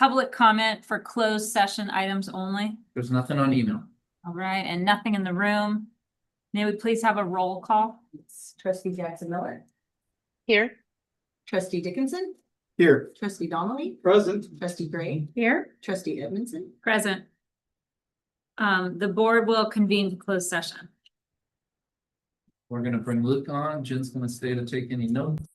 public comment for closed session items only. There's nothing on email. All right, and nothing in the room. May we please have a roll call? Trustee Jackson Miller, Here. trustee Dickinson, Here. trustee Donnelly, Present. trustee Gray, Here. trustee Edmondson. Present. The board will convene to closed session. We're gonna bring Luke on. Jen's gonna stay to take any notes.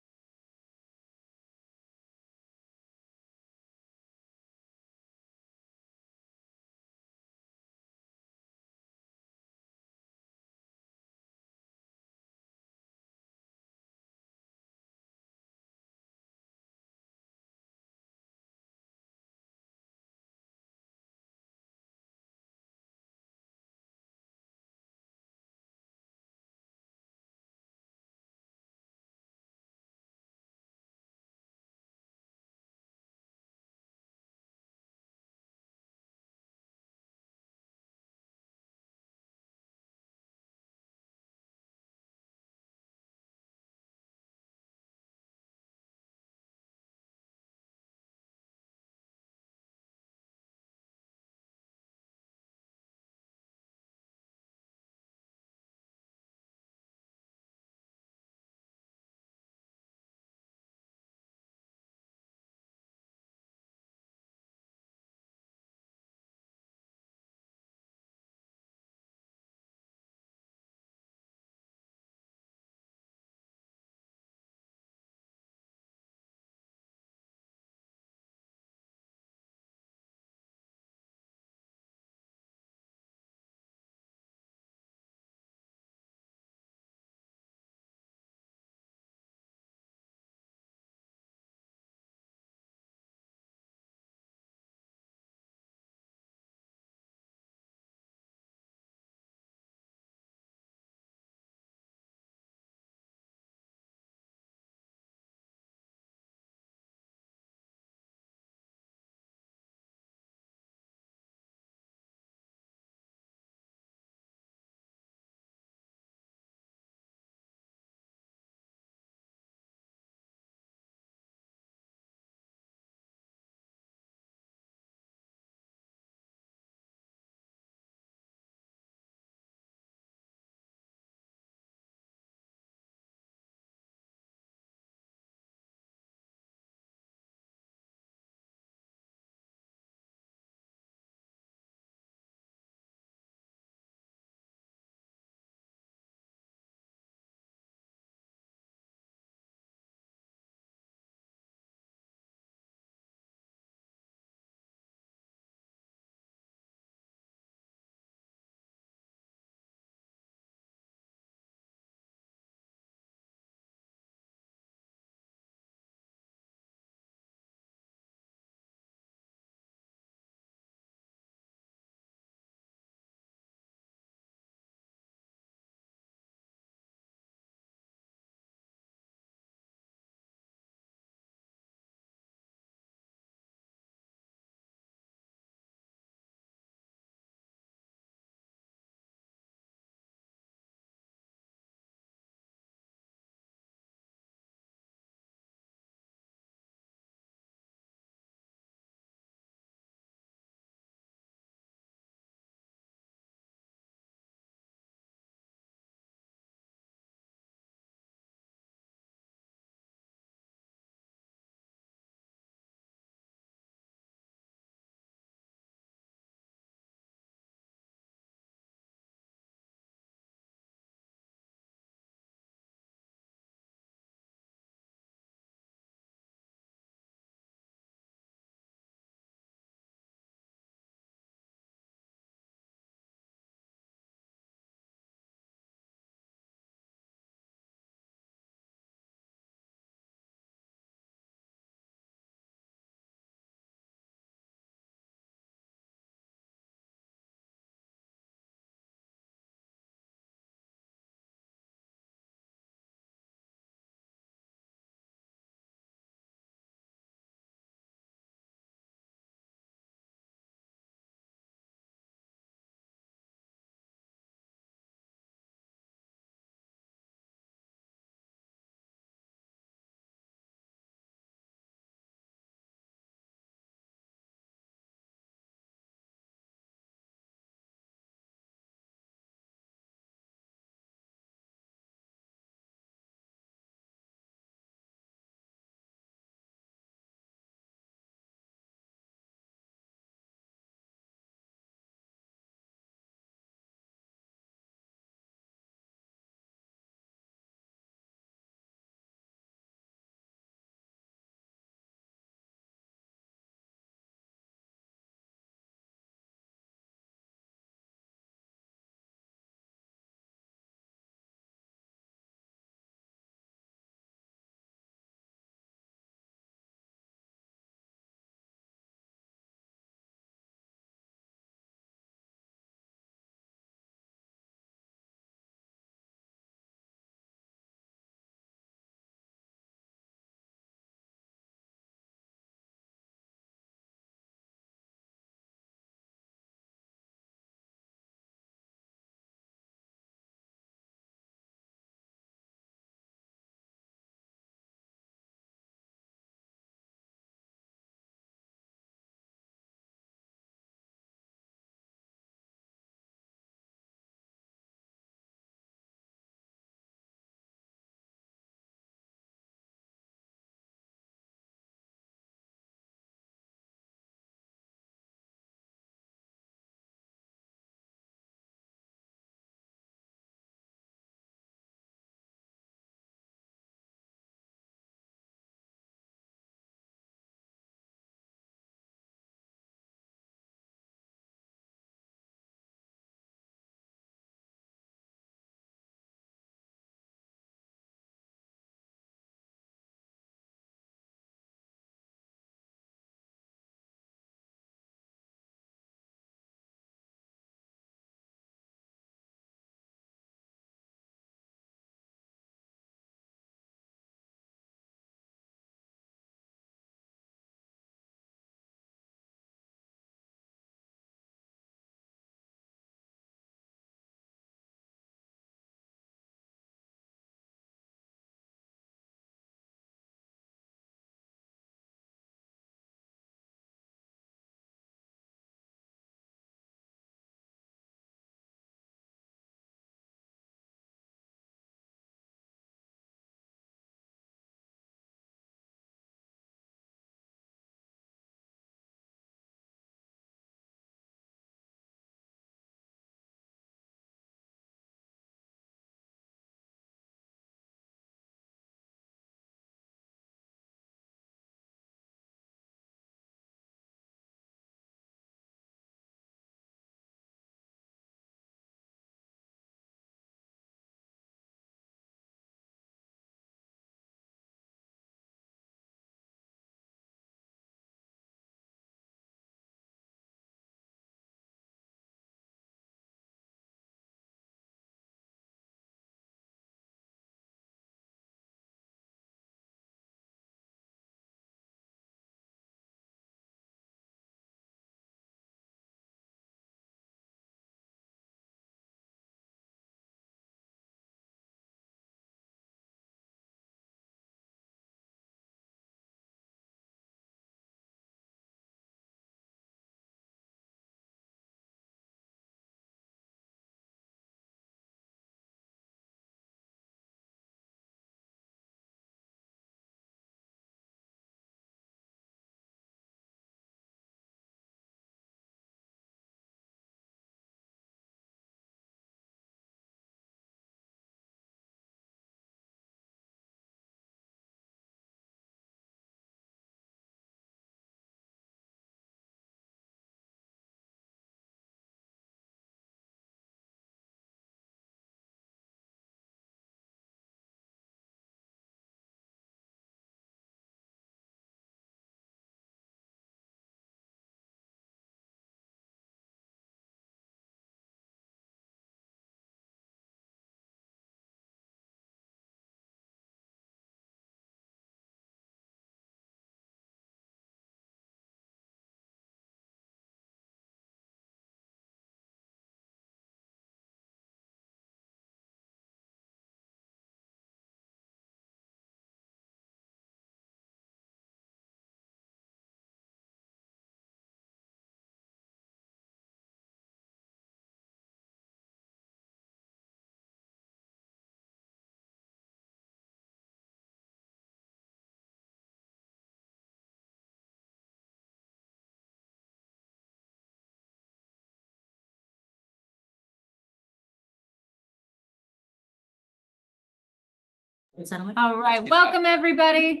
All right, welcome, everybody.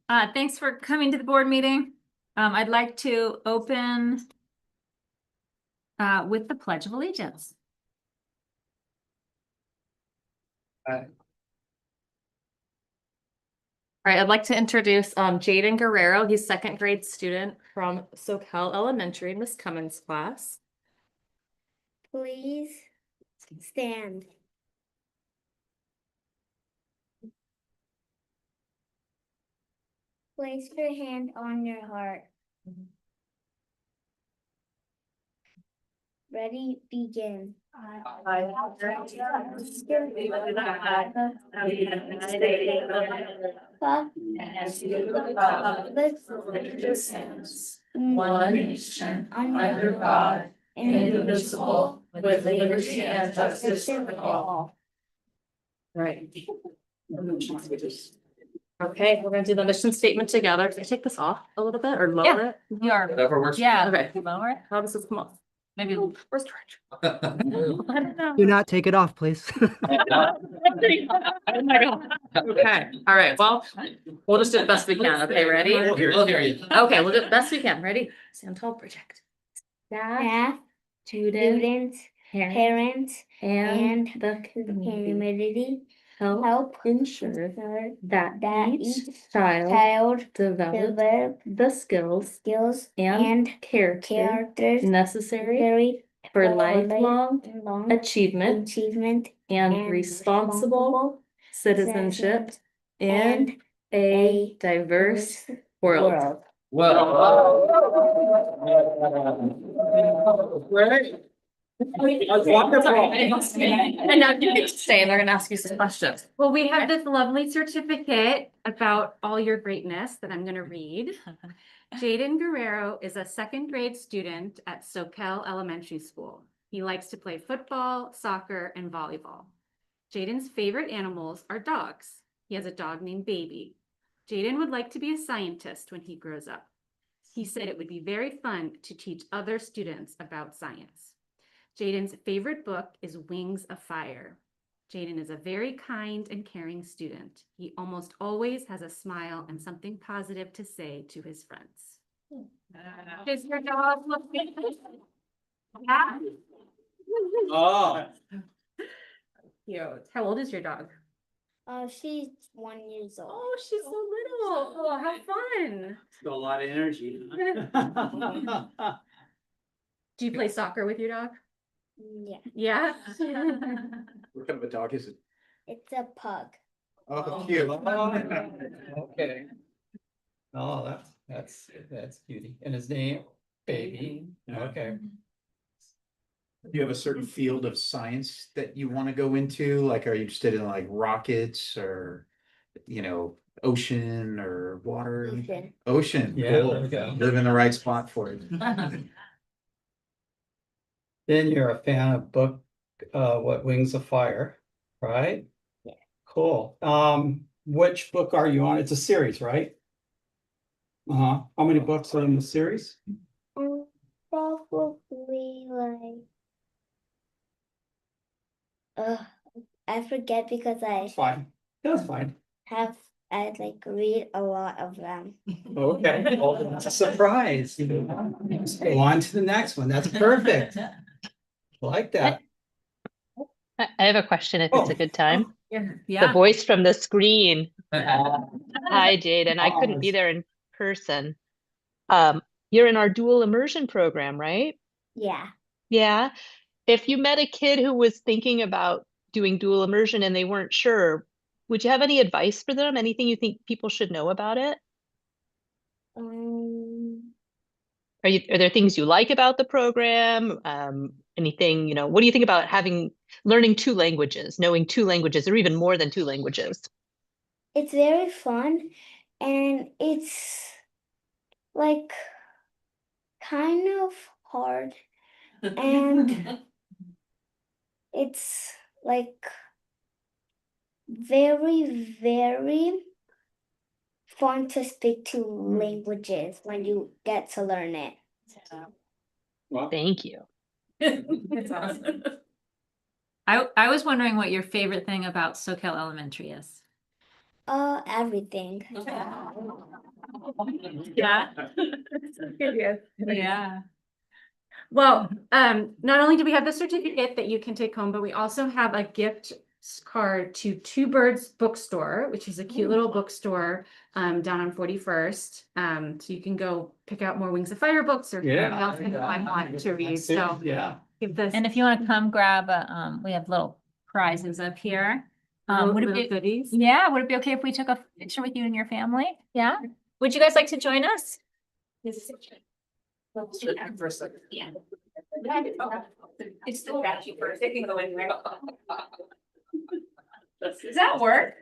Thanks for coming to the board meeting. I'd like to open with the Pledge of Allegiance. All right, I'd like to introduce Jaden Guerrero. He's second grade student from Soquel Elementary, Miss Cummins' class. Please stand. Place your hand on your heart. Ready, begin. One nation, under God, indivisible, with liberty and justice for all. Right. Okay, we're gonna do the mission statement together. Can I take this off a little bit or lower it? You are, Whatever works. yeah. Okay. Lower it. How does this come off? Maybe. Where's George? I don't know. Do not take it off, please. Oh my God. Okay, all right, well, we'll just do the best we can. Okay, ready? We'll hear you. Okay, we'll do the best we can. Ready? Stand tall, project. Staff, Staff, students, students, parents, parents, and and the community community help ensure that each child child develop develop the skills skills and and character characters necessary necessary for for lifelong lifelong achievement achievement and responsible citizenship in a diverse world. Well. Great. And now you get to stay and they're gonna ask you some questions. Well, we have this lovely certificate about all your greatness that I'm going to read. Jaden Guerrero is a second grade student at Soquel Elementary School. He likes to play football, soccer, and volleyball. Jaden's favorite animals are dogs. He has a dog named Baby. Jaden would like to be a scientist when he grows up. He said it would be very fun to teach other students about science. Jaden's favorite book is Wings of Fire. Jaden is a very kind and caring student. He almost always has a smile and something positive to say to his friends. Does your dog look good? Yeah. Oh. Cute. How old is your dog? She's 1 year old. Oh, she's so little. Oh, how fun. Got a lot of energy. Do you play soccer with your dog? Yeah, Yeah. What kind of a dog is it? it's a pug. Oh, cute. Okay. Oh, that's cutie. And his name, Baby. Okay. Do you have a certain field of science that you want to go into? Like, are you interested in like rockets or, ocean or water? Ethan. Ocean. Yeah, Cool. there we go. Live in the right spot for it. Then you're a fan of book, what Wings of Fire, right? Yeah. Cool. Which book are you on? It's a series, right? How many books are in the series? Probably like, I forget because I That's fine. That's fine. I read a lot of them. Okay, well, that's a surprise. Let's go on to the next one. That's perfect. Like that. I have a question if it's a good time. The Yeah. voice from the screen. Hi, Jaden. I couldn't be there in person. You're in our dual immersion program, right? Yeah. Yeah. If you met a kid who was thinking about doing dual immersion and they weren't sure, would you have any advice for them? Anything you think people should know about it? Are there things you like about the program? Anything, what do you think about learning two languages, knowing two languages, or even more than two languages? It's very fun and it's like kind of hard and it's like very, very fun to speak two languages when you get to learn it. Thank you. That's awesome. I was wondering what your favorite thing about Soquel Elementary is. Everything. Yeah. Yeah. Well, not only do we have the certificate that you can take home, but we also have a gift card to Two Birds Bookstore, which is a cute little bookstore down on 41st. So you can go pick out more Wings of Fire books or Yeah. anything else that you might want to read. So Yeah. give this And if you want to come grab a, we have little prizes up here. Would it little be, goodies. yeah, would it be okay if we took a picture with you and your family? Yeah? Would you guys like to join us? Yeah. It's the strategy first. They can go anywhere. Does that work?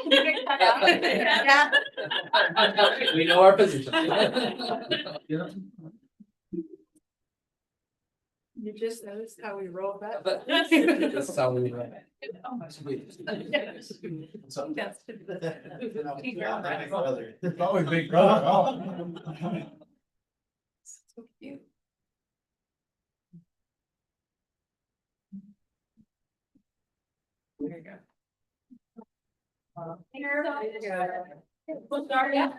Yeah. We know our position. You just noticed how we roll back. That's how we run it. It's always big brother. So cute. There you go. We'll start, yeah.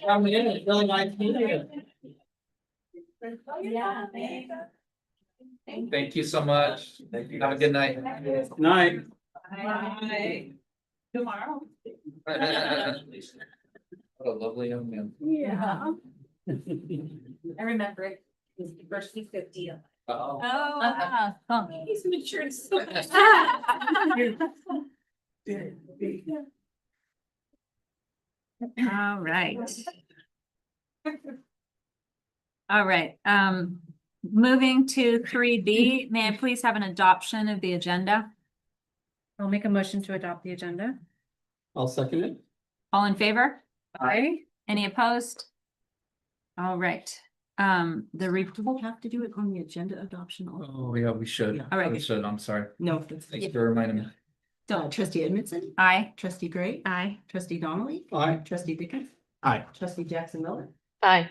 Coming in, it's really nice meeting you. Yeah. Thank you so much. Have a good night. Night. Bye. Tomorrow. What a lovely young man. Yeah. I remember it. It was the first 50. Oh. Oh, wow. Oh. He's matured so much. All right. All right, moving to 3B, may I please have an adoption of the agenda? I'll make a motion to adopt the agenda. I'll second it. All in favor? Aye. Any opposed? All right, the report. Have to do it on the agenda adoption. Oh, yeah, we should. Yeah. All right. We should, I'm sorry. No, that's. Thanks for reminding me. Trustee Edmondson, Aye. trustee Gray, Aye. trustee Donnelly, Aye. trustee Dickens, Aye. trustee Jackson Miller. Aye.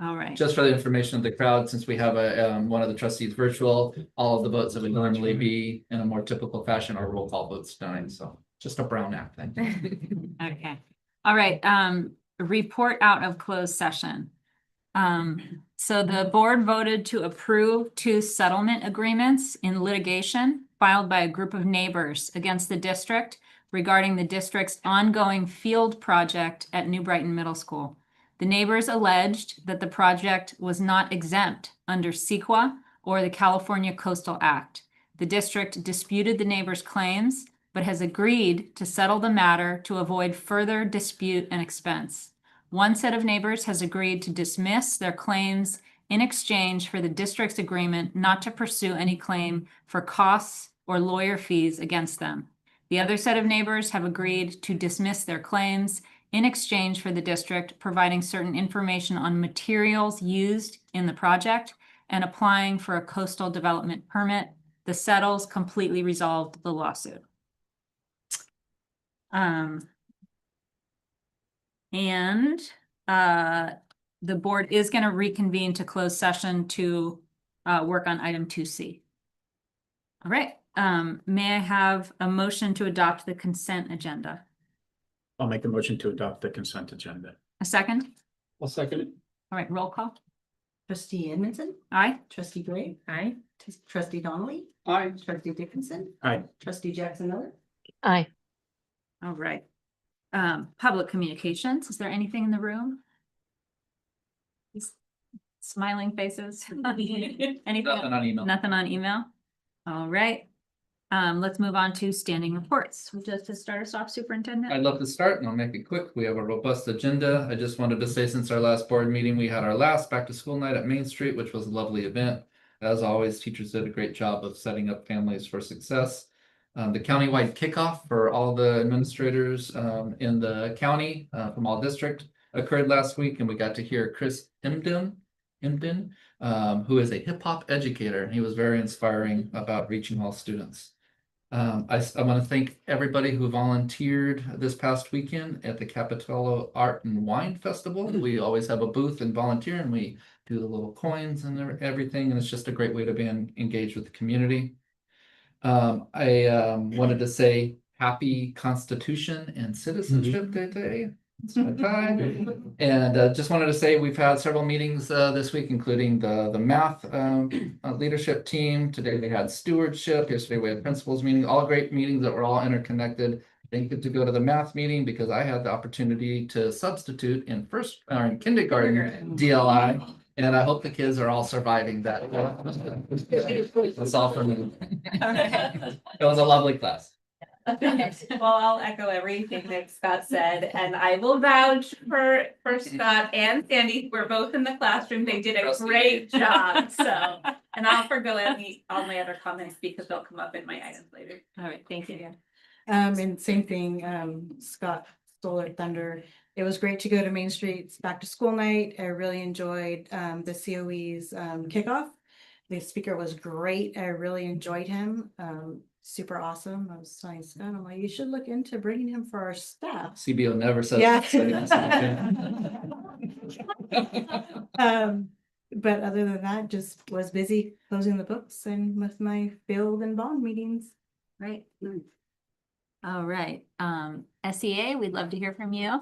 All right. Just for the information of the crowd, since we have a, one of the trustees virtual, all of the votes that would normally be in a more typical fashion are roll call votes tonight, so just a Brown Act thing. Okay, all right, report out of closed session. So the board voted to approve 2 settlement agreements in litigation filed by a group of neighbors against the district regarding the district's ongoing field project at New Brighton Middle School. The neighbors alleged that the project was not exempt under CEQA or the California Coastal Act. The district disputed the neighbors' claims, but has agreed to settle the matter to avoid further dispute and expense. One set of neighbors has agreed to dismiss their claims in exchange for the district's agreement not to pursue any claim for costs or lawyer fees against them. The other set of neighbors have agreed to dismiss their claims in exchange for the district providing certain information on materials used in the project and applying for a coastal development permit. The settles completely resolved the lawsuit. The board is going to reconvene to close session to work on item 2C. All right, may I have a motion to adopt the consent agenda? I'll make a motion to adopt the consent agenda. A second? I'll second it. All right, roll call. Trustee Edmondson, Aye. trustee Gray, Aye. trustee Donnelly, Aye. trustee Dickinson, Aye. trustee Jackson Miller. Aye. All right. Public communications, is there anything in the room? Smiling faces? Anything? Nothing on email. Nothing on email? All right. Let's move on to standing reports. Would you like to start us off, Superintendent? I'd love to start and I'll make it quick. We have a robust agenda. I just wanted to say since our last board meeting, we had our last back to school night at Main Street, which was a lovely event. As always, teachers did a great job of setting up families for success. The countywide kickoff for all the administrators in the county from all district occurred last week, and we got to hear Chris Hemden, who is a hip hop educator, and he was very inspiring about reaching all students. I want to thank everybody who volunteered this past weekend at the Capitello Art and Wine Festival. We always have a booth and volunteer, and we do the little coins and everything, and it's just a great way to be engaged with the community. I wanted to say happy Constitution and Citizenship Day. It's my time. And just wanted to say we've had several meetings this week, including the math leadership team. Today we had stewardship. Yesterday we had principals meeting. All great meetings that were all interconnected. Didn't get to go to the math meeting because I had the opportunity to substitute in kindergarten DLI. And I hope the kids are all surviving that. That's all for me. It was a lovely class. Well, I'll echo everything that Scott said, and I will vouch for Scott and Sandy, who were both in the classroom. They did a great job, so. And I'll forgo all my other comments because they'll come up in my items later. All right, thank you. And same thing, Scott stole our thunder. It was great to go to Main Street's back to school night. I really enjoyed the COE's kickoff. The speaker was great. I really enjoyed him. Super awesome. I was telling Scott, I'm like, you should look into bringing him for our staff. CBO never says. Yeah. that. But other than that, just was busy closing the books and with my field and bond meetings. Right. All right, SEA, we'd love to hear from you.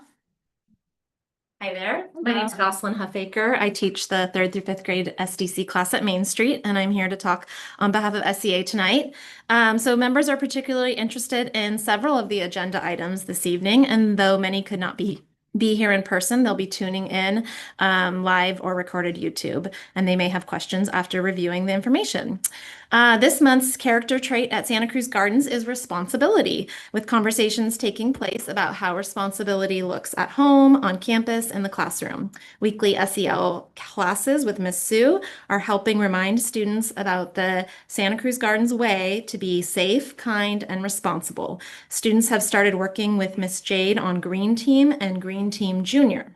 Hi there, my name's Jocelyn Huffaker. I teach the 3rd through 5th grade SDC class at Main Street, and I'm here to talk on behalf of SEA tonight. So members are particularly interested in several of the agenda items this evening, and though many could not be here in person, they'll be tuning in live or recorded YouTube, and they may have questions after reviewing the information. This month's character trait at Santa Cruz Gardens is responsibility, with conversations taking place about how responsibility looks at home, on campus, and the classroom. Weekly SEL classes with Miss Sue are helping remind students about the Santa Cruz Gardens way to be safe, kind, and responsible. Students have started working with Miss Jade on Green Team and Green Team Junior.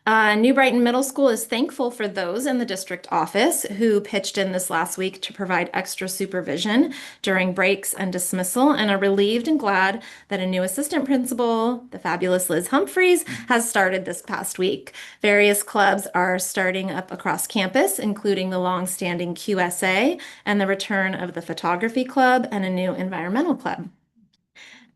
New Brighton Middle School is thankful for those in the district office who pitched in this last week to provide extra supervision during breaks and dismissal, and are relieved and glad that a new assistant principal, the fabulous Liz Humphreys, has started this past week. Various clubs are starting up across campus, including the long-standing QSA and the return of the photography club and a new environmental club.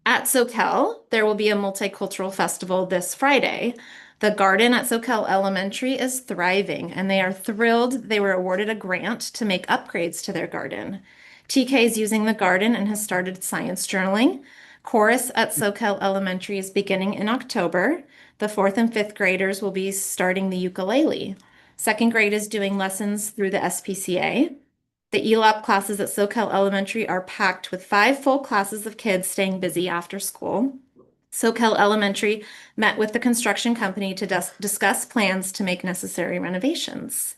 At Soquel, there will be a multicultural festival this Friday. The garden at Soquel Elementary is thriving, and they are thrilled they were awarded a grant to make upgrades to their garden. TK is using the garden and has started science journaling. Chorus at Soquel Elementary is beginning in October. The 4th and 5th graders will be starting the ukulele. 2nd grade is doing lessons through the SPCA. The ELAP classes at Soquel Elementary are packed with 5 full classes of kids staying busy after school. Soquel Elementary met with the construction company to discuss plans to make necessary renovations.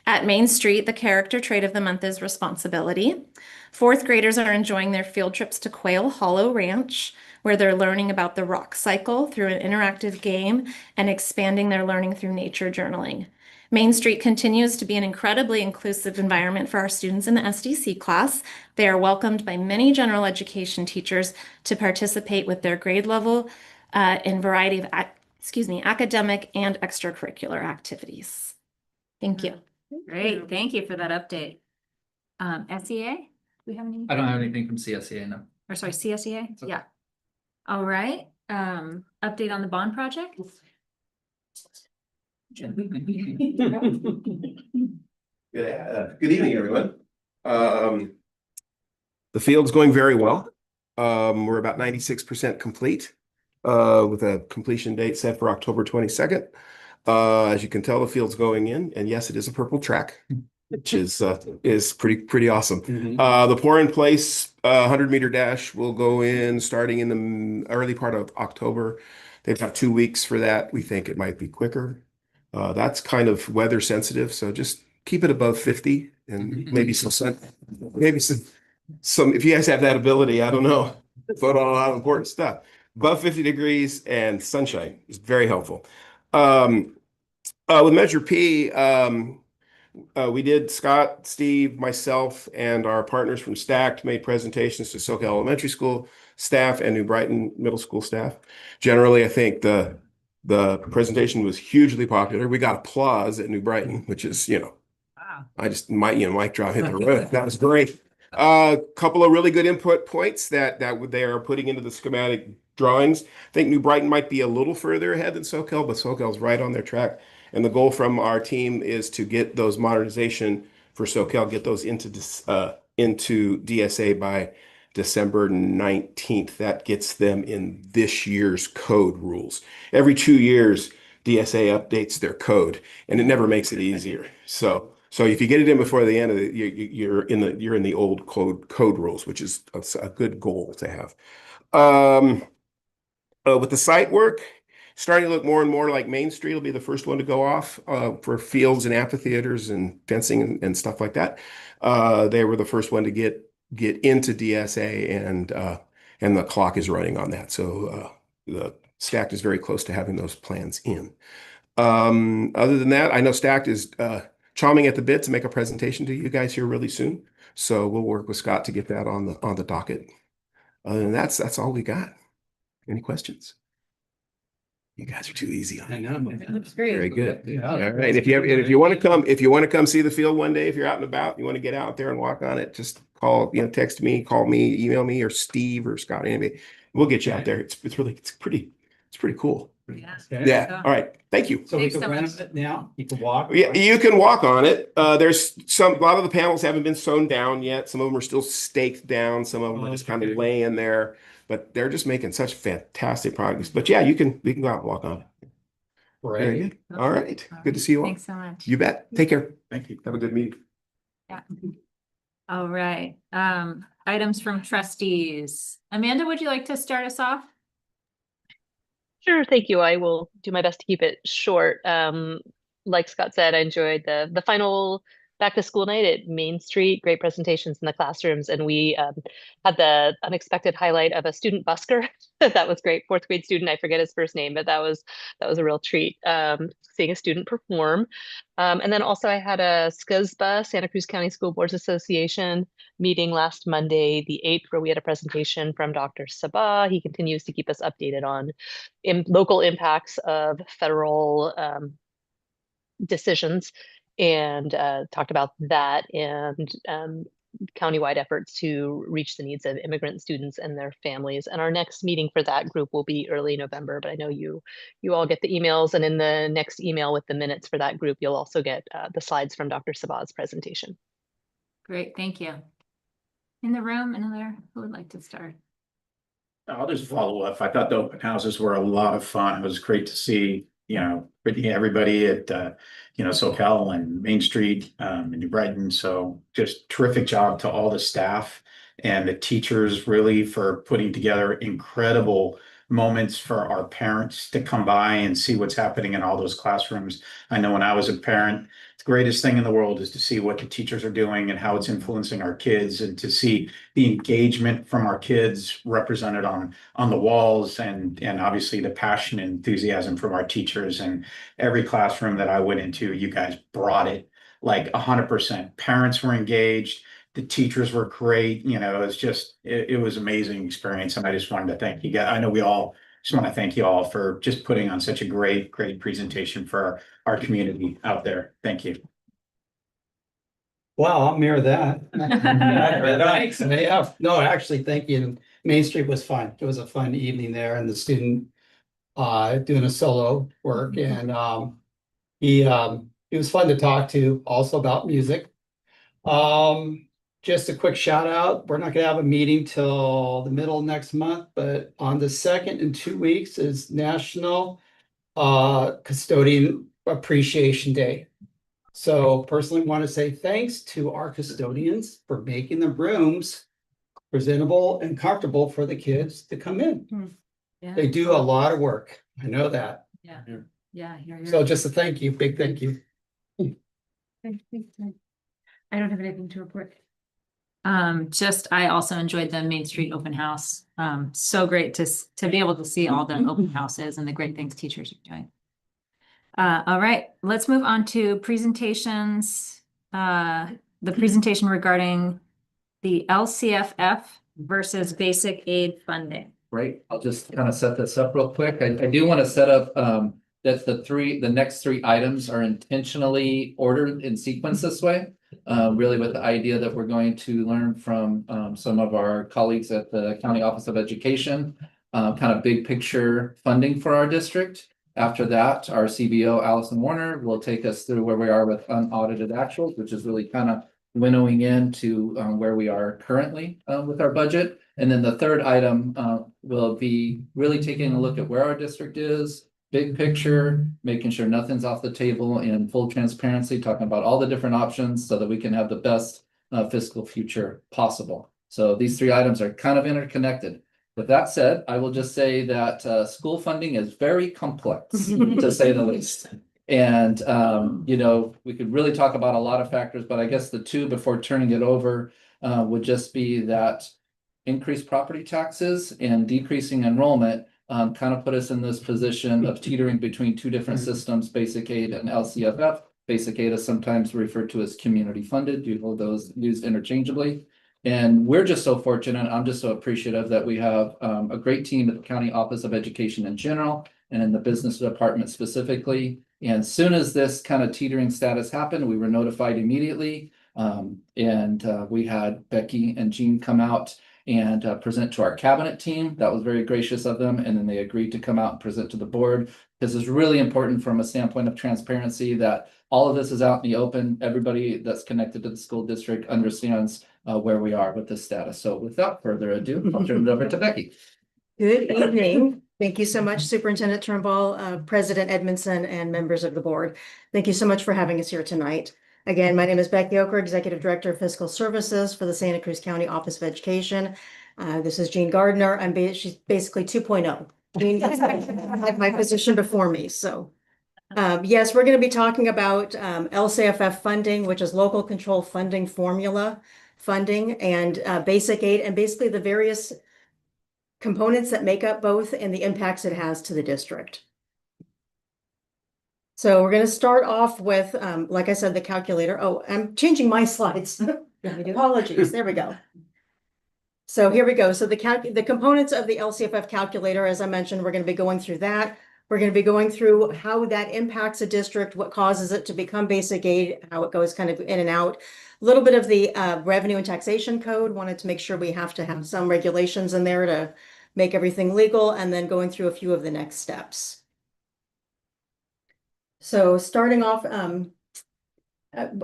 At Main Street, the character trait of the month is responsibility. 4th graders are enjoying their field trips to Quail Hollow Ranch, where they're learning about the rock cycle through an interactive game and expanding their learning through nature journaling. Main Street continues to be an incredibly inclusive environment for our students in the SDC class. They are welcomed by many general education teachers to participate with their grade level in variety of academic and extracurricular activities. Thank you. Great, thank you for that update. SEA, do we have any? I don't have anything from CSEA, no. Or sorry, CSEA? okay. Yeah. All right, update on the bond project? Good evening, everyone. The field's going very well. We're about 96% complete, with a completion date set for October 22nd. As you can tell, the field's going in, and yes, it is a purple track, which is pretty awesome. The pour in place 100-meter dash will go in starting in the early part of October. They've got 2 weeks for that. We think it might be quicker. That's kind of weather sensitive, so just keep it above 50 and maybe some if you guys have that ability, I don't know, put on a lot of important stuff. Above 50 degrees and sunshine is very helpful. With Measure P, we did, Scott, Steve, myself, and our partners from STACT made presentations to Soquel Elementary School staff and New Brighton Middle School staff. Generally, I think the presentation was hugely popular. We got applause at New Brighton, which is, Wow. I just mic drop hit the roof. That was great. A couple of really good input points that they are putting into the schematic drawings. I think New Brighton might be a little further ahead than Soquel, but Soquel's right on their track. And the goal from our team is to get those modernization for Soquel, get those into DSA by December 19th. That gets them in this year's code rules. Every 2 years, DSA updates their code, and it never makes it easier. So if you get it in before the end of the, you're in the old code rules, which is a good goal to have. With the site work, starting to look more and more like Main Street will be the first one to go off for fields and amphitheaters and fencing and stuff like that. They were the first one to get into DSA, and the clock is running on that. So the Stacked is very close to having those plans in. Other than that, I know Stacked is chomping at the bit to make a presentation to you guys here really soon. So we'll work with Scott to get that on the docket. Other than that's all we got. Any questions? You guys are too easy on I it. know. Looks great. Very good. Yeah. All right. If you want to come see the field one day, if you're out and about, you want to get out there and walk on it, just text me, call me, email me, or Steve or Scott, anybody. We'll get you out there. It's pretty cool. Yeah. Okay. Yeah. All right. Thank you. So we Thanks can so rent much. it now? You can walk? Yeah, you can walk on it. There's a lot of the panels haven't been sewn down yet. Some of them are still staked down. Some of them are just kind of laying there, but they're just making such fantastic progress. But yeah, we can go out and walk on it. Very Right. good. All right. Good to see you all. Thanks so much. You bet. Take care. Thank you. Have a good meeting. Yeah. All right. Items from trustees. Amanda, would you like to start us off? Sure, thank you. I will do my best to keep it short. Like Scott said, I enjoyed the final back to school night at Main Street. Great presentations in the classrooms, and we had the unexpected highlight of a student busker. That was great. Fourth grade student, I forget his first name, but that was a real treat. Seeing a student perform. And then also I had a SCSBA, Santa Cruz County School Boards Association meeting last Monday, the 8th, where we had a presentation from Dr. Sabah. He continues to keep us updated on local impacts of federal decisions, and talked about that and countywide efforts to reach the needs of immigrant students and their families. And our next meeting for that group will be early November, but I know you all get the emails, and in the next email with the minutes for that group, you'll also get the slides from Dr. Sabah's presentation. Great, thank you. In the room, another, who would like to start? I'll just follow up. I thought the open houses were a lot of fun. It was great to see, everybody at, Soquel and Main Street, in New Brighton. So just terrific job to all the staff and the teachers really for putting together incredible moments for our parents to come by and see what's happening in all those classrooms. I know when I was a parent, the greatest thing in the world is to see what the teachers are doing and how it's influencing our kids, and to see the engagement from our kids represented on the walls, and obviously the passion and enthusiasm from our teachers. And every classroom that I went into, you guys brought it like 100%. Parents were engaged. The teachers were great. It was amazing experience. And I just wanted to thank you guys. I know we all just want to thank you all for just putting on such a great presentation for our community out there. Thank you. Well, I'll mirror that. Thanks. Yeah, no, actually, thank you. Main Street was fun. It was a fun evening there, and the student doing a solo work, and he was fun to talk to also about music. Just a quick shout out. We're not gonna have a meeting till the middle of next month, but on the 2nd in 2 weeks is National Custodian Appreciation Day. So personally want to say thanks to our custodians for making the rooms presentable and comfortable for the kids to come in. Yeah. They do a lot of work. I know that. Yeah. So just a thank you, big thank you. I don't have anything to report. I also enjoyed the Main Street open house. So great to be able to see all the open houses and the great things teachers are doing. All right, let's move on to presentations. The presentation regarding the LCFF versus basic aid funding. Great. I'll just kind of set this up real quick. I do want to set up that the next three items are intentionally ordered in sequence this way. really with the idea that we're going to learn from some of our colleagues at the County Office of Education, kind of big picture funding for our district. After that, our CBO, Allison Warner, will take us through where we are with unaudited actuals, which is really kind of winnowing into where we are currently with our budget. And then the third item will be really taking a look at where our district is, big picture, making sure nothing's off the table in full transparency, talking about all the different options so that we can have the best fiscal future possible. So these three items are kind of interconnected. With that said, I will just say that school funding is very complex, to say the least. And, you know, we could really talk about a lot of factors, but I guess the two before turning it over would just be that increased property taxes and decreasing enrollment kind of put us in this position of teetering between two different systems, basic aid and LCFF. Basic aid is sometimes referred to as community funded, you know, those used interchangeably. And we're just so fortunate, I'm just so appreciative that we have a great team at the County Office of Education in general and in the business department specifically. And as soon as this kind of teetering status happened, we were notified immediately. We had Becky and Jean come out and present to our cabinet team. That was very gracious of them. And then they agreed to come out and present to the board. This is really important from a standpoint of transparency that all of this is out in the open. Everybody that's connected to the school district understands where we are with this status. So without further ado, I'll turn it over to Becky. Good evening. Thank you so much, Superintendent Turnbull, President Edmondson, and members of the board. Thank you so much for having us here tonight. Again, my name is Becky Oker, Executive Director of Fiscal Services for the Santa Cruz County Office of Education. This is Jean Gardner. She's basically 2.0. Jean had my position before me. So yes, we're going to be talking about LCFF funding, which is local control funding formula funding, and basic aid, and basically the various components that make up both and the impacts it has to the district. So we're going to start off with, like I said, the calculator. Oh, I'm changing my slides. Apologies. There we go. So here we go. So the components of the LCFF calculator, as I mentioned, we're going to be going through that. We're going to be going through how that impacts a district, what causes it to become basic aid, how it goes kind of in and out. A little bit of the revenue and taxation code. Wanted to make sure we have to have some regulations in there to make everything legal, and then going through a few of the next steps. So starting off,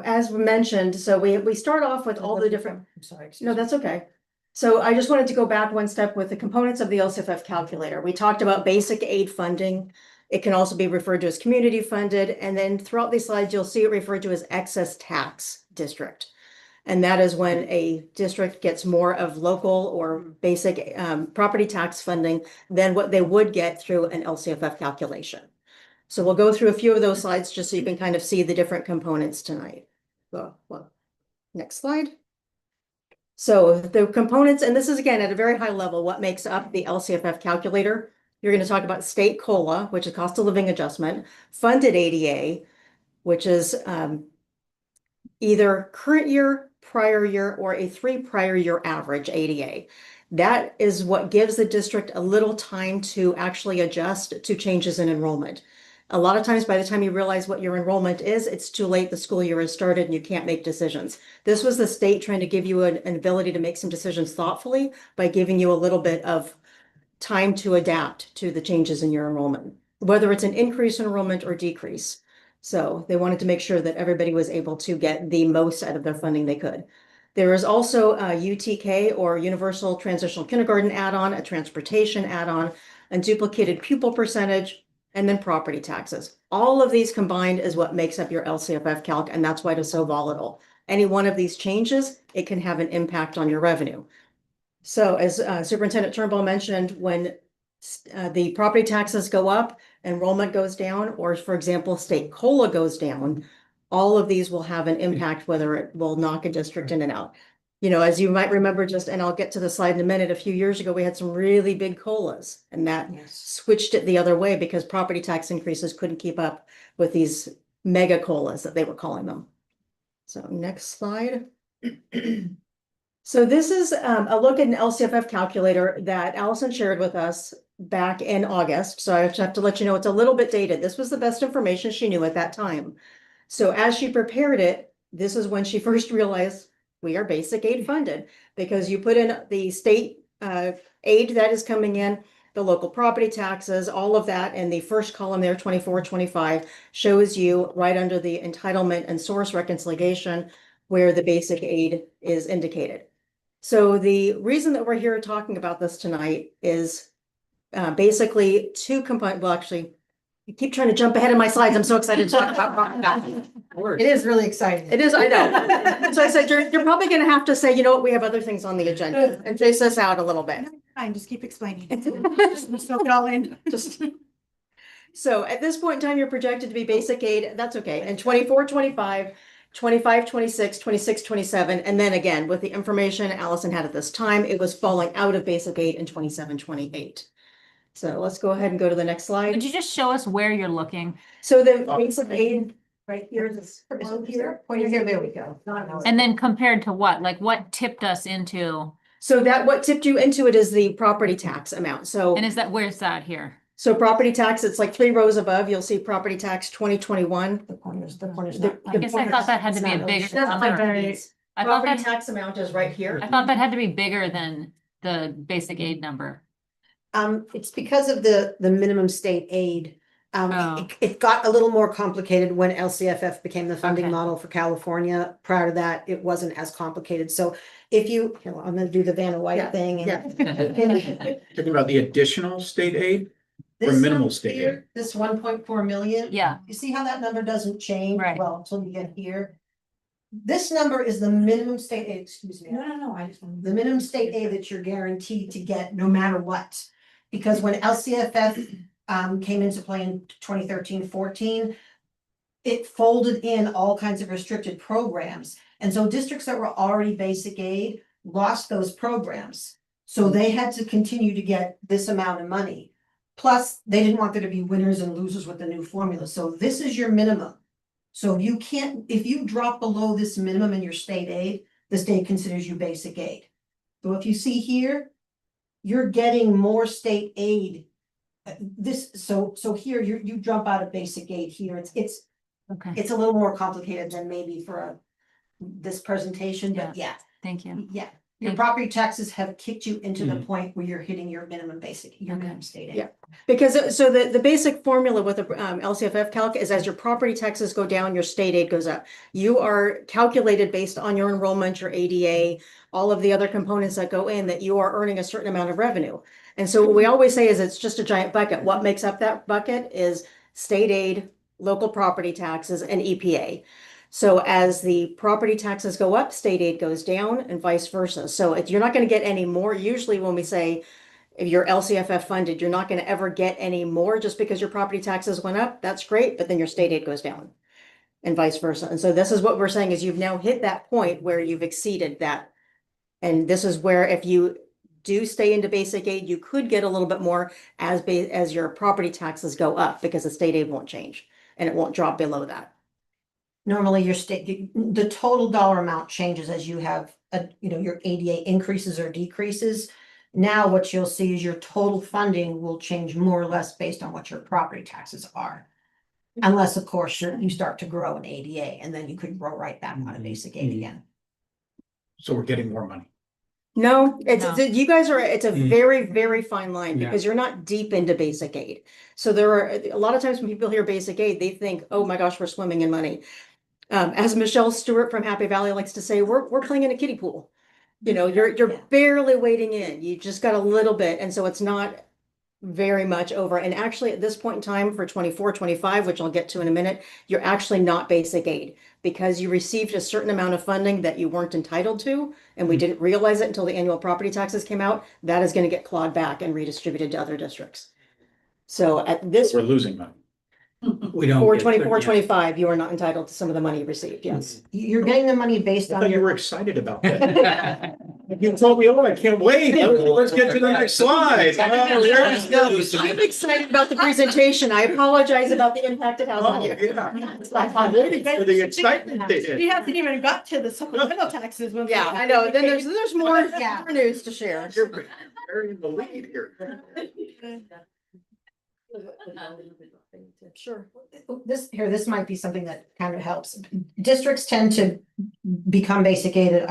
as mentioned, so we start off with all the different. I'm sorry. No, that's okay. So I just wanted to go back one step with the components of the LCFF calculator. We talked about basic aid funding. It can also be referred to as community funded. And then throughout these slides, you'll see it referred to as excess tax district. And that is when a district gets more of local or basic property tax funding than what they would get through an LCFF calculation. So we'll go through a few of those slides just so you can kind of see the different components tonight. Well, next slide. So the components, and this is again at a very high level, what makes up the LCFF calculator. You're going to talk about state COLA, which is cost of living adjustment, funded ADA, which is either current year, prior year, or a 3 prior year average ADA. That is what gives the district a little time to actually adjust to changes in enrollment. A lot of times, by the time you realize what your enrollment is, it's too late. The school year has started and you can't make decisions. This was the state trying to give you an ability to make some decisions thoughtfully by giving you a little bit of time to adapt to the changes in your enrollment, whether it's an increase in enrollment or decrease. So they wanted to make sure that everybody was able to get the most out of their funding they could. There is also a UTK, or Universal Transitional Kindergarten add-on, a transportation add-on, a duplicated pupil percentage, and then property taxes. All of these combined is what makes up your LCFF calc, and that's why it is so volatile. Any one of these changes, it can have an impact on your revenue. So as Superintendent Turnbull mentioned, when the property taxes go up, enrollment goes down, or for example, state COLA goes down, all of these will have an impact, whether it will knock a district in and out. You know, as you might remember, and I'll get to the slide in a minute, a few years ago, we had some really big COLAs, and that switched it the other way because property tax increases couldn't keep up with these mega COLAs that they were calling them. So next slide. So this is a look at an LCFF calculator that Allison shared with us back in August. So I have to let you know it's a little bit dated. This was the best information she knew at that time. So as she prepared it, this is when she first realized we are basic aid funded, because you put in the state aid that is coming in, the local property taxes, all of that, and the first column there, 24, 25, shows you right under the entitlement and source reconciliation where the basic aid is indicated. So the reason that we're here talking about this tonight is basically two components. Well, actually, you keep trying to jump ahead of my slides. I'm so excited to talk about that. It is really exciting. It is, I know. So I said, you're probably gonna have to say, you know what, we have other things on the agenda and chase us out a little bit. Fine, just keep explaining. Just soak it all in. Just. So at this point in time, you're projected to be basic aid, that's okay, and 24, 25, 25, 26, 26, 27, and then again, with the information Allison had at this time, it was falling out of basic aid in 27, 28. So let's go ahead and go to the next slide. Could you just show us where you're looking? So the basic aid right here, this Here, point here, there we go. And then compared to what? Like what tipped us into, so that what tipped you into it is the property tax amount. So and is that, where's that here? so property tax, it's like 3 rows above, you'll see property tax 2021. The corners. I guess I thought that had to be a bigger number. I thought Property that, tax amount is right here. I thought that had to be bigger than the basic aid number. It's because of the minimum state aid. Oh. It got a little more complicated when LCFF became the funding Okay. model for California. Prior to that, it wasn't as complicated. So if you, here, I'm gonna do the Vanna White Yeah, thing. yeah. Talking about the additional state aid or This minimal number state aid? here, this 1.4 million. Yeah. You see how that number doesn't change? Right. Well, until you get here. This number is the minimum state aid, excuse me. No, I just. The minimum state aid that you're guaranteed to get no matter what. Because when LCFF came into play in 2013-14, it folded in all kinds of restricted programs. And so districts that were already basic aid lost those programs. So they had to continue to get this amount of money. Plus, they didn't want there to be winners and losers with the new formula. So this is your minimum. So you can't, if you drop below this minimum in your state aid, the state considers you basic aid. So if you see here, you're getting more state aid. So here you jump out of basic aid here. It's Okay, a little more complicated than maybe for this presentation, but yeah, thank you. yeah. Your Thank- property taxes have kicked you into the point where you're hitting your minimum Okay. minimum state aid. Yeah. Because so the basic formula with the LCFF calc is as your property taxes go down, your state aid goes up. You are calculated based on your enrollment, your ADA, all of the other components that go in, that you are earning a certain amount of revenue. And so what we always say is it's just a giant bucket. What makes up that bucket is state aid, local property taxes, and EPA. So as the property taxes go up, state aid goes down and vice versa. So if you're not going to get any more, usually when we say if you're LCFF funded, you're not going to ever get any more just because your property taxes went up. That's great, but then your state aid goes down and vice versa. And so this is what we're saying is you've now hit that point where you've exceeded that. And this is where if you do stay into basic aid, you could get a little bit more as your property taxes go up because the state aid won't change and it won't drop below that. Normally your the total dollar amount changes as you have, your ADA increases or decreases. Now what you'll see is your total funding will change more or less based on what your property taxes are. Unless, of course, you start to grow in ADA and then you could grow right back out of basic aid again. So we're getting more money. No, it's No. you guys are, it's a very, very fine line Yeah. because you're not deep into basic aid. So there are a lot of times when people hear basic aid, they think, oh my gosh, we're swimming in money. As Michelle Stewart from Happy Valley likes to say, we're playing in a kiddie pool. You're Yeah. barely wading in. You just got a little bit. And so it's not very much over. And actually at this point in time for 24, 25, which I'll get to in a minute, you're actually not basic aid because you received a certain amount of funding that you weren't entitled to. And we didn't realize it until the annual property taxes came out. That is going to get clawed back and redistributed to other districts. So at this, We're losing money. We don't. for get 24, yeah. 25, you are not entitled to some of the money you received. Yes. You're getting the money based I on thought you your were excited about that. You told me, oh, I can't wait. Let's get to the next slide. I'm excited about the presentation. I apologize about the impact it has on Oh, you. yeah. I'm waiting for the excitement to hit. We haven't even got to the supplemental taxes. when we- Yeah, I know. Then there's more Yeah. news to share. You're in the lead here. Sure. This might be something that kind of helps. Districts tend to become basic aid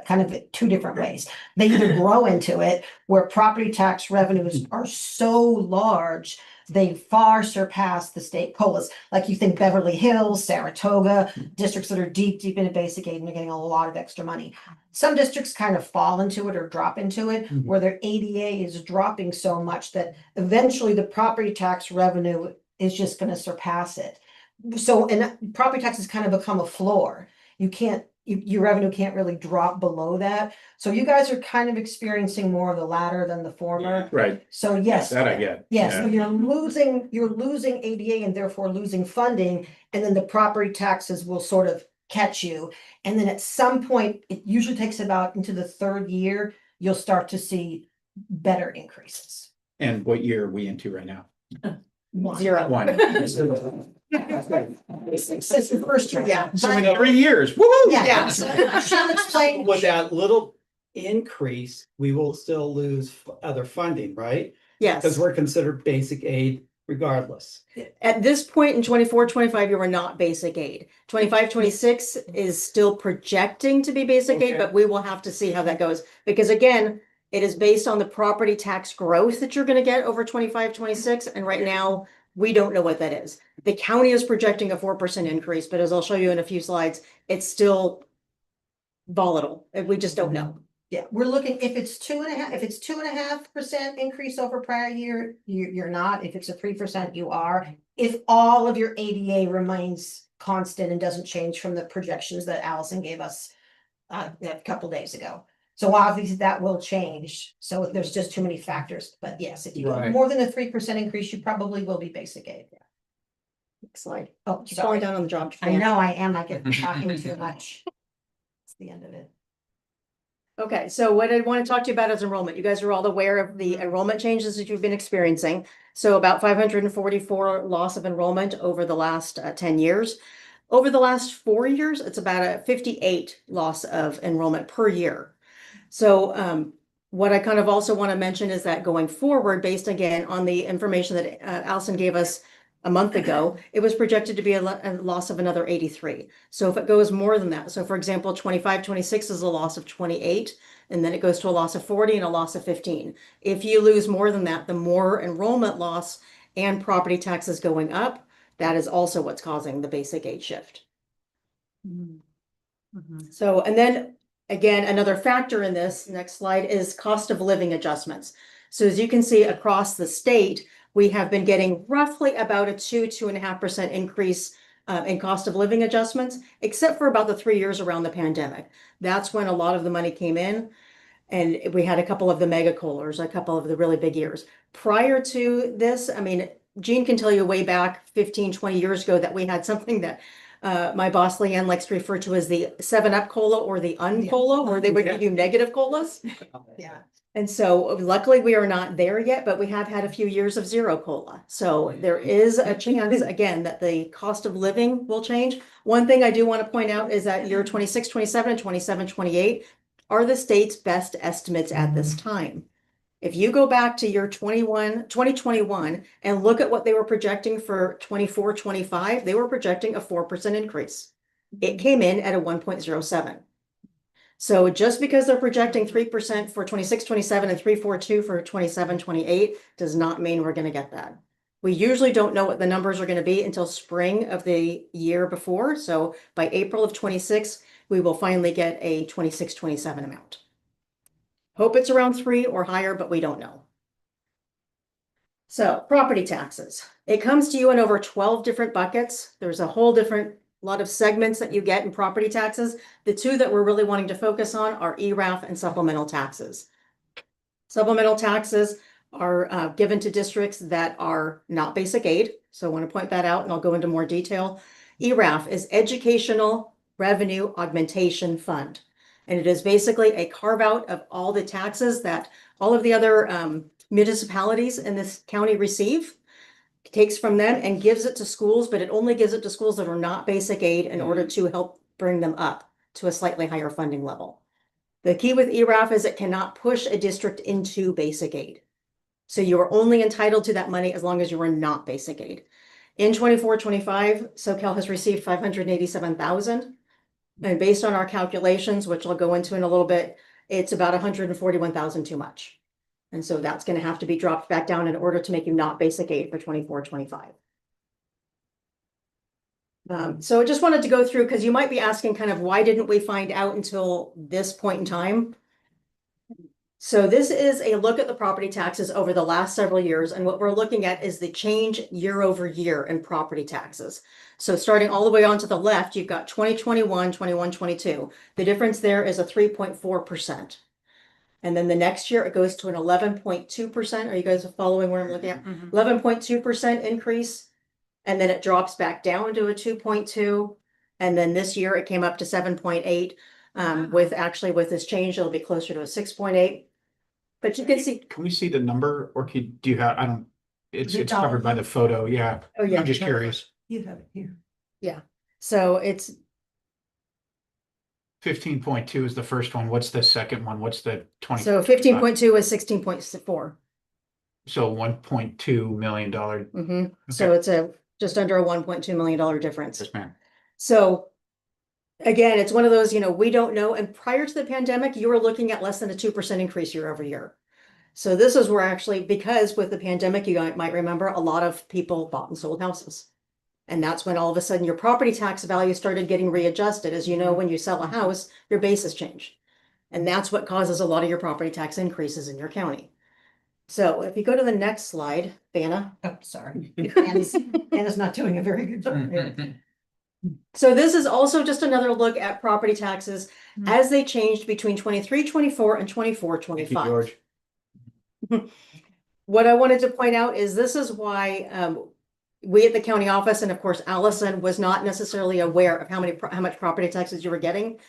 kind of two different ways. They either grow into it, where property tax revenues are so large, they far surpass the state COLAs. Like you think Beverly Hills, Saratoga, districts that are deep into basic aid and are getting a lot of extra money. Some districts kind of fall into it or drop into it, where their ADA is dropping so much that eventually the property tax revenue is just going to surpass it. So, and property taxes kind of become a floor. You can't, your revenue can't really drop below that. So you guys are kind of experiencing more of the latter than the former. Right. So yes. That I get. Yes, Yeah. so you're losing ADA and therefore losing funding, and then the property taxes will sort of catch you. And then at some point, it usually takes about into the third year, you'll start to see better increases. And what year are we into right now? Zero. One. Since the first year, yeah. So in 3 years, woo-hoo! Yeah. She'll explain. With that little increase, we will still lose other funding, right? Because Yes. we're considered basic aid regardless. At this point in 24-25, you are not basic aid. 25-26 is still projecting to be basic aid, Okay. but we will have to see how that goes. Because again, it is based on the property tax growth that you're gonna get over 25-26, and right now, we don't know what that is. The county is projecting a 4% increase, but as I'll show you in a few slides, it's still volatile, and we just don't know. Yeah, we're looking, if it's 2.5% increase over prior year, you're not. If it's a 3%, you are. If all of your ADA remains constant and doesn't change from the projections that Allison gave us a couple days ago. So obviously that will change. So there's just too many factors. But yes, if you get Right. more than a 3% increase, you probably will be basic aid. Next slide. Oh, Keep sorry. going down on the job. I know I am. I get talking too much. It's the end of it. Okay, so what I want to talk to you about is enrollment. You guys are all aware of the enrollment changes that you've been experiencing. So about 544 loss of enrollment over the last 10 years. Over the last 4 years, it's about a 58 loss of enrollment per year. So what I kind of also want to mention is that going forward, based again on the information that Allison gave us a month ago, it was projected to be a loss of another 83. So if it goes more than that, so for example, 25-26 is a loss of 28, and then it goes to a loss of 40 and a loss of 15. If you lose more than that, the more enrollment loss and property taxes going up, that is also what's causing the basic aid shift. So, and then again, another factor in this, next slide, is cost of living adjustments. So as you can see across the state, we have been getting roughly about a 2.5% increase in cost of living adjustments, except for about the 3 years around the pandemic. That's when a lot of the money came in. And we had a couple of the mega coolers, a couple of the really big years. Prior to this, I mean, Jean can tell you way back 15, 20 years ago that we had something that my boss Leanne likes to refer to as the 7-Up cola or the un-cola, where they would give you negative colas. Yeah. And so luckily we are not there yet, but we have had a few years of zero cola. So there is a chance again that the cost of living will change. One thing I do want to point out is that year 26, 27, and 27, 28 are the state's best estimates at this time. If you go back to year 2021 and look at what they were projecting for 24, 25, they were projecting a 4% increase. It came in at a 1.07. So just because they're projecting 3% for 26, 27 and 3.42 for 27, 28 does not mean we're going to get that. We usually don't know what the numbers are going to be until spring of the year before. So by April of 26, we will finally get a 26, 27 amount. Hope it's around 3 or higher, but we don't know. So property taxes. It comes to you in over 12 different buckets. There's a whole different lot of segments that you get in property taxes. The two that we're really wanting to focus on are ERAF and supplemental taxes. Supplemental taxes are given to districts that are not basic aid. So I want to point that out and I'll go into more detail. ERAF is Educational Revenue Augmentation Fund. And it is basically a carve out of all the taxes that all of the other municipalities in this county receive. It takes from them and gives it to schools, but it only gives it to schools that are not basic aid in order to help bring them up to a slightly higher funding level. The key with ERAF is it cannot push a district into basic aid. So you are only entitled to that money as long as you are not basic aid. In 24-25, SoCal has received 587,000. And based on our calculations, which I'll go into in a little bit, it's about 141,000 too much. And so that's going to have to be dropped back down in order to make you not basic aid for 24-25. So I just wanted to go through, because you might be asking kind of why didn't we find out until this point in time? So this is a look at the property taxes over the last several years. And what we're looking at is the change year over year in property taxes. So starting all the way on to the left, you've got 2021, 21, 22. The difference there is a 3.4%. And then the next year it goes to an 11.2%. Are you guys following where I'm looking at? 11.2% increase. And then it drops back down to a 2.2. And then this year it came up to 7.8. With this change, it'll be closer to a 6.8. But you can see, Can we see the number or do you have, I don't, it's The covered by dollar? the photo, yeah. oh yeah. I'm just curious. You have it here. Yeah. So it's 15.2 is the first one. What's the second one? What's the 20? so 15.2 is 16.4. So $1.2 million. So it's a just under a $1.2 million difference. Yes, ma'am. So again, it's one of those, we don't know. And prior to the pandemic, you were looking at less than a 2% increase year over year. So this is where actually, because with the pandemic, you might remember a lot of people bought and sold houses. And that's when all of a sudden your property tax value started getting readjusted. As you know, when you sell a house, your basis change. And that's what causes a lot of your property tax increases in your county. So if you go to the next slide, Vanna. Oh, sorry. Anna's not doing a very good job here. So this is also just another look at property taxes as they changed between 23-24 and 24-25. George. What I wanted to point out is this is why we at the county office, and of course Allison, was not necessarily aware of how much property taxes you were getting.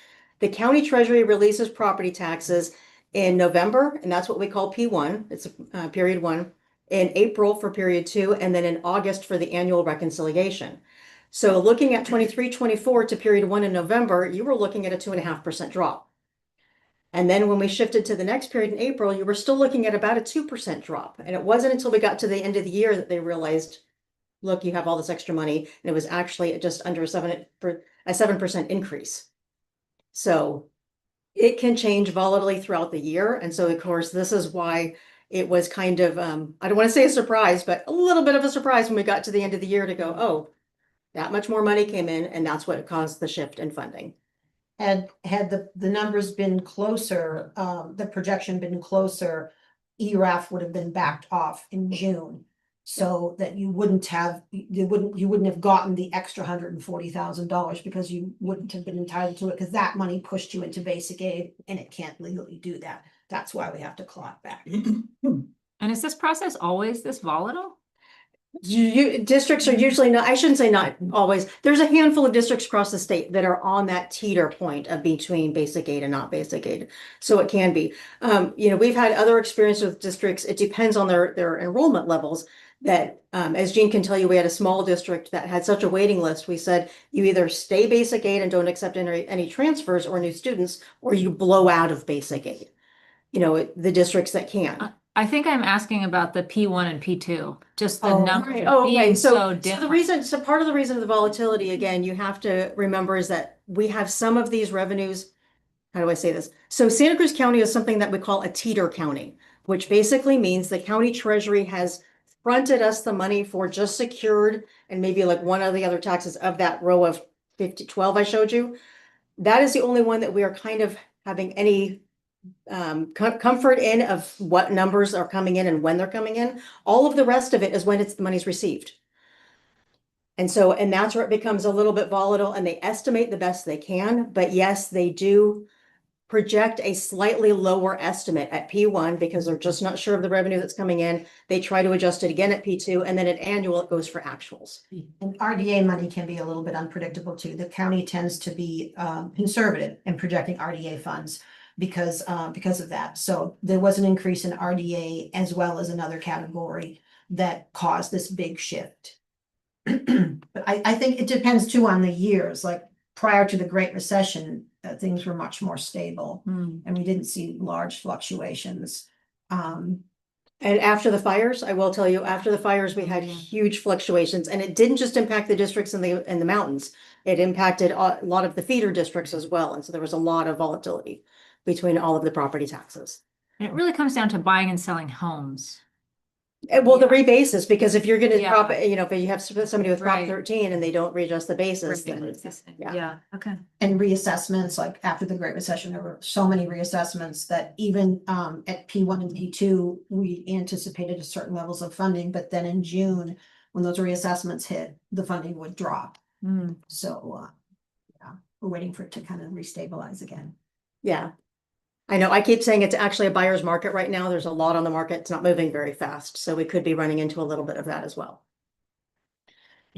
The county treasury releases property taxes in November, and that's what we call P1. It's period 1. In April for period 2, and then in August for the annual reconciliation. So looking at 23-24 to period 1 in November, you were looking at a 2.5% drop. And then when we shifted to the next period in April, you were still looking at about a 2% drop. And it wasn't until we got to the end of the year that they realized, look, you have all this extra money. And it was actually just under a 7% increase. So it can change volatilely throughout the year. And so, of course, this is why it was kind of, I don't want to say a surprise, but a little bit of a surprise when we got to the end of the year to go, oh, that much more money came in, and that's what caused the shift in funding. Had the numbers been closer, the projection been closer, ERAF would have been backed off in June. So that you wouldn't have gotten the extra $140,000 because you wouldn't have been entitled to it, because that money pushed you into basic aid and it can't legally do that. That's why we have to claw it back. And is this process always this volatile? Districts are usually not, I shouldn't say not always. There's a handful of districts across the state that are on that teeter point of between basic aid and not basic aid. So it can be. We've had other experience with districts. It depends on their enrollment levels. That, as Jean can tell you, we had a small district that had such a waiting list. We said, you either stay basic aid and don't accept any transfers or new students, or you blow out of basic aid. The districts that can. I think I'm asking about the P1 and P2, just the number okay. being so So different. part of the reason of the volatility, again, you have to remember is that we have some of these revenues. How do I say this? So Santa Cruz County is something that we call a teeter county, which basically means the county treasury has fronted us the money for just secured and maybe like one of the other taxes of that row of 12 I showed you. That is the only one that we are kind of having any comfort in of what numbers are coming in and when they're coming in. All of the rest of it is when the money's received. And that's where it becomes a little bit volatile, and they estimate the best they can. But yes, they do project a slightly lower estimate at P1 because they're just not sure of the revenue that's coming in. They try to adjust it again at P2, and then at annual, it goes for actuals. And RDA money can be a little bit unpredictable too. The county tends to be conservative in projecting RDA funds because of that. So there was an increase in RDA as well as another category that caused this big shift. But I think it depends too on the years. Like prior to the Great Recession, things were much more stable and we didn't see large fluctuations. And after the fires, I will tell you, after the fires, we had huge fluctuations, and it didn't just impact the districts in the mountains. It impacted a lot of the feeder districts as well, and so there was a lot of volatility between all of the property taxes. And it really comes down to buying and selling homes. Well, the rebasis, because if you're gonna Yeah. drop, it, if you have somebody with Prop Right. 13 and they don't readjust the basis, then yeah. Yeah, okay. And reassessments, like after the Great Recession, there were so many reassessments that even at P1 and P2, we anticipated a certain levels of funding, but then in June, when those reassessments hit, the funding would drop. Mm. So yeah, we're waiting for it to kind of restabilize again. Yeah. I know, I keep saying it's actually a buyer's market right now. There's a lot on the market. It's not moving very fast, so we could be running into a little bit of that as well.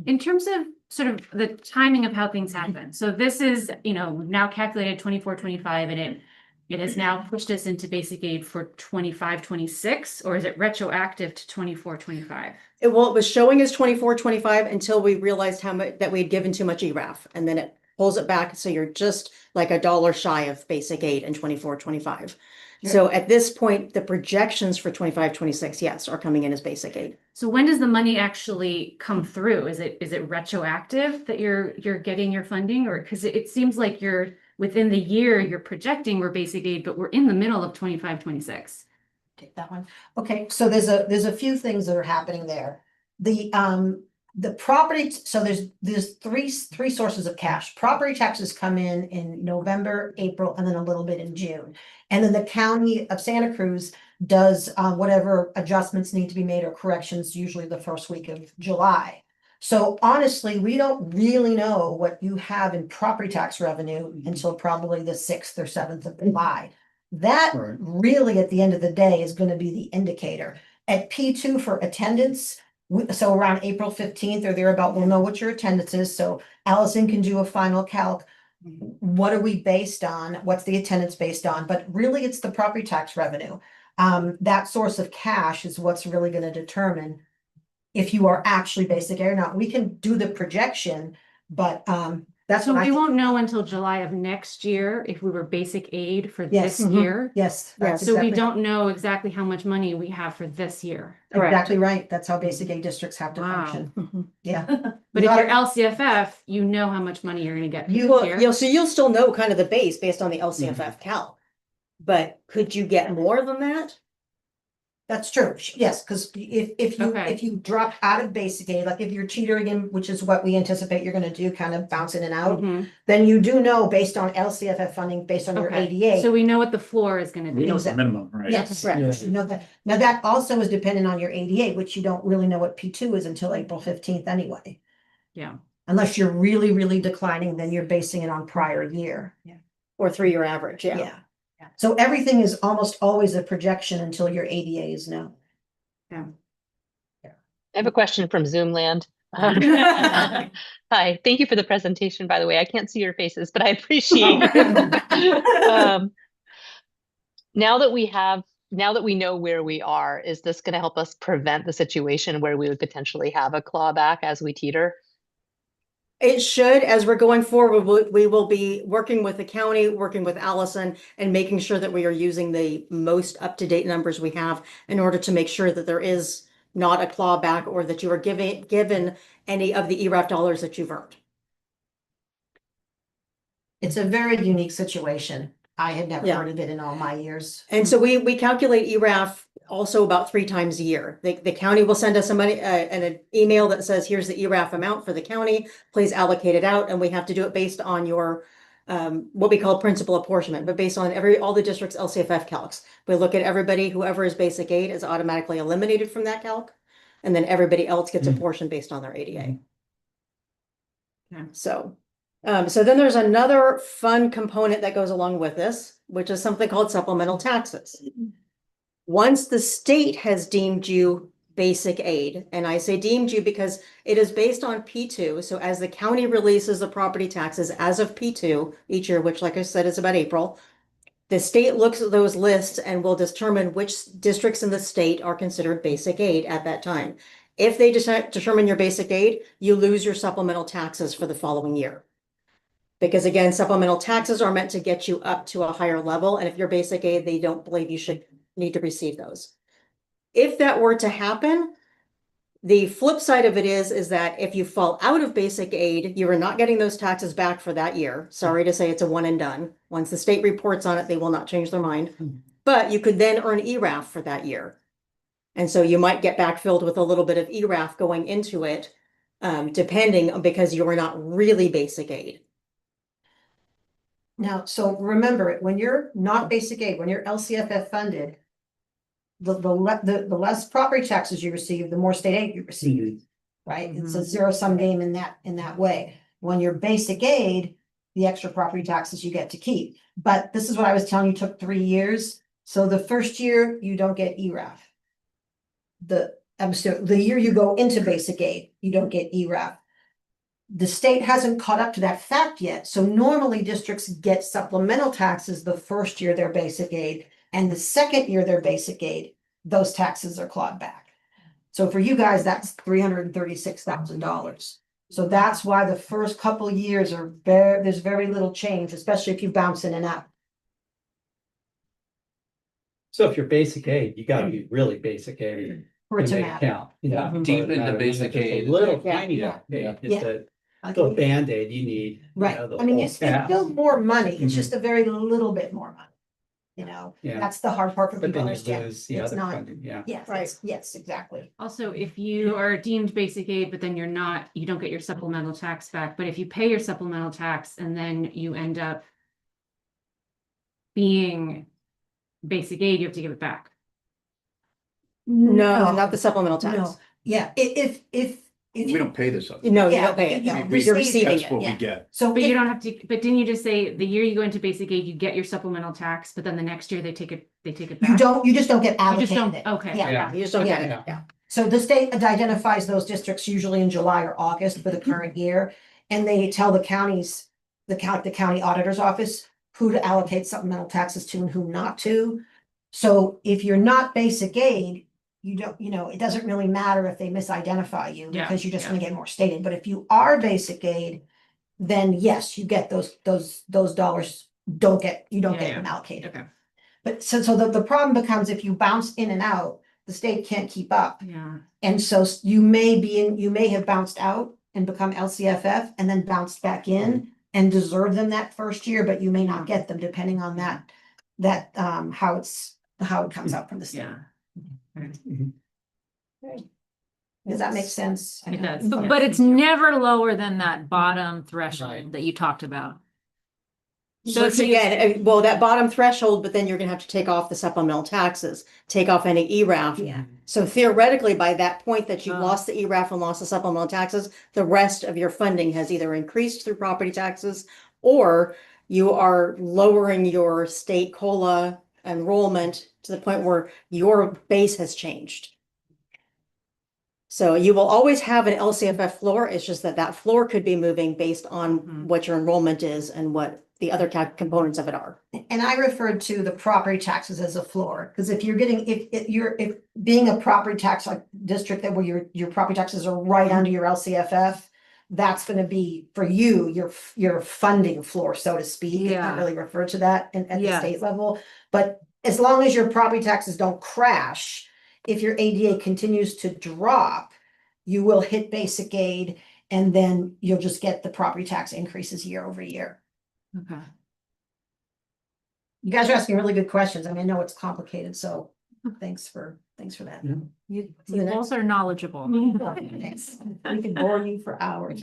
In terms of sort of the timing of how things happen, so this is, we've now calculated 24-25, and it has now pushed us into basic aid for 25-26, or is it retroactive to 24-25? It was showing as 24-25 until we realized how much that we'd given too much ERAF, and then it pulls it back, so you're just like $1 shy of basic aid in 24-25. So at this point, the projections for 25-26, yes, are coming in as basic aid. So when does the money actually come through? Is it retroactive that you're getting your funding, or because it seems like you're within the year you're projecting we're basic aid, but we're in the middle of 25-26. Take that one. Okay, so there's a few things that are happening there. The property, so there's three sources of cash. Property taxes come in November, April, and then a little bit in June. And then the county of Santa Cruz does whatever adjustments need to be made or corrections, usually the first week of July. So honestly, we don't really know what you have in property tax revenue until probably the 6th or 7th of July. That Right. really, at the end of the day, is going to be the indicator. At P2 for attendance, so around April 15th or thereabout, we'll know what your attendance is. So Allison can do a final calc. What are we based on? What's the attendance based on? But really, it's the property tax revenue. That source of cash is what's really going to determine if you are actually basic aid or not. We can do the projection, but that's So what we won't know until July of next year if we were basic aid for Yes. this year. Yes. that's So we exactly- don't know exactly how much money we have for this year. Correct. Exactly right. That's how basic aid districts have to Wow. function. Mhm. Yeah. But if Not- you're LCFF, you know how much money you're gonna get for You this Well, year. so you'll still know kind of the base based on the LCFF calc. But could you get more than that? That's true. Yes, because Okay. if you drop out of basic aid, like if you're teetering in, which is what we anticipate you're gonna do, kind of bounce in and out, Mhm. then you do know based on LCFF funding, based on your Okay. ADA. So we know what the floor is gonna We be. know it's the minimum, right? Yes, Right. you know that. Now that also is dependent on your ADA, which you don't really know what P2 is until April 15th anyway. Yeah. Unless you're really, really declining, then you're basing it on prior year. Or 3-year average, yeah. Yeah. So everything is almost always a projection until your ADA is known. I have a question from Zoom land. Hi, thank you for the presentation, by the way. I can't see your faces, but I appreciate it. Now that we know where we are, is this going to help us prevent the situation where we would potentially have a clawback as we teeter? It should, as we're going forward, we will be working with the county, working with Allison, and making sure that we are using the most up-to-date numbers we have in order to make sure that there is not a clawback or that you are given any of the ERAF dollars that you've earned. It's a very unique situation. I had never Yeah. heard of it in all my years. And so we calculate ERAF also about 3 times a year. The county will send us some money, an email that says, here's the ERAF amount for the county, please allocate it out. And we have to do it based on your, what we call principal apportionment, but based on all the district's LCFF calcs. We look at everybody, whoever is basic aid is automatically eliminated from that calc. And then everybody else gets a portion based on their ADA. Yeah. So then there's another fun component that goes along with this, which is something called supplemental taxes. Once the state has deemed you basic aid, and I say deemed you because it is based on P2. So as the county releases the property taxes as of P2 each year, which like I said is about April, the state looks at those lists and will determine which districts in the state are considered basic aid at that time. If they determine your basic aid, you lose your supplemental taxes for the following year. Because again, supplemental taxes are meant to get you up to a higher level. And if you're basic aid, they don't believe you should need to receive those. If that were to happen, the flip side of it is that if you fall out of basic aid, you are not getting those taxes back for that year. Sorry to say, it's a one and done. Once the state reports on it, they will not change their mind. But you could then earn ERAF for that year. And so you might get backfilled with a little bit of ERAF going into it, depending, because you're not really basic aid. Now, so remember, when you're not basic aid, when you're LCFF funded, the less property taxes you receive, the more state aid you receive, right? It's a zero sum game in that way. When you're basic aid, the extra property taxes you get to keep. But this is what I was telling you, took 3 years. So the first year you don't get ERAF. The year you go into basic aid, you don't get ERAF. The state hasn't caught up to that fact yet. So normally districts get supplemental taxes the first year they're basic aid, and the second year they're basic aid, those taxes are clawed back. So for you guys, that's $336,000. So that's why the first couple years there's very little change, especially if you bounce in and out. So if you're basic aid, you gotta be really basic aid For it to to make matter. count. Yeah. Deep into basic aid. Little Yeah, tiny yeah, aid, yeah. just a little Band-Aid you need. Right, the I mean, whole it's staff. still more money, it's just a very little bit more money. You know, Yeah. that's the hard part for But people to then you understand. lose the It's other not, funding, yeah. yes, Right. yes, exactly. Also, if you are deemed basic aid, but then you don't get your supplemental tax back, but if you pay your supplemental tax and then you end up being basic aid, you have to give it back. No, not the supplemental tax. No, yeah, if. We don't pay this up. No, you Yeah, don't pay it. you No, know, you're we- receiving That's what it. we yeah. get. So But you if- don't have to, but didn't you just say the year you go into basic aid, you get your supplemental tax, but then the next year they take it back? you just don't get You just allocated don't, it. okay. Yeah. You just don't get it. Yeah. Yeah. So the state identifies those districts usually in July or August for the current year, and they tell the counties, the county auditor's office, who to allocate supplemental taxes to and who not to. So if you're not basic aid, you don't, it doesn't really matter if they misidentify you, Yeah, because you're just yeah. gonna get more stated. But if you are basic aid, then yes, you get those dollars, you don't get Yeah, them allocated. Okay, But so the problem becomes if you bounce in and out, the state can't keep up. yeah. And so you may have bounced out and become LCFF and then bounced back in and deserve them that first year, but you may not get them depending on how it comes out from the state. Yeah. Does that make sense? It does, Yeah. but it's never lower than that bottom Right. threshold that you talked about. So it's again, well, that bottom threshold, but then you're gonna have to take off the supplemental taxes, take off any ERAF. Yeah. So theoretically, by that point that you Oh. lost the ERAF and lost the supplemental taxes, the rest of your funding has either increased through property taxes or you are lowering your state COLA enrollment to the point where your base has changed. So you will always have an LCFF floor. It's just that floor could be moving based on what your enrollment is and what the other components of it are. And I referred to the property taxes as a floor, because if being a property tax like district that where your property taxes are right under your LCFF, that's gonna be for you, your funding floor, so to speak. It's Yeah. not really referred to that at the Yes. state level, but as long as your property taxes don't crash, if your ADA continues to drop, you will hit basic aid, and then you'll just get the property tax increases year over year. Okay. You guys are asking really good questions. I mean, I know it's complicated, so thanks for that. Yeah. You So the both are knowledgeable. Thanks. We can bore you for hours.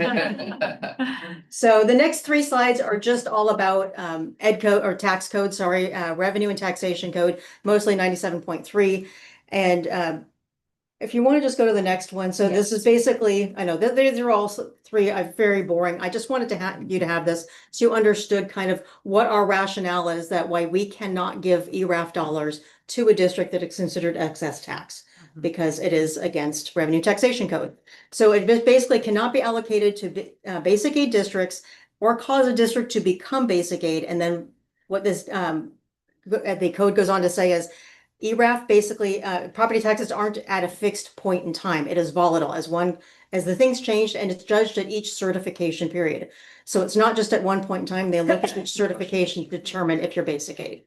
So the next 3 slides are just all about ed code or tax code, sorry, revenue and taxation code, mostly 97.3. And if you want to just go to the next one. So this is basically, I know that these are all 3 very boring. I just wanted to you to have this so you understood kind of what our rationale is, that why we cannot give ERAF dollars to a district that is considered excess tax because it is against revenue taxation code. So it basically cannot be allocated to basic aid districts or cause a district to become basic aid. And then what this the code goes on to say is ERAF basically property taxes aren't at a fixed point in time. It is volatile as the things changed, and it's judged at each certification period. So it's not just at one point in time. They look at each certification to determine if you're basic aid.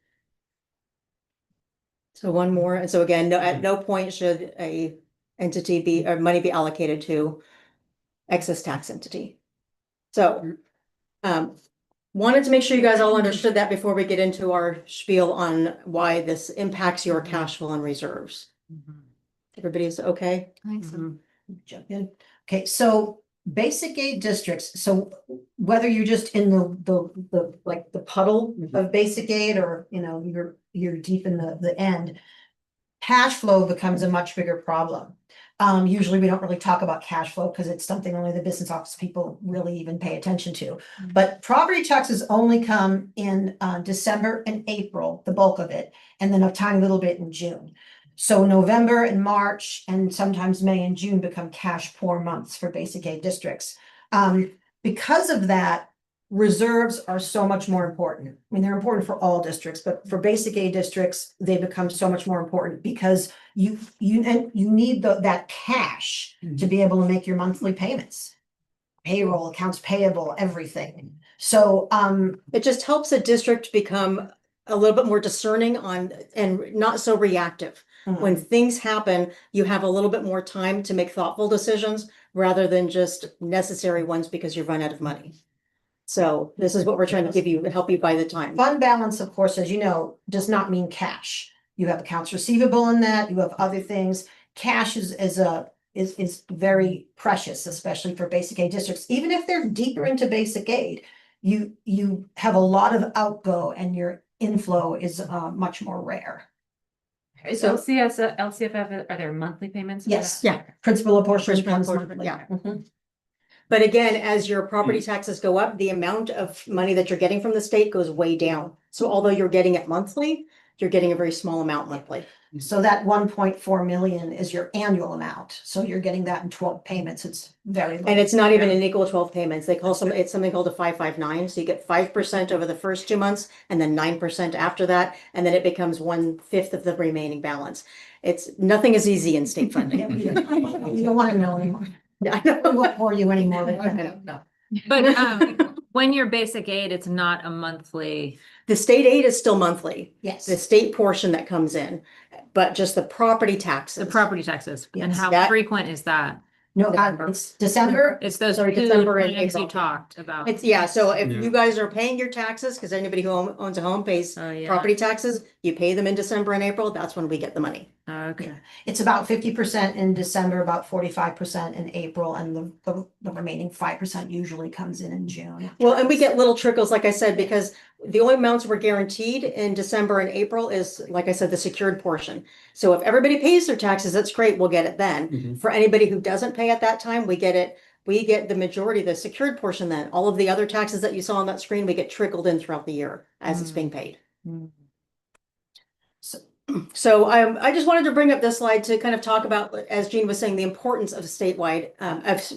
So one more, and so again, at no point should a entity be, or money be allocated to excess tax entity. So, wanted to make sure you guys all understood that before we get into our spiel on why this impacts your cash flow and reserves. Everybody's okay? Jump in. Okay, so basic aid districts, so whether you're just in the like the puddle of basic aid or, you know, you're deep in the end, cash flow becomes a much bigger problem. Usually we don't really talk about cash flow because it's something only the business office people really even pay attention to. But property taxes only come in December and April, the bulk of it, and then a tiny little bit in June. So November and March and sometimes May and June become cash poor months for basic aid districts. Because of that, reserves are so much more important. I mean, they're important for all districts, but for basic aid districts, they become so much more important because you need that cash to be able to make your monthly payments. Payroll, accounts payable, everything. So it just helps a district become a little bit more discerning on and not so reactive. When things happen, you have a little bit more time to make thoughtful decisions rather than just necessary ones because you've run out of money. So this is what we're trying to give you, help you buy the time. Fund balance, of course, as you know, does not mean cash. You have accounts receivable in that, you have other things. Cash is very precious, especially for basic aid districts. Even if they're deeper into basic aid, you have a lot of outgo and your inflow is much more rare. Is So- LCFF, are there monthly payments? for Yes, that? Yeah. principal apportionment Principal comes apportionment, monthly. yeah. But again, as your property taxes go up, the amount of money that you're getting from the state goes way down. So although you're getting it monthly, you're getting a very small amount monthly. So that 1.4 million is your annual amount. So you're getting that in 12 payments. It's very low. And it's not even an equal 12 payments. They call it's something called a 559. So you get 5% over the first 2 months and then 9% after that. And then it becomes 1/5 of the remaining balance. Nothing is easy in state funding. You don't want to know anymore. I We know. won't bore you anymore. No. But when you're basic aid, it's not a monthly. The state aid is still monthly, Yes. the state portion that comes in, but just the property taxes. The property taxes, and Yes, how that- frequent is that? No, it's December. It's those Sorry, two December and things you April. talked about. So if Yeah. you guys are paying your taxes, because anybody who owns a home pays Oh, yeah. property taxes, you pay them in December and April, that's when we get the money. Okay. It's about 50% in December, about 45% in April, and the remaining 5% usually comes in June. Well, and we get little trickles, like I said, because the only amounts we're guaranteed in December and April is, like I said, the secured portion. So if everybody pays their taxes, that's great, we'll get it then. Mhm. For anybody who doesn't pay at that time, we get the majority, the secured portion then. All of the other taxes that you saw on that screen, we get trickled in throughout the year as it's being paid. So I just wanted to bring up this slide to kind of talk about, as Jean was saying, the importance of statewide, of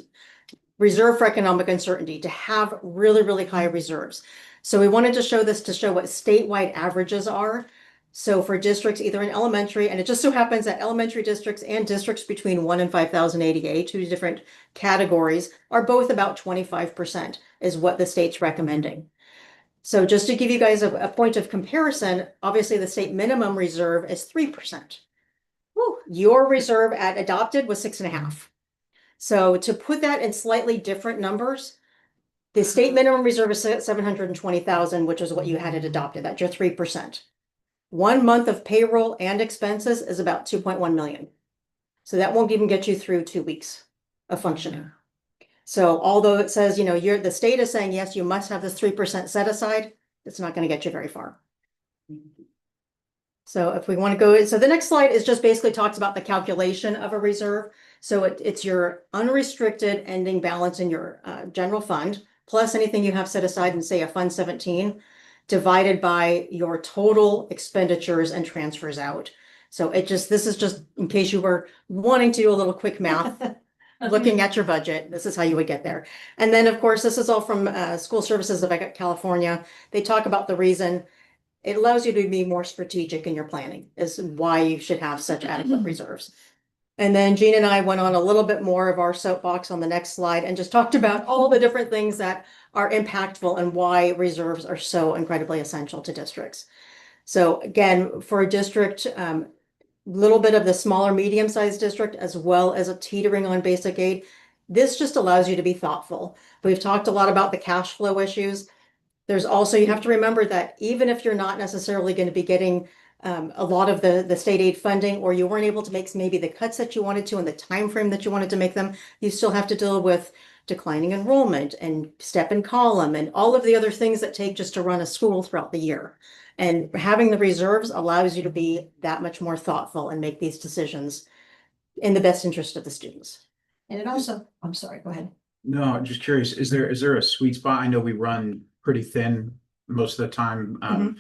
reserve for economic uncertainty, to have really, really high reserves. So we wanted to show this to show what statewide averages are. So for districts either in elementary, and it just so happens that elementary districts and districts between 1 and 5,000 ADA, two different categories, are both about 25% is what the state's recommending. So just to give you guys a point of comparison, obviously the state minimum reserve is 3%. Your reserve at adopted was 6.5. So to put that in slightly different numbers, the state minimum reserve is 720,000, which is what you had it adopted. That's your 3%. 1 month of payroll and expenses is about 2.1 million. So that won't even get you through 2 weeks of functioning. So although it says, the state is saying, yes, you must have this 3% set aside, it's not going to get you very far. So if we want to go, so the next slide is just basically talks about the calculation of a reserve. So it's your unrestricted ending balance in your general fund, plus anything you have set aside in, say, a Fund 17, divided by your total expenditures and transfers out. So this is just in case you were wanting to do a little quick math. Looking at your budget, this is how you would get there. And then, of course, this is all from School Services of California. They talk about the reason it allows you to be more strategic in your planning, is why you should have such adequate reserves. And then Jean and I went on a little bit more of our soapbox on the next slide and just talked about all the different things that are impactful and why reserves are so incredibly essential to districts. So again, for a district, little bit of the smaller, medium-sized district, as well as a teetering on basic aid, this just allows you to be thoughtful. We've talked a lot about the cash flow issues. There's also, you have to remember that even if you're not necessarily going to be getting a lot of the state aid funding, or you weren't able to make maybe the cuts that you wanted to in the time frame that you wanted to make them, you still have to deal with declining enrollment and step and column and all of the other things that take just to run a school throughout the year. And having the reserves allows you to be that much more thoughtful and make these decisions in the best interest of the students. And it also, I'm sorry, go ahead. No, I'm just curious, is there a sweet spot? I know we run pretty thin most of the time.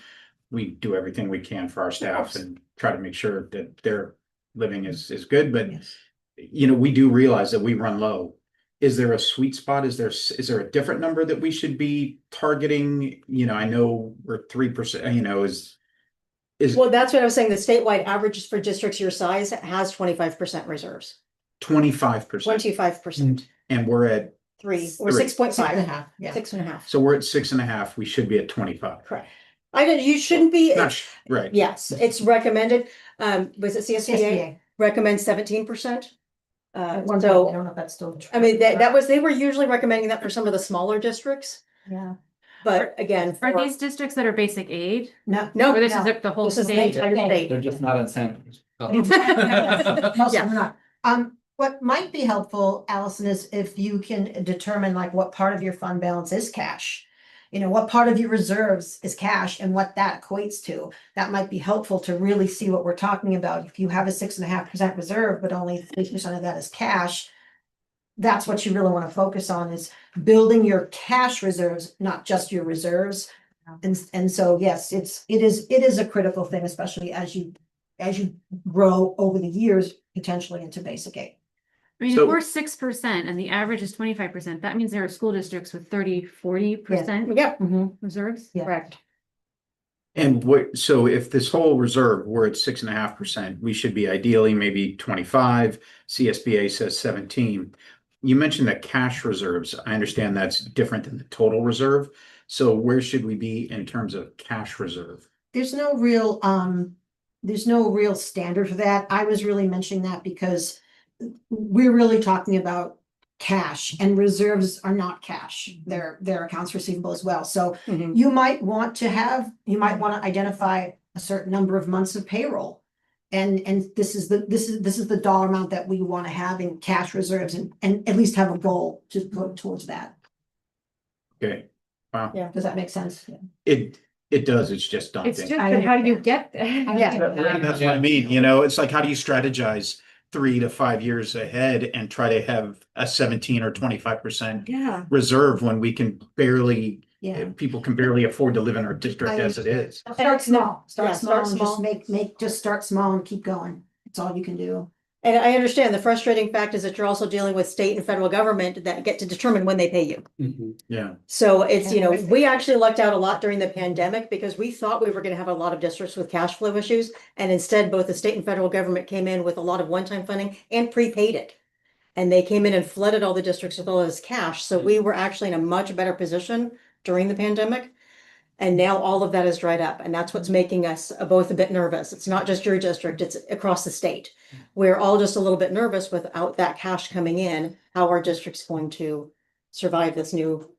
We do everything we can for our staff and try to make sure that their living is good, but Yes. you know, we do realize that we run low. Is there a sweet spot? Is there a different number that we should be targeting? You know, I know we're 3%, you know, is Well, that's what I was saying. The statewide averages for districts your size has 25% reserves, 25%, 25%, and we're at, 3 or Three. 6.5, Yeah. 6.5. so we're at 6.5, we should be at 25. Correct. You shouldn't be, Right. yes, it's recommended. Was it CSBA? SBA. Recommends 17%. I So, don't know if that's still true. I mean, they were usually recommending that for some of the smaller districts, Yeah. but again, For for, these districts that are basic aid, No. no, or this is no. the whole this is the state? entire state. They're just not in San. Most of Yeah. them are not. What might be helpful, Allison, is if you can determine like what part of your fund balance is cash. You know, what part of your reserves is cash and what that equates to. That might be helpful to really see what we're talking about. If you have a 6.5% reserve, but only 3% of that is cash, that's what you really want to focus on, is building your cash reserves, not just your reserves. And so, yes, it is a critical thing, especially as you grow over the years, potentially into basic aid. I mean, So- if we're 6% and the average is 25%, that means there are school districts with 30-40% Yep, reserves. Yeah. correct. And so if this whole reserve, we're at 6.5%, we should be ideally maybe 25, CSBA says 17. You mentioned that cash reserves, I understand that's different than the total reserve. So where should we be in terms of cash reserve? There's no real standard for that. I was really mentioning that because we're really talking about cash, and reserves are not cash. They're accounts receivable as well. So Mhm. you might want to identify a certain number of months of payroll. And this is the dollar amount that we want to have in cash reserves, and at least have a goal to put towards that. Okay, wow. Yeah. Does that make sense? It does, it's just daunting. It's just, but how do you get there? Yeah. That's what I mean, you know, it's like, how do you strategize 3 to 5 years ahead and try to have a 17 or 25% Yeah. reserve when we can barely, Yeah. people can barely afford to live in our district as it is. Start small, Yeah, start start small, and just small. just start small and keep going. That's all you can do. And I understand the frustrating fact is that you're also dealing with state and federal government that get to determine when they pay you. Yeah. So it's, we actually lucked out a lot during the pandemic because we thought we were going to have a lot of districts with cash flow issues. And instead, both the state and federal government came in with a lot of one-time funding and prepaid it. And they came in and flooded all the districts with all this cash. So we were actually in a much better position during the pandemic. And now all of that is dried up, and that's what's making us both a bit nervous. It's not just your district, it's across the state. We're all just a little bit nervous without that cash coming in, how our district's going to survive this new.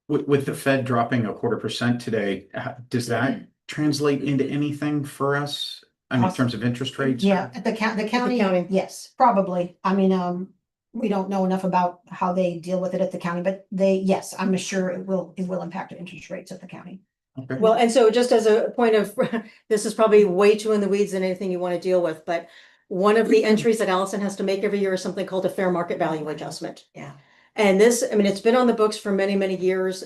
With the Fed dropping 0.25% today, does that translate into anything for us? I mean, in terms of interest rates? Yeah, the county, county. yes, probably. I mean, we don't know enough about how they deal with it at the county, but yes, I'm sure it will impact the interest rates at the county. Okay. Well, and so just as a point of, this is probably way too in the weeds than anything you want to deal with, but one of the entries that Allison has to make every year is something called a fair market value adjustment. Yeah. And this, I mean, it's been on the books for many, many years,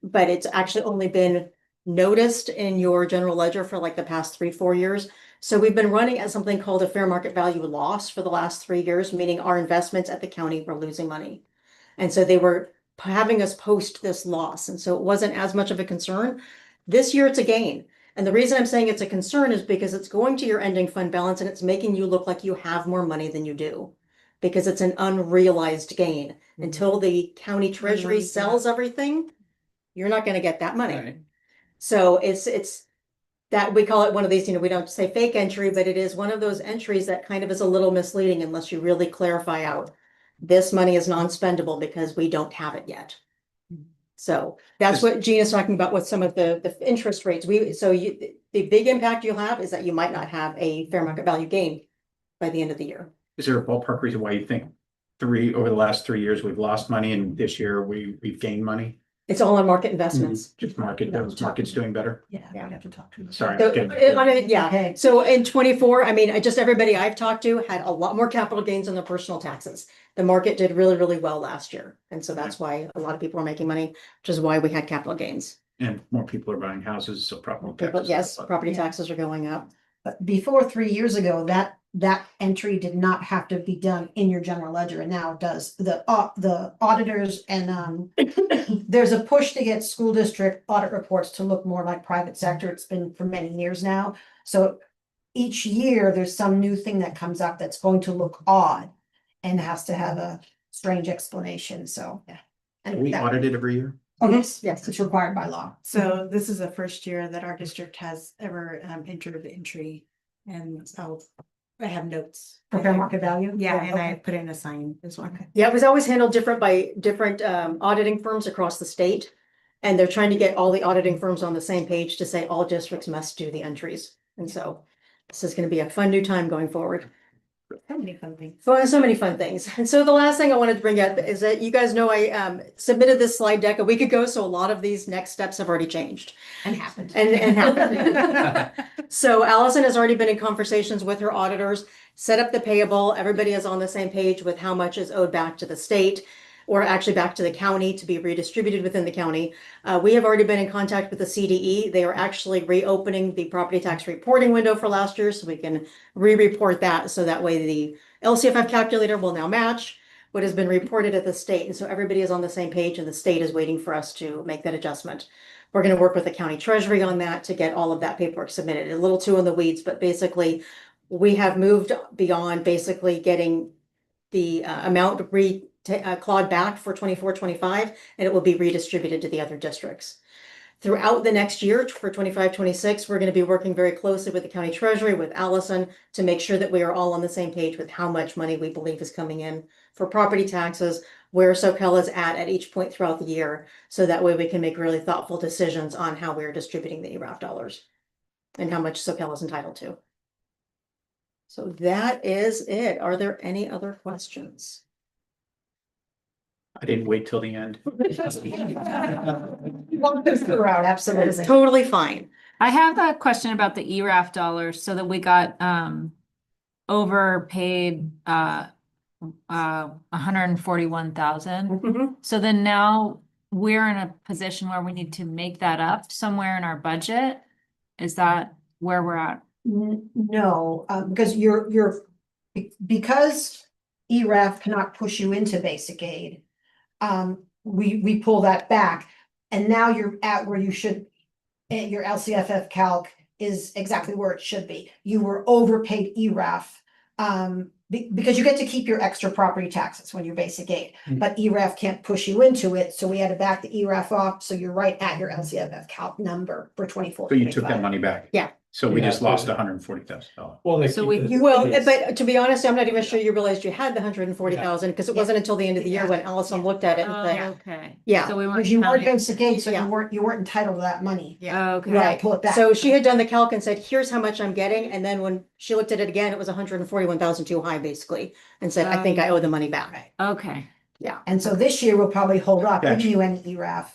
but it's actually only been noticed in your general ledger for like the past 3-4 years. So we've been running at something called a fair market value loss for the last 3 years, meaning our investments at the county were losing money. And so they were having us post this loss. And so it wasn't as much of a concern. This year it's a gain. And the reason I'm saying it's a concern is because it's going to your ending fund balance and it's making you look like you have more money than you do. Because it's an unrealized gain. Until the county treasury sells everything, you're not going to get that money. Right. So it's that we call it one of these, we don't say fake entry, but it is one of those entries that kind of is a little misleading unless you really clarify out. This money is non-spendable because we don't have it yet. So that's what Gina's talking about with some of the interest rates. The big impact you'll have is that you might not have a fair market value gain by the end of the year. Is there a ballpark reason why you think over the last 3 years, we've lost money and this year we've gained money? It's all on market investments. Just market's doing better? Yeah, I'd have to talk to them. Sorry. So, getting- yeah, so in 24, I mean, just everybody I've talked to had a lot more capital gains on their personal taxes. The market did really, really well last year. And so that's why a lot of people are making money, which is why we had capital gains. And more people are buying houses, so property People, taxes. yes, property Yeah. taxes are going up. But before 3 years ago, that entry did not have to be done in your general ledger, and now it does. The auditors and there's a push to get school district audit reports to look more like private sector. It's been for many years now. So each year, there's some new thing that comes up that's going to look odd and has to have a strange explanation, so, yeah. Are And we that- audited every year? Oh, yes, it's required by law. So this is the first year that our district has ever entered the entry, and I have notes. For fair market value? Yeah, and I okay. put in a sign as well. Yeah, it was always handled different by different auditing firms across the state. And they're trying to get all the auditing firms on the same page to say all districts must do the entries. And so this is going to be a fun new time going forward. So many fun things. So many fun things. And so the last thing I wanted to bring up is that you guys know I submitted this slide deck a week ago, so a lot of these next steps have already changed And happened. and happened. So Allison has already been in conversations with her auditors, set up the payable. Everybody is on the same page with how much is owed back to the state or actually back to the county to be redistributed within the county. We have already been in contact with the CDE. They are actually reopening the property tax reporting window for last year, so we can re-report that. So that way the LCFF calculator will now match what has been reported at the state. And so everybody is on the same page and the state is waiting for us to make that adjustment. We're going to work with the county treasury on that to get all of that paperwork submitted. A little too in the weeds, but basically we have moved beyond basically getting the amount clawed back for 24-25, and it will be redistributed to the other districts. Throughout the next year for 25-26, we're going to be working very closely with the county treasury, with Allison, to make sure that we are all on the same page with how much money we believe is coming in for property taxes, where SoCal is at each point throughout the year. So that way we can make really thoughtful decisions on how we're distributing the ERAF dollars and how much SoCal is entitled to. So that is it. Are there any other questions? I didn't wait till the end. Walk us throughout, absolutely. Totally fine. I have a question about the ERAF dollars, so that we got overpaid 141,000. Mhm. So then now we're in a position where we need to make that up somewhere in our budget. Is that where we're at? No, because because ERAF cannot push you into basic aid. We pull that back, and now you're at where you should, your LCFF calc is exactly where it should be. You were overpaid ERAF, because you get to keep your extra property taxes when you're basic aid, but ERAF can't push you into it, so we had to back the ERAF off, so you're right at your LCFF calc number for 24. So you took that money back? Yeah. So we Yeah, just lost yeah. $140,000. Well, So we- Well, but to be honest, I'm not even sure you realized you had the 140,000 because it wasn't until the end of the year when Allison looked at it and said, Okay. yeah. So we weren't. Because you weren't counting- basic aid, so Yeah. you weren't entitled to that money. Okay. You had to pull it back. So she had done the calc and said, here's how much I'm getting. And then when she looked at it again, it was 141,000 too high, basically, and said, I think I owe the money back. Okay. And so this year we'll probably hold off Gotcha. giving you any ERAF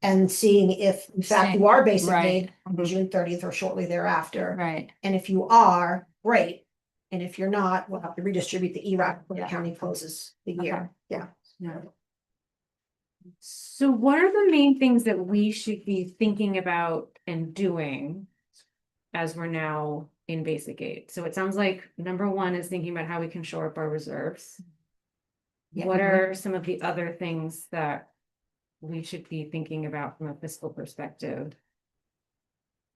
and seeing if in fact you are basic Right. aid on June 30th or shortly thereafter. Right. And if you are, great. And if you're not, we'll have to redistribute the ERAF when the Yeah. county closes the year. Yeah. So what are the main things that we should be thinking about and doing as we're now in basic aid? So it sounds like number one is thinking about how we can shore up our reserves. Yeah. What are some of the other things that we should be thinking about from a fiscal perspective?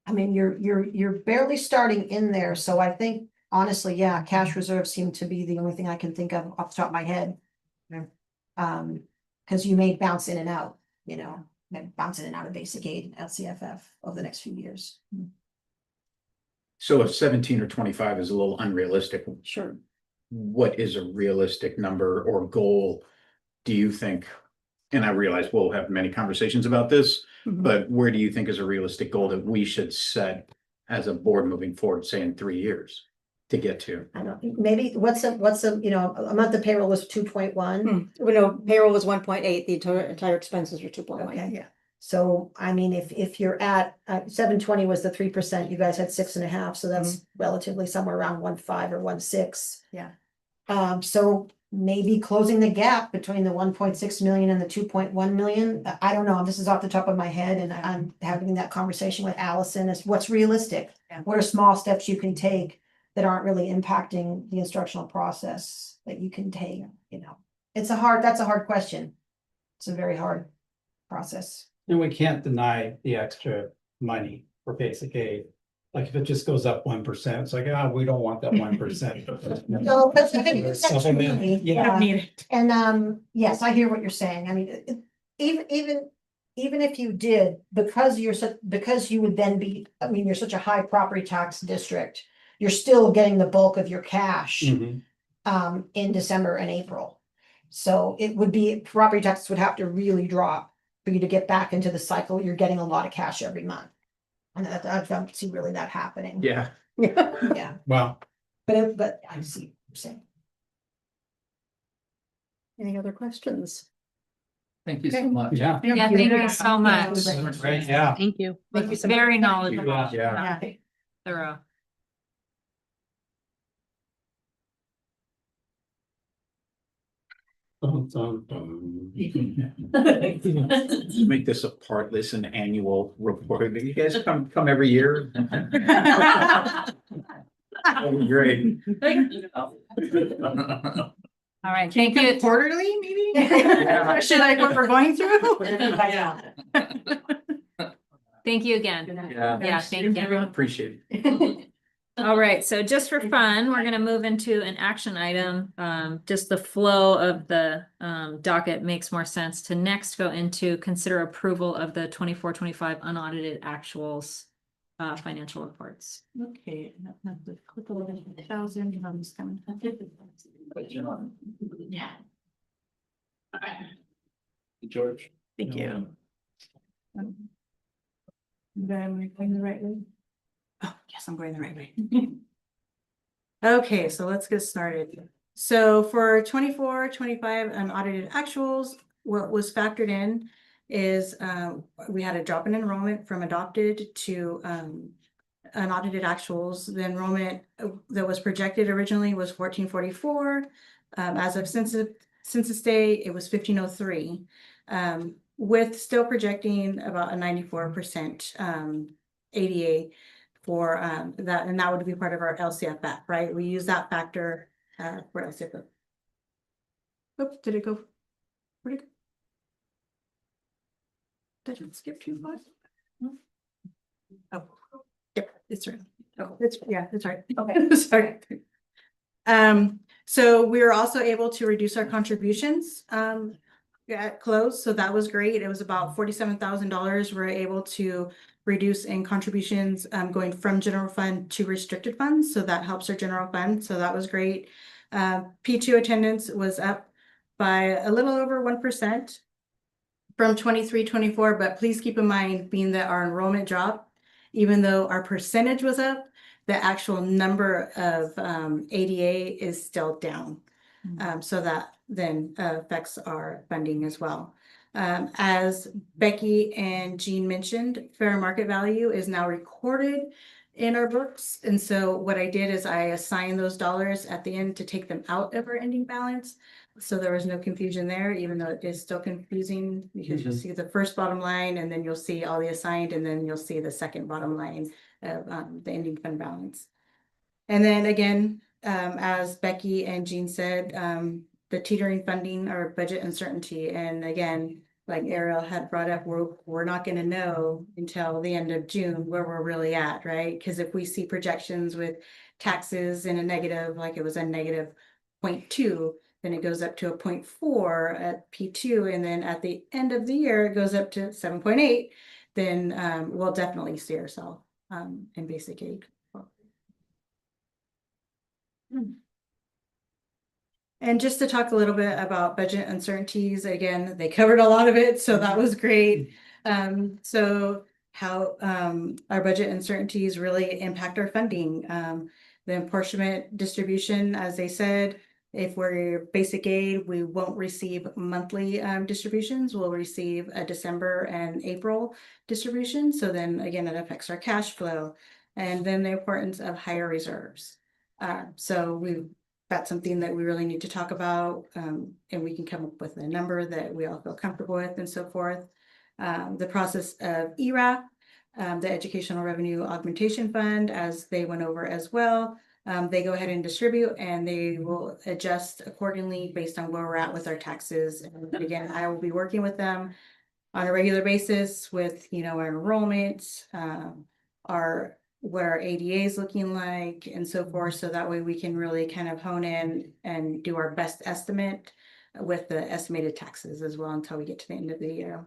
I mean, you're barely starting in there, so I think honestly, yeah, cash reserves seem to be the only thing I can think of off the top of my head. Yeah. Because you may bounce in and out, bounce in and out of basic aid and LCFF over the next few years. So if 17 or 25 is a little unrealistic, Sure. what is a realistic number or goal, do you think? And I realize we'll have many conversations about this, Mhm. but where do you think is a realistic goal that we should set as a board moving forward, say in 3 years to get to? I don't, maybe what's a month of payroll was 2.1. Well, no, payroll was 1.8, the entire expenses were 2.1. Okay, yeah. So, I mean, if you're at, 720 was the 3%, you guys had 6.5, so that's relatively somewhere around 1.5 or 1.6. Yeah. So maybe closing the gap between the 1.6 million and the 2.1 million. I don't know, this is off the top of my head, and I'm having that conversation with Allison, is what's realistic? Yeah. What are small steps you can take that aren't really impacting the instructional process that you can take, you know? That's a hard question. It's a very hard process. And we can't deny the extra money for basic aid. Like if it just goes up 1%, it's like, we don't want that 1%. So that's the thing, it's Something that- really, yeah. And yes, I hear what you're saying. I mean, even if you did, because because you would then be, I mean, you're such a high property tax district, you're still getting the bulk of your cash Mhm. in December and April. So it would be, property taxes would have to really drop for you to get back into the cycle. You're getting a lot of cash every month. And I don't see really that happening. Yeah. Yeah, Well, but I see what you're saying. Any other questions? Thank you so much. yeah. Yeah, thank you so much. Right, yeah. Thank you. Thank you. Very knowledgeable. Yeah. Thorough. Make this a part, this an annual report. You guys come every year. Oh, great. All right, thank you. Quarterly, maybe? Yeah. Should I, what we're going through? Thank you again. Yeah, thank you. Appreciate it. All right, so just for fun, we're gonna move into an action item. Just the flow of the docket makes more sense to next go into consider approval of the 24-25 unaudited actuals financial reports. Okay. Click a little bit, 1,000, I'm just coming. Yeah. George. Thank you. Then going the right way. Oh, yes, I'm going the right way. Okay, so let's get started. So for 24-25 unaudited actuals, what was factored in is we had a drop in enrollment from adopted to unaudited actuals. The enrollment that was projected originally was 1444. As of census day, it was 1503. With still projecting about a 94% ADA for that, and that would be part of our LCFF, right? We use that factor for LCFF. Oops, did it go? Where'd it go? Did it skip too far? Oh, yeah, it's right. Oh, it's right. Okay, sorry. So we were also able to reduce our contributions at close, so that was great. It was about $47,000 we're able to reduce in contributions going from general fund to restricted funds, so that helps our general fund, so that was great. P2 attendance was up by a little over 1% from 23-24, but please keep in mind, being that our enrollment dropped, even though our percentage was up, the actual number of ADA is still down. So that then affects our funding as well. As Becky and Jean mentioned, fair market value is now recorded in our books. And so what I did is I assigned those dollars at the end to take them out of our ending balance. So there was no confusion there, even though it is still confusing, because you'll see the first bottom line, and then you'll see all the assigned, and then you'll see the second bottom line of the ending fund balance. And then again, as Becky and Jean said, the teetering funding or budget uncertainty. And again, like Ariel had brought up, we're not going to know until the end of June where we're really at, right? Because if we see projections with taxes in a negative, like it was a negative 0.2, then it goes up to a 0.4 at P2, and then at the end of the year it goes up to 7.8. Then we'll definitely see ourselves in basic aid. And just to talk a little bit about budget uncertainties, again, they covered a lot of it, so that was great. So how our budget uncertainties really impact our funding. The apportionment distribution, as they said, if we're basic aid, we won't receive monthly distributions. We'll receive a December and April distribution. So then again, it affects our cash flow. And then the importance of higher reserves. So that's something that we really need to talk about, and we can come up with a number that we all feel comfortable with and so forth. The process of ERAF, the Educational Revenue Augmentation Fund, as they went over as well. They go ahead and distribute, and they will adjust accordingly based on where we're at with our taxes. And again, I will be working with them on a regular basis with, our enrollment, what our ADA is looking like and so forth. So that way we can really kind of hone in and do our best estimate with the estimated taxes as well until we get to the end of the year.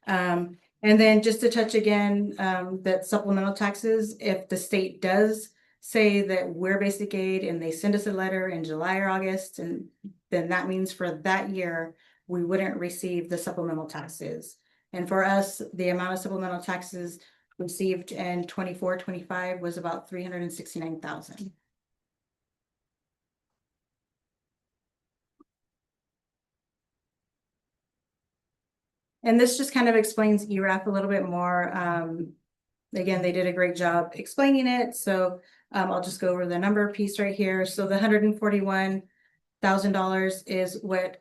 And then just to touch again, that supplemental taxes, if the state does say that we're basic aid and they send us a letter in July or August, and then that means for that year, we wouldn't receive the supplemental taxes. And for us, the amount of supplemental taxes received in 24-25 was about 369,000. And this just kind of explains ERAF a little bit more. Again, they did a great job explaining it. So I'll just go over the number piece right here. So the $141,000 is what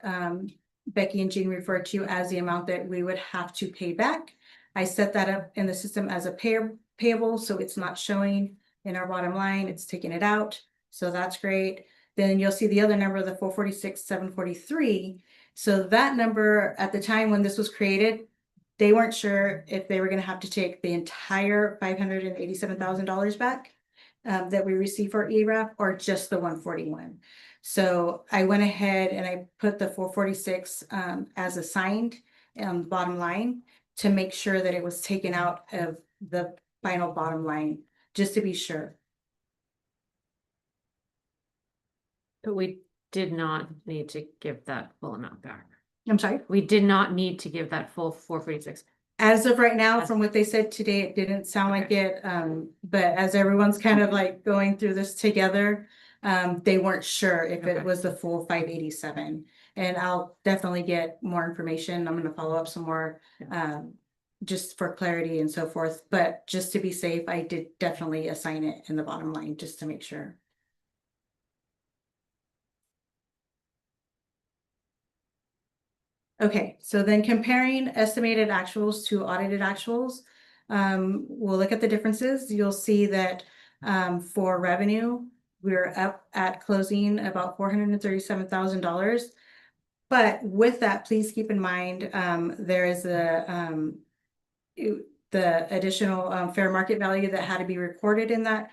Becky and Jean referred to as the amount that we would have to pay back. I set that up in the system as a payable, so it's not showing in our bottom line, it's taking it out. So that's great. Then you'll see the other number, the 446,743. So that number at the time when this was created, they weren't sure if they were going to have to take the entire $587,000 back that we received for ERAF or just the 141. So I went ahead and I put the 446 as assigned on the bottom line to make sure that it was taken out of the final bottom line, just to be sure. But we did not need to give that full amount back. I'm sorry? We did not need to give that full 446. As of right now, from what they said today, it didn't sound like it. But as everyone's kind of like going through this together, they weren't sure if it was the full 587. And I'll definitely get more information. I'm going to follow up some more just for clarity and so forth. But just to be safe, I did definitely assign it in the bottom line just to make sure. Okay, so then comparing estimated actuals to audited actuals, we'll look at the differences. You'll see that for revenue, we're up at closing about $437,000. But with that, please keep in mind there is the additional fair market value that had to be recorded in that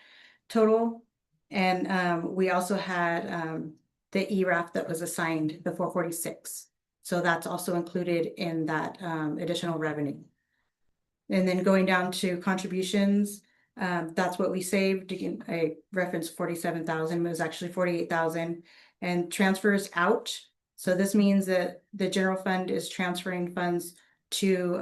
total. And we also had the ERAF that was assigned, the 446. So that's also included in that additional revenue. And then going down to contributions, that's what we saved. Again, I referenced 47,000, it was actually 48,000. And transfers out. So this means that the general fund is transferring funds to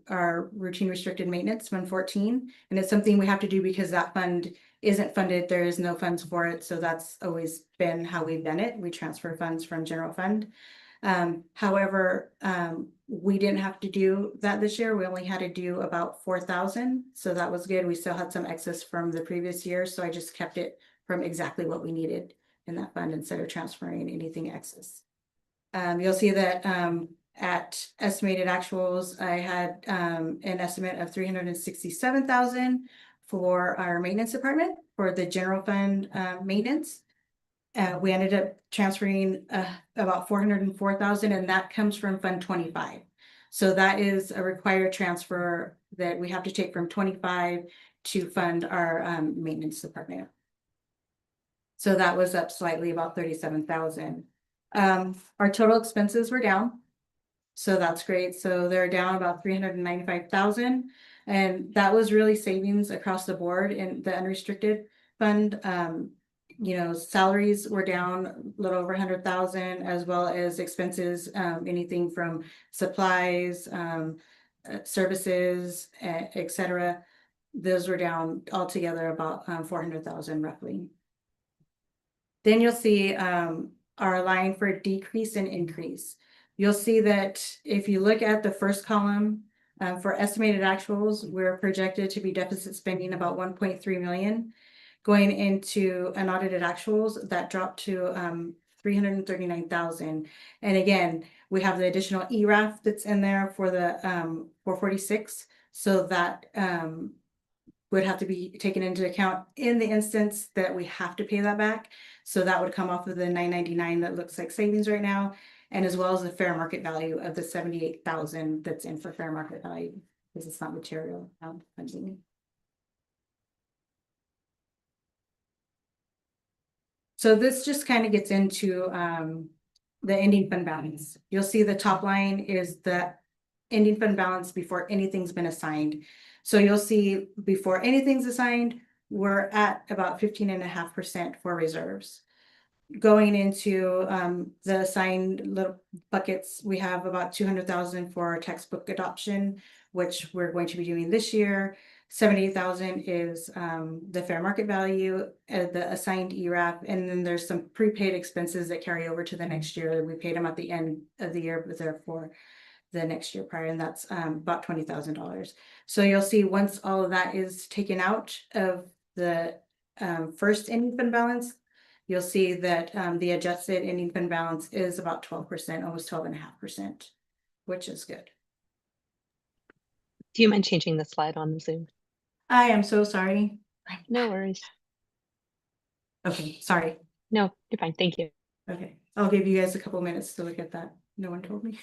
our routine restricted maintenance, Fund 14. And it's something we have to do because that fund isn't funded. There is no funds for it. So that's always been how we've done it. We transfer funds from general fund. However, we didn't have to do that this year. We only had to do about 4,000. So that was good. We still had some excess from the previous year. So I just kept it from exactly what we needed in that fund instead of transferring anything excess. You'll see that at estimated actuals, I had an estimate of 367,000 for our maintenance department for the general fund maintenance. We ended up transferring about 404,000, and that comes from Fund 25. So that is a required transfer that we have to take from 25 to fund our maintenance department. So that was up slightly, about 37,000. Our total expenses were down. So that's great. So they're down about 395,000. And that was really savings across the board in the unrestricted fund. you know, salaries were down a little over 100,000, as well as expenses, anything from supplies, services, et cetera. Those were down altogether about 400,000 roughly. Then you'll see our line for decrease and increase. You'll see that if you look at the first column, for estimated actuals, we're projected to be deficit spending about 1.3 million. Going into unaudited actuals, that dropped to 339,000. And again, we have the additional ERAF that's in there for the 446. So that would have to be taken into account in the instance that we have to pay that back. So that would come off of the 999 that looks like savings right now, and as well as the fair market value of the 78,000 that's in for fair market value, because it's not material. So this just kind of gets into the ending fund balance. You'll see the top line is the ending fund balance before anything's been assigned. So you'll see before anything's assigned, we're at about 15.5% for reserves. Going into the assigned little buckets, we have about 200,000 for textbook adoption, which we're going to be doing this year. 78,000 is the fair market value, the assigned ERAP, and then there's some prepaid expenses that carry over to the next year. We paid them at the end of the year, but therefore the next year prior, and that's about $20,000. So you'll see once all of that is taken out of the first ending fund balance, you'll see that the adjusted ending fund balance is about 12%, almost 12.5%, which is good. Do you mind changing the slide on the Zoom? I am so sorry. No worries. Okay, sorry. No, you're fine. Thank you. Okay, I'll give you guys a couple minutes to look at that. No one told me.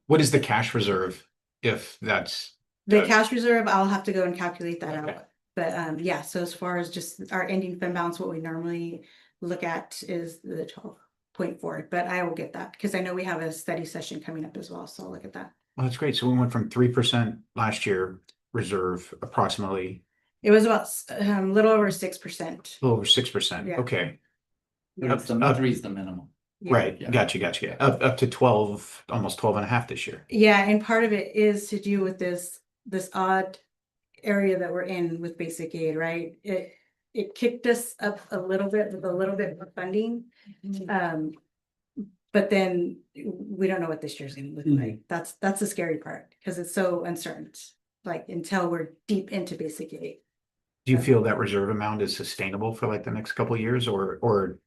What is the cash reserve, if that's? The cash reserve, I'll have to go and calculate that Okay. out. But yeah, so as far as just our ending fund balance, what we normally look at is the 12.4, but I will get that because I know we have a study session coming up as well. So I'll look at that. Well, that's great. So we went from 3% last year reserve approximately It was about a little over 6%. a little over 6%. Yeah. Okay. It's the three is the minimum. Yeah. Right. Yeah. Gotcha. Up to 12, almost 12.5 this year. Yeah, and part of it is to do with this odd area that we're in with basic aid, right? It kicked us up a little bit with a little bit of funding. But then we don't know what this year's gonna look like. That's the scary part because it's so uncertain, like until we're deep into basic aid. Do you feel that reserve amount is sustainable for like the next couple of years or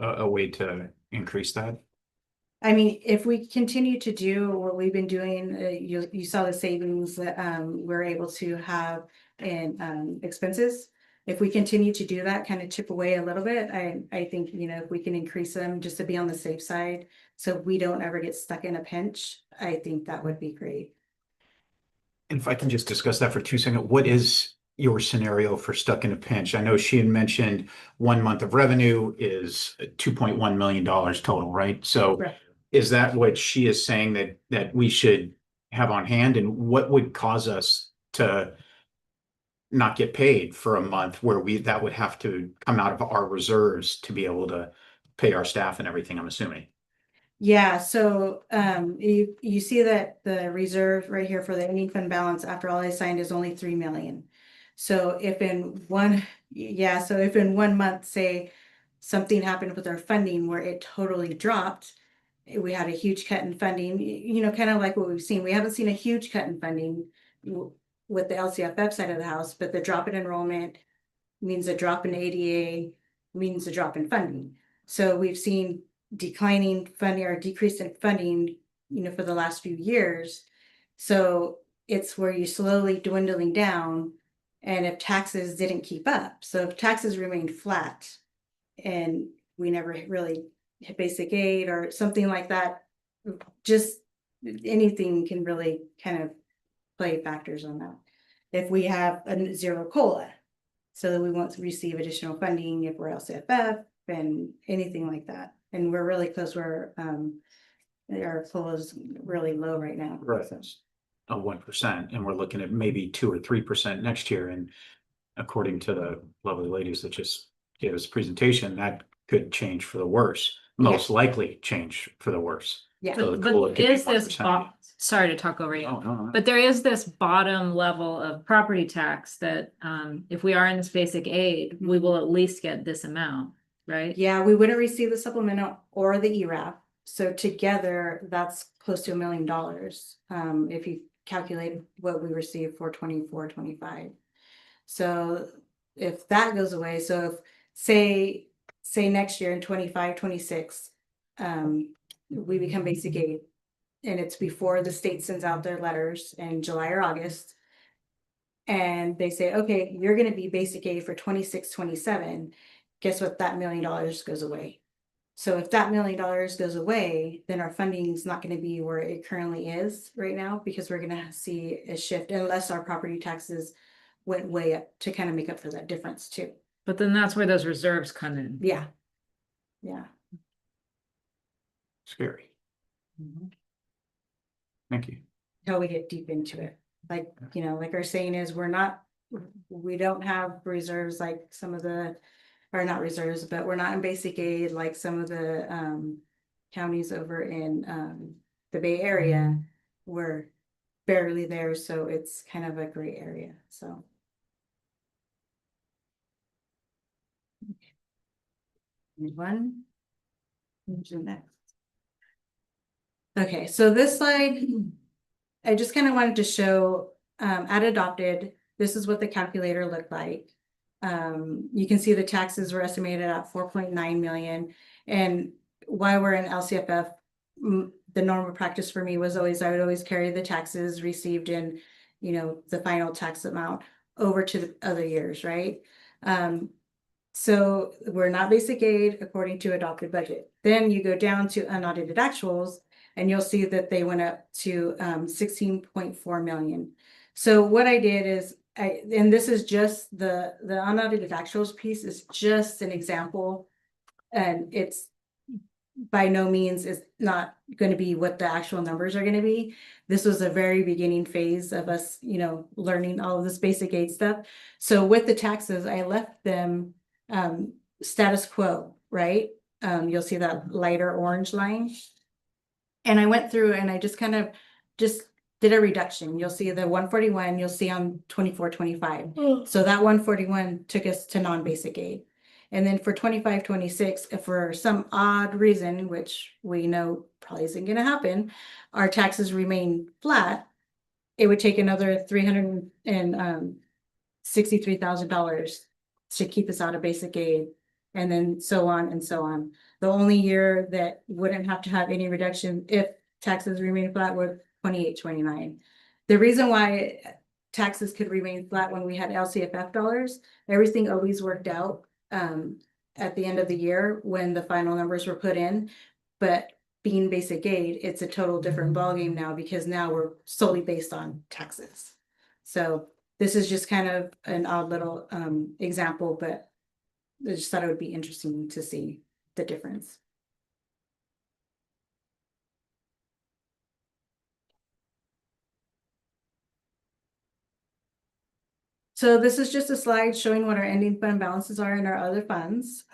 a way to increase that? I mean, if we continue to do what we've been doing, you saw the savings that we're able to have in expenses. If we continue to do that, kind of chip away a little bit, I think, you know, if we can increase them just to be on the safe side, so we don't ever get stuck in a pinch, I think that would be great. And if I can just discuss that for 2 seconds, what is your scenario for stuck in a pinch? I know she had mentioned 1 month of revenue is $2.1 million total, right? So Right. is that what she is saying that we should have on hand? And what would cause us to not get paid for a month where that would have to come out of our reserves to be able to pay our staff and everything, I'm assuming? Yeah, so you see that the reserve right here for the ending fund balance after all I signed is only 3 million. So if in one month, say something happened with our funding where it totally dropped, we had a huge cut in funding, you know, kind of like what we've seen. We haven't seen a huge cut in funding with the LCFF side of the house, but the drop in enrollment means a drop in ADA, means a drop in funding. So we've seen declining funding or decrease in funding, you know, for the last few years. So it's where you slowly dwindling down. And if taxes didn't keep up, so if taxes remained flat and we never really hit basic aid or something like that, just anything can really kind of play factors on that. If we have a zero COLA, so that we won't receive additional funding if we're LCFF and anything like that. And we're really close where our COLA is really low right now. Right. Of 1%, and we're looking at maybe 2 or 3% next year. And according to the lovely ladies that just gave us a presentation, that could change for the worse, most likely change for the worse. Yeah. So the But COLA could be is this, 1%. sorry to talk over you. No, no, no. But there is this bottom level of property tax that, if we are in this basic aid, we will at least get this amount, right? Yeah, we wouldn't receive the supplemental or the ERAP. So together, that's close to $1 million. If you calculate what we received for 24-25. So if that goes away, so if say next year in 25-26, we become basic aid. And it's before the state sends out their letters in July or August. And they say, okay, you're gonna be basic aid for 26-27. Guess what? That $1 million goes away. So if that $1 million goes away, then our funding is not gonna be where it currently is right now, because we're gonna see a shift unless our property taxes went way up to kind of make up for that difference too. But then that's where those reserves come in. Yeah. Yeah. Scary. Thank you. Until we get deep into it. Like, you know, like our saying is, we don't have reserves like some of the, or not reserves, but we're not in basic aid like some of the counties over in the Bay Area. We're barely there, so it's kind of a gray area, so. One. Next. Okay, so this slide, I just kind of wanted to show at adopted, this is what the calculator looked like. You can see the taxes were estimated at 4.9 million. And while we're in LCFF, the normal practice for me was always, I would always carry the taxes received in, you know, the final tax amount over to the other years, right? So we're not basic aid according to adopted budget. Then you go down to unaudited actuals, and you'll see that they went up to 16.4 million. So what I did is, and this is just the unaudited actuals piece is just an example, and it's by no means is not going to be what the actual numbers are going to be. This was a very beginning phase of us, you know, learning all of this basic aid stuff. So with the taxes, I left them status quo, right? You'll see that lighter orange line. And I went through and I just kind of just did a reduction. You'll see the 141, you'll see on 24-25. So that 141 took us to non-basic aid. And then for 25-26, if for some odd reason, which we know probably isn't going to happen, our taxes remain flat, it would take another $363,000 to keep us out of basic aid, and then so on and so on. The only year that wouldn't have to have any reduction if taxes remain flat would 28-29. The reason why taxes could remain flat when we had LCFF dollars, everything always worked out at the end of the year when the final numbers were put in. But being basic aid, it's a total different ballgame now, because now we're solely based on taxes. So this is just kind of an odd little example, but I just thought it would be interesting to see the difference. So this is just a slide showing what our ending fund balances are in our other funds.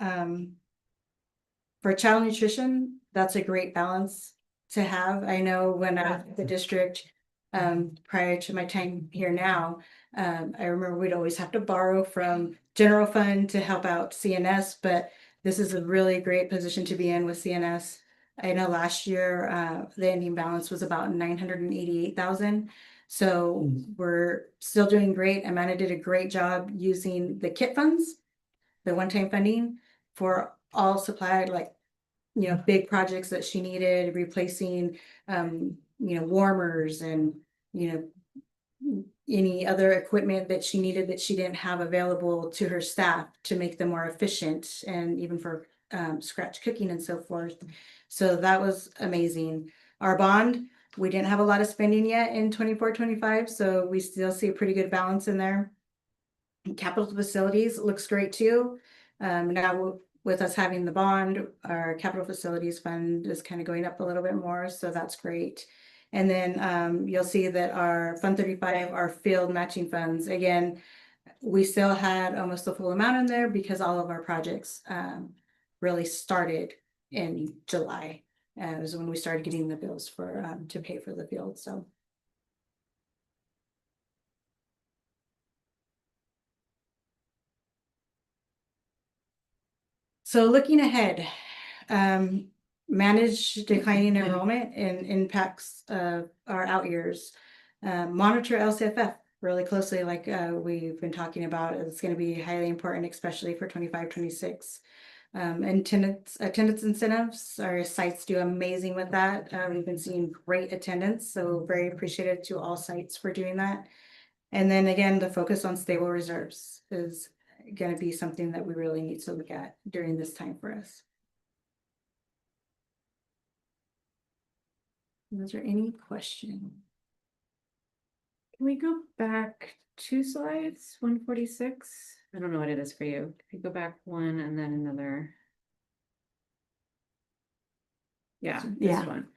For child nutrition, that's a great balance to have. I know when I was at the district, prior to my time here now, I remember we'd always have to borrow from general fund to help out CNS, but this is a really great position to be in with CNS. I know last year, the ending balance was about 988,000. So we're still doing great. Amanda did a great job using the KIT funds, the one-time funding, for all supply, like, you know, big projects that she needed, replacing, you know, warmers and, you know, any other equipment that she needed that she didn't have available to her staff to make them more efficient, and even for scratch cooking and so forth. So that was amazing. Our bond, we didn't have a lot of spending yet in 24-25, so we still see a pretty good balance in there. Capital facilities looks great too. Now with us having the bond, our capital facilities fund is kind of going up a little bit more, so that's great. And then you'll see that our Fund 35, our field matching funds, again, we still had almost the full amount in there because all of our projects really started in July. Was when we started getting the bills for to pay for the field, so. So looking ahead, manage declining enrollment and impacts our out years. Monitor LCFF really closely, like we've been talking about. It's going to be highly important, especially for 25-26. Attendance incentives, our sites do amazing with that. We've been seeing great attendance, so very appreciative to all sites for doing that. And then again, the focus on stable reserves is going to be something that we really need to look at during this time for us. Is there any question? Can we go back 2 slides, 146? I don't know what it is for you. If you go back one and then another. Yeah, Yeah. this one.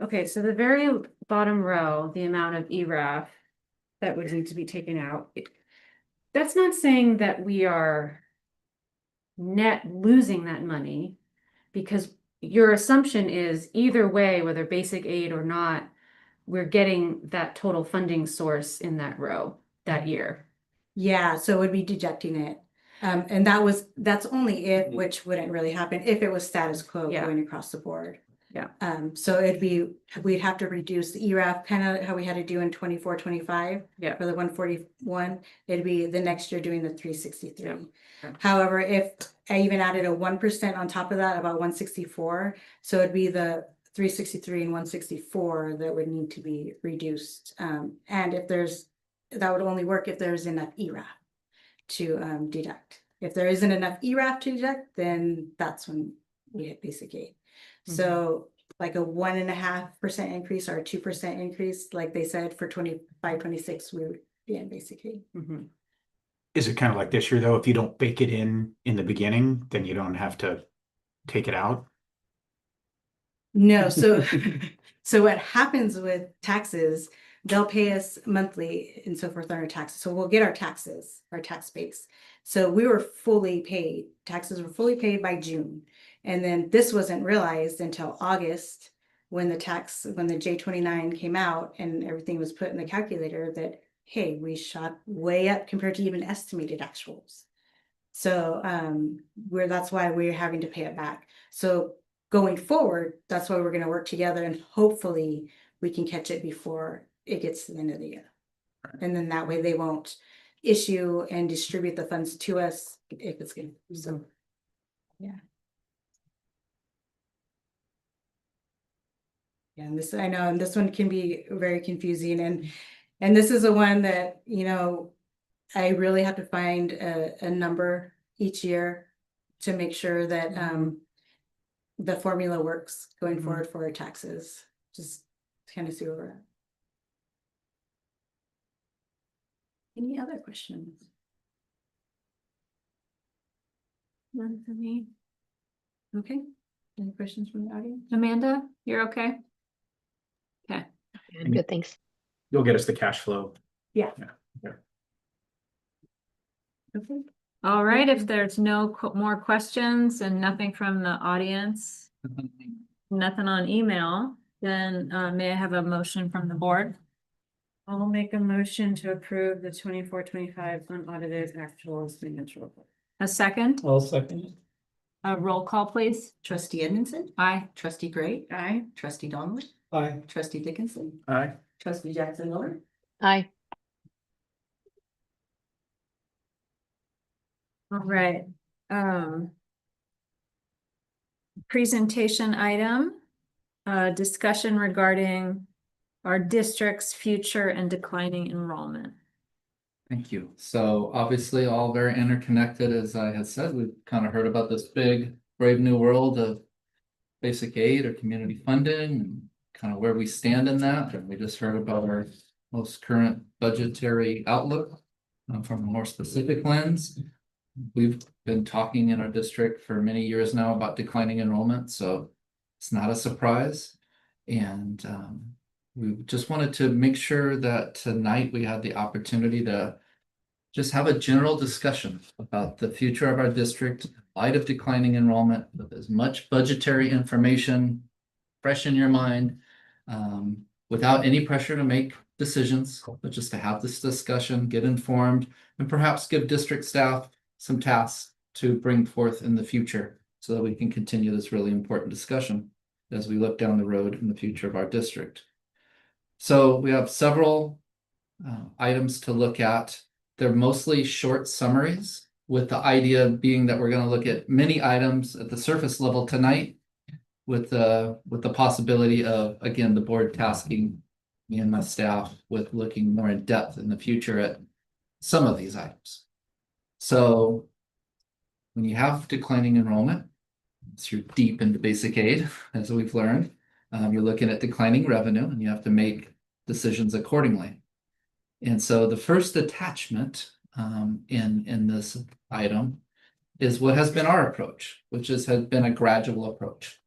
Okay, so the very bottom row, the amount of ERAF that would need to be taken out. That's not saying that we are net losing that money, because your assumption is either way, whether basic aid or not, we're getting that total funding source in that row that year. Yeah, so it would be deducting it. And that's only if, which wouldn't really happen if it was status quo Yeah. going across the board. Yeah. So we'd have to reduce the ERAF, kind of how we had to do in 24-25. Yeah. For the 141, it'd be the next year doing the 363. Yeah. Okay. However, if I even added a 1% on top of that, about 164, so it'd be the 363 and 164 that would need to be reduced. And if that would only work if there's enough ERAF to deduct. If there isn't enough ERAF to deduct, then that's when we hit basic aid. So like a 1.5% increase or a 2% increase, like they said, for 25-26, we would be in basic aid. Is it kind of like this year though? If you don't bake it in the beginning, then you don't have to take it out? No, so so what happens with taxes, they'll pay us monthly and so forth on our taxes. So we'll get our taxes, our tax base. So we were fully paid. Taxes were fully paid by June. And then this wasn't realized until August when the J29 came out and everything was put in the calculator that, hey, we shot way up compared to even estimated actuals. So that's why we're having to pay it back. So going forward, that's why we're going to work together and hopefully we can catch it before it gets to the end of the year. And then that way they won't issue and distribute the funds to us if it's good. So, yeah. Yeah, and this, I know, and this one can be very confusing, and this is a one that, you know, I really have to find a number each year to make sure that the formula works going forward for our taxes. Just to kind of see where we're at. Any other questions? None for me. Okay. Any questions from the audience? Amanda, you're okay? Okay. Good, thanks. You'll get us the cash flow. Yeah. Yeah. Okay. All right, if there's no more questions and nothing from the audience, nothing on email, then may I have a motion from the board? I'll make a motion to approve the 24-25 unaudited actuals financial report. A second? I'll second it. A roll call, please. Trustee Edmondson, Aye. trustee Gray, Aye. trustee Donnelly, Aye. trustee Dickinson, Aye. trustee Jackson Miller. Aye. All right. Presentation item, discussion regarding our district's future and declining enrollment. Thank you. So obviously all very interconnected, as I had said, we've kind of heard about this big brave new world of basic aid or community funding and kind of where we stand in that. And we just heard about our most current budgetary outlook from a more specific lens. We've been talking in our district for many years now about declining enrollment, so it's not a surprise. And we just wanted to make sure that tonight we had the opportunity to just have a general discussion about the future of our district, in light of declining enrollment, with as much budgetary information fresh in your mind, without any pressure to make decisions, but just to have this discussion, get informed, and perhaps give district staff some tasks to bring forth in the future so that we can continue this really important discussion as we look down the road in the future of our district. So we have several items to look at. They're mostly short summaries, with the idea being that we're going to look at many items at the surface level tonight, with the possibility of, again, the board tasking me and my staff with looking more in depth in the future at some of these items. So when you have declining enrollment, so you're deep into basic aid, as we've learned, you're looking at declining revenue, and you have to make decisions accordingly. And so the first attachment in this item is what has been our approach, which has been a gradual approach.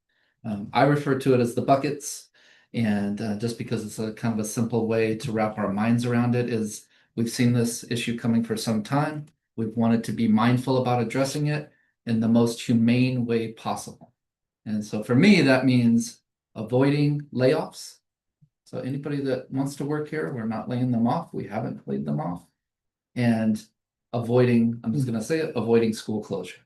I refer to it as the buckets, and just because it's a kind of a simple way to wrap our minds around it, is we've seen this issue coming for some time. We've wanted to be mindful about addressing it in the most humane way possible. And so for me, that means avoiding layoffs. So anybody that wants to work here, we're not laying them off. We haven't laid them off. And avoiding, I'm just going to say it, avoiding school closure.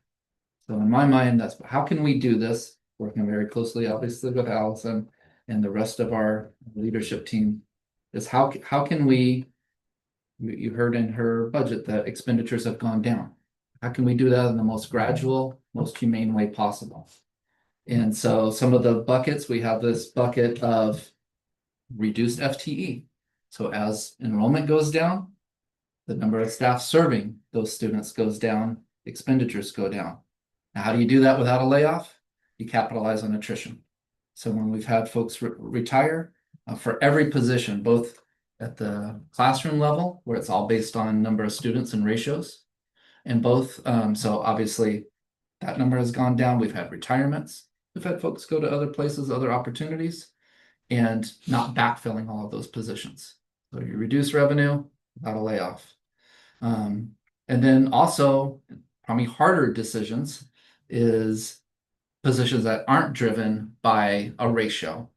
So in my mind, that's how can we do this? Working very closely, obviously, with Allison and the rest of our leadership team, is how can we, you heard in her budget that expenditures have gone down. How can we do that in the most gradual, most humane way possible? And so some of the buckets, we have this bucket of reduced FTE. So as enrollment goes down, the number of staff serving those students goes down, expenditures go down. Now, how do you do that without a layoff? You capitalize on attrition. So when we've had folks retire, for every position, both at the classroom level, where it's all based on number of students and ratios, and both, so obviously that number has gone down. We've had retirements. We've had folks go to other places, other opportunities, and not backfilling all of those positions. So you reduce revenue without a layoff. And then also, probably harder decisions is positions that aren't driven by a ratio.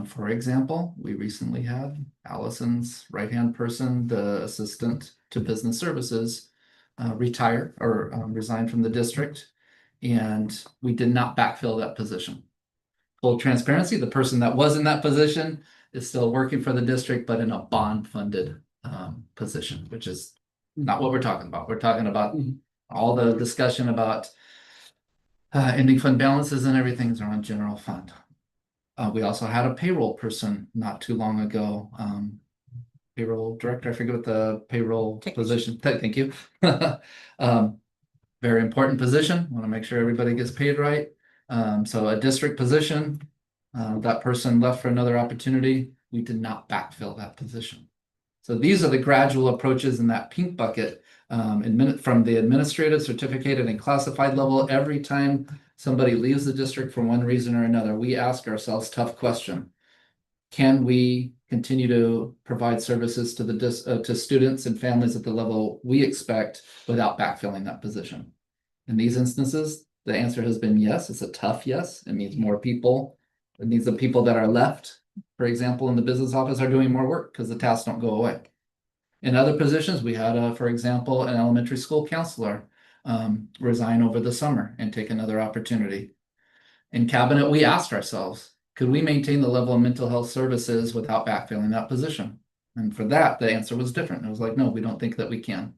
For example, we recently had Allison's right-hand person, the assistant to business services, retire or resign from the district, and we did not backfill that position. Full transparency, the person that was in that position is still working for the district, but in a bond-funded position, which is not what we're talking about. We're talking about all the discussion about ending fund balances and everything's around general fund. We also had a payroll person not too long ago. Payroll director, I forget what the payroll position. Thank you. Very important position. Want to make sure everybody gets paid right. So a district position, that person left for another opportunity. We did not backfill that position. So these are the gradual approaches in that pink bucket. From the administrative, certificated, and classified level, every time somebody leaves the district for one reason or another, we ask ourselves tough question. Can we continue to provide services to to students and families at the level we expect without backfilling that position? In these instances, the answer has been yes. It's a tough yes. It means more people. It means the people that are left, for example, in the business office, are doing more work because the tasks don't go away. In other positions, we had, for example, an elementary school counselor resign over the summer and take another opportunity. In cabinet, we asked ourselves, could we maintain the level of mental health services without backfilling that position? And for that, the answer was different. It was like, no, we don't think that we can.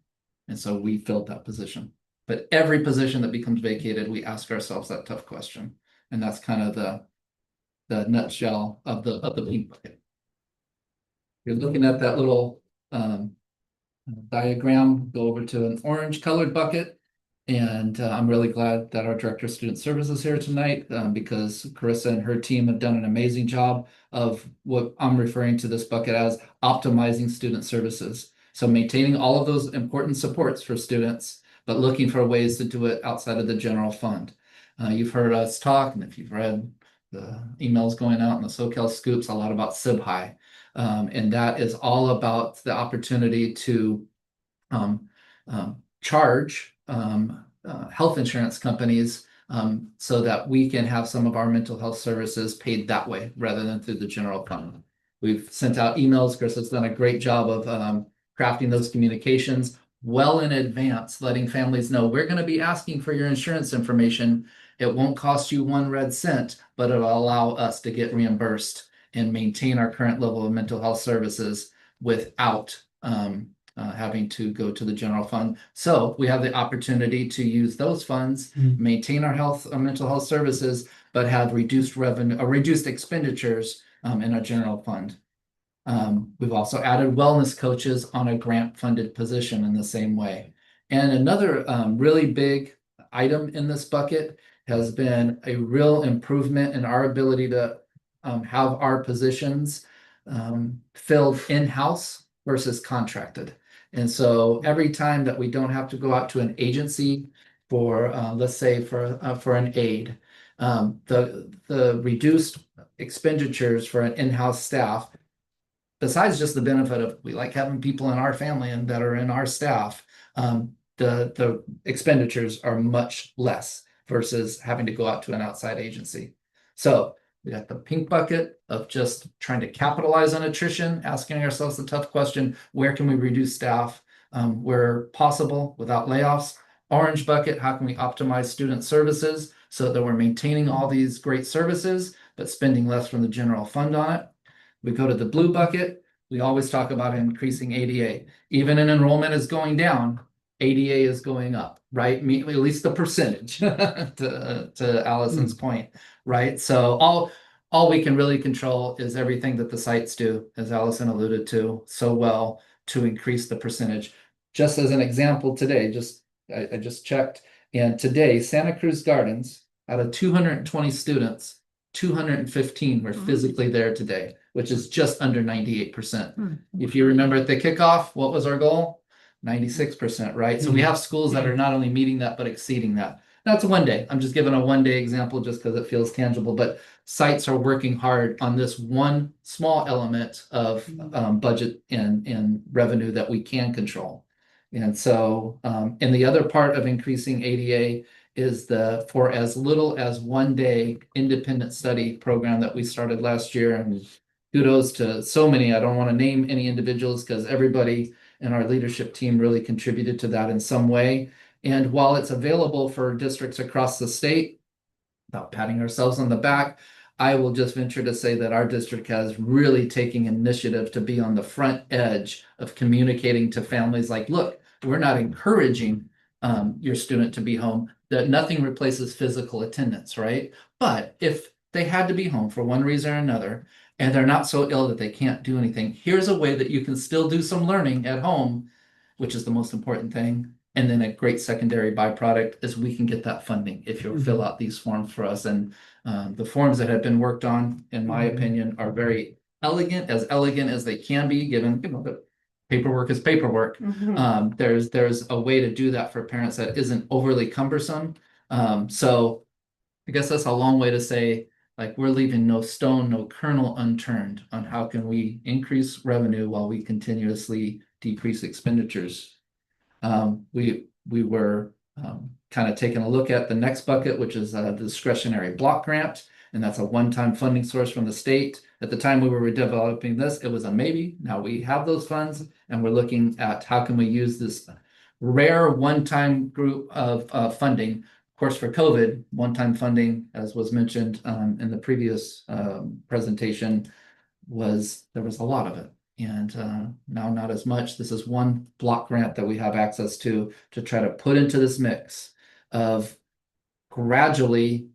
And so we filled that position. But every position that becomes vacated, we ask ourselves that tough question. And that's kind of the nutshell of the pink bucket. You're looking at that little diagram, go over to an orange colored bucket. And I'm really glad that our Director of Student Services is here tonight because Carissa and her team have done an amazing job of what I'm referring to this bucket as optimizing student services. So maintaining all of those important supports for students, but looking for ways to do it outside of the general fund. You've heard us talk, and if you've read the emails going out in the SoCal Scoops, a lot about SIB-High. And that is all about the opportunity to charge health insurance companies so that we can have some of our mental health services paid that way rather than through the general fund. We've sent out emails. Chris has done a great job of crafting those communications well in advance, letting families know we're going to be asking for your insurance information. It won't cost you 1 red cent, but it'll allow us to get reimbursed and maintain our current level of mental health services without having to go to the general fund. So we have the opportunity to use those funds, maintain our mental health services, but have reduced revenue or reduced expenditures in our general fund. We've also added wellness coaches on a grant-funded position in the same way. And another really big item in this bucket has been a real improvement in our ability to have our positions filled in-house versus contracted. And so every time that we don't have to go out to an agency for, let's say for an aid, the reduced expenditures for an in-house staff, besides just the benefit of we like having people in our family and that are in our staff, the expenditures are much less versus having to go out to an outside agency. So we got the pink bucket of just trying to capitalize on attrition, asking ourselves the tough question, where can we reduce staff where possible without layoffs? Orange bucket, how can we optimize student services so that we're maintaining all these great services, but spending less from the general fund on it? We go to the blue bucket. We always talk about increasing ADA. Even an enrollment is going down, ADA is going up, right? At least the percentage to Allison's point, right? So all we can really control is everything that the sites do, as Allison alluded to so well, to increase the percentage. Just as an example today, I just checked, and today Santa Cruz Gardens, out of 220 students, 215 were physically there today, which is just under 98%. If you remember at the kickoff, what was our goal? 96%, right? So we have schools that are not only meeting that, but exceeding that. Now it's a 1 day. I'm just giving a 1 day example just because it feels tangible, but sites are working hard on this one small element of budget and revenue that we can control. And so, and the other part of increasing ADA is for as little as 1 day independent study program that we started last year. And kudos to so many. I don't want to name any individuals because everybody in our leadership team really contributed to that in some way. And while it's available for districts across the state, without patting ourselves on the back, I will just venture to say that our district has really taken initiative to be on the front edge of communicating to families like, look, we're not encouraging your student to be home, that nothing replaces physical attendance, right? But if they had to be home for one reason or another, and they're not so ill that they can't do anything, here's a way that you can still do some learning at home, which is the most important thing. And then a great secondary byproduct is we can get that funding if you'll fill out these forms for us. And the forms that have been worked on, in my opinion, are very elegant as they can be, given that paperwork is paperwork. There's a way to do that for parents that isn't overly cumbersome. So I guess that's a long way to say, like, we're leaving no stone, no kernel unturned on how can we increase revenue while we continuously decrease expenditures. We were kind of taking a look at the next bucket, which is a discretionary block grant, and that's a one-time funding source from the state. At the time we were developing this, it was a maybe. Now we have those funds, and we're looking at how can we use this rare one-time group of funding. Of course, for COVID, one-time funding, as was mentioned in the previous presentation, there was a lot of it. And now not as much. This is one block grant that we have access to try to put into this mix of gradually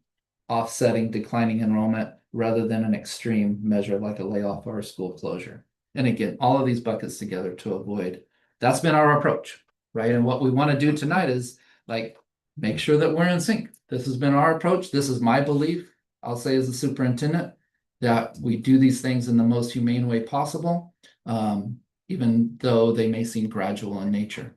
offsetting declining enrollment rather than an extreme measure like a layoff or a school closure. And again, all of these buckets together to avoid. That's been our approach, right? And what we want to do tonight is like make sure that we're in sync. This has been our approach. This is my belief. I'll say as the superintendent that we do these things in the most humane way possible, even though they may seem gradual in nature.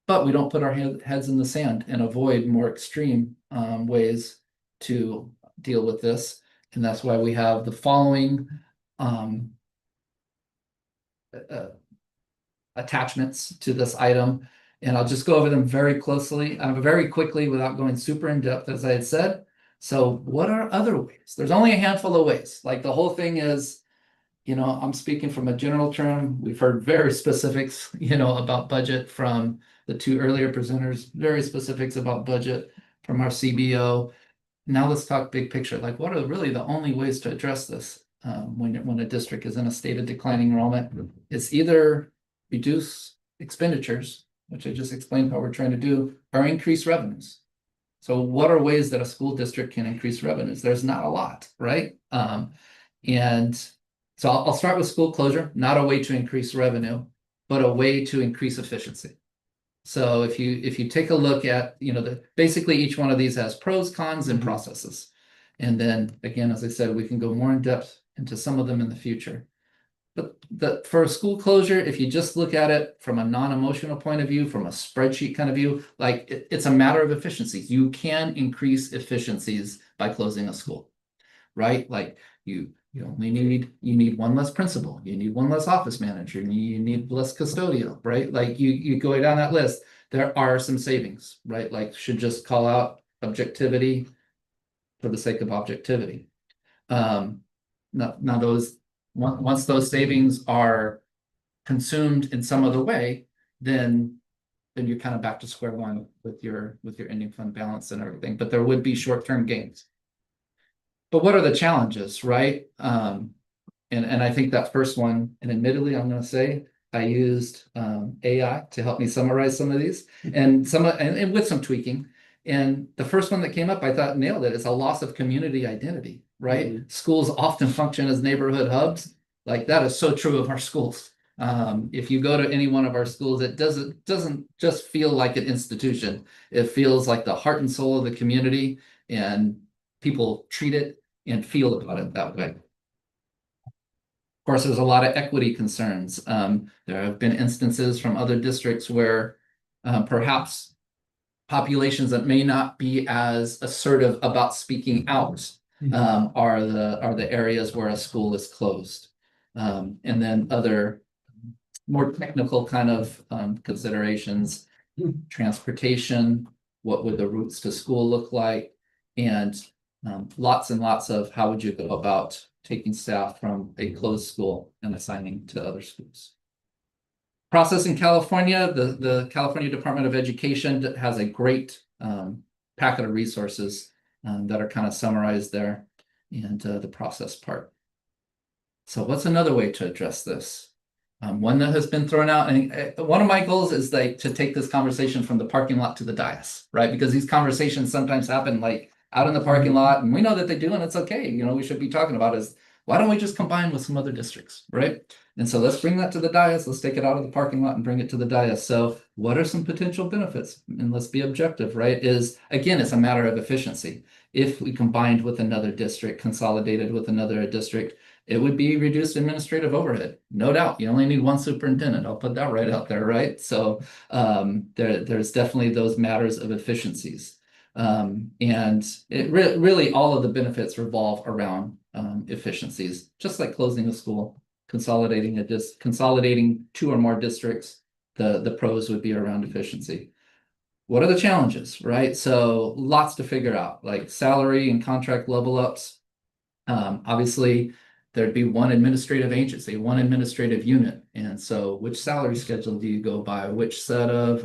But we don't put our heads in the sand and avoid more extreme ways to deal with this. And that's why we have the following attachments to this item. And I'll just go over them very very quickly without going super in depth, as I had said. So what are other ways? There's only a handful of ways. Like the whole thing is, I'm speaking from a general term. We've heard very specifics, about budget from the two earlier presenters, very specifics about budget from our CBO. Now let's talk big picture. Like, what are really the only ways to address this when a district is in a state of declining enrollment? It's either reduce expenditures, which I just explained how we're trying to do, or increase revenues. So what are ways that a school district can increase revenues? There's not a lot, right? And so I'll start with school closure, not a way to increase revenue, but a way to increase efficiency. So if you take a look at, basically each one of these has pros, cons, and processes. And then again, as I said, we can go more in depth into some of them in the future. But for a school closure, if you just look at it from a non-emotional point of view, from a spreadsheet kind of view, like it's a matter of efficiencies. You can increase efficiencies by closing a school, right? Like you need one less principal, you need one less office manager, you need less custodial, right? Like you go down that list, there are some savings, right? Like should just call out objectivity for the sake of objectivity. Now those once those savings are consumed in some other way, then you're kind of back to square one with your ending fund balance and everything. But there would be short-term gains. But what are the challenges, right? And I think that first one, and admittedly, I'm going to say I used AI to help me summarize some of these, and with some tweaking. And the first one that came up, I thought nailed it. It's a loss of community identity, right? Schools often function as neighborhood hubs. Like that is so true of our schools. If you go to any one of our schools, it doesn't just feel like an institution. It feels like the heart and soul of the community, and people treat it and feel about it that way. Of course, there's a lot of equity concerns. There have been instances from other districts where perhaps populations that may not be as assertive about speaking out are the areas where a school is closed. And then other more technical kind of considerations, transportation, what would the routes to school look like, and lots and lots of how would you go about taking staff from a closed school and assigning to other schools. Process in California, the California Department of Education has a great packet of resources that are kind of summarized there, and the process part. So what's another way to address this? One that has been thrown out, and one of my goals is to take this conversation from the parking lot to the dais, right? Because these conversations sometimes happen like out in the parking lot, and we know that they do, and it's okay. We should be talking about is why don't we just combine with some other districts, right? And so let's bring that to the dais. Let's take it out of the parking lot and bring it to the dais. So what are some potential benefits? And let's be objective, right? Again, it's a matter of efficiency. If we combined with another district, consolidated with another district, it would be reduced administrative overhead. No doubt. You only need one superintendent. I'll put that right out there, right? So there's definitely those matters of efficiencies. And it really all of the benefits revolve around efficiencies, just like closing a school, consolidating two or more districts. The pros would be around efficiency. What are the challenges, right? So lots to figure out, like salary and contract level ups. Obviously, there'd be one administrative agency, one administrative unit. And so which salary schedule do you go by? Which set of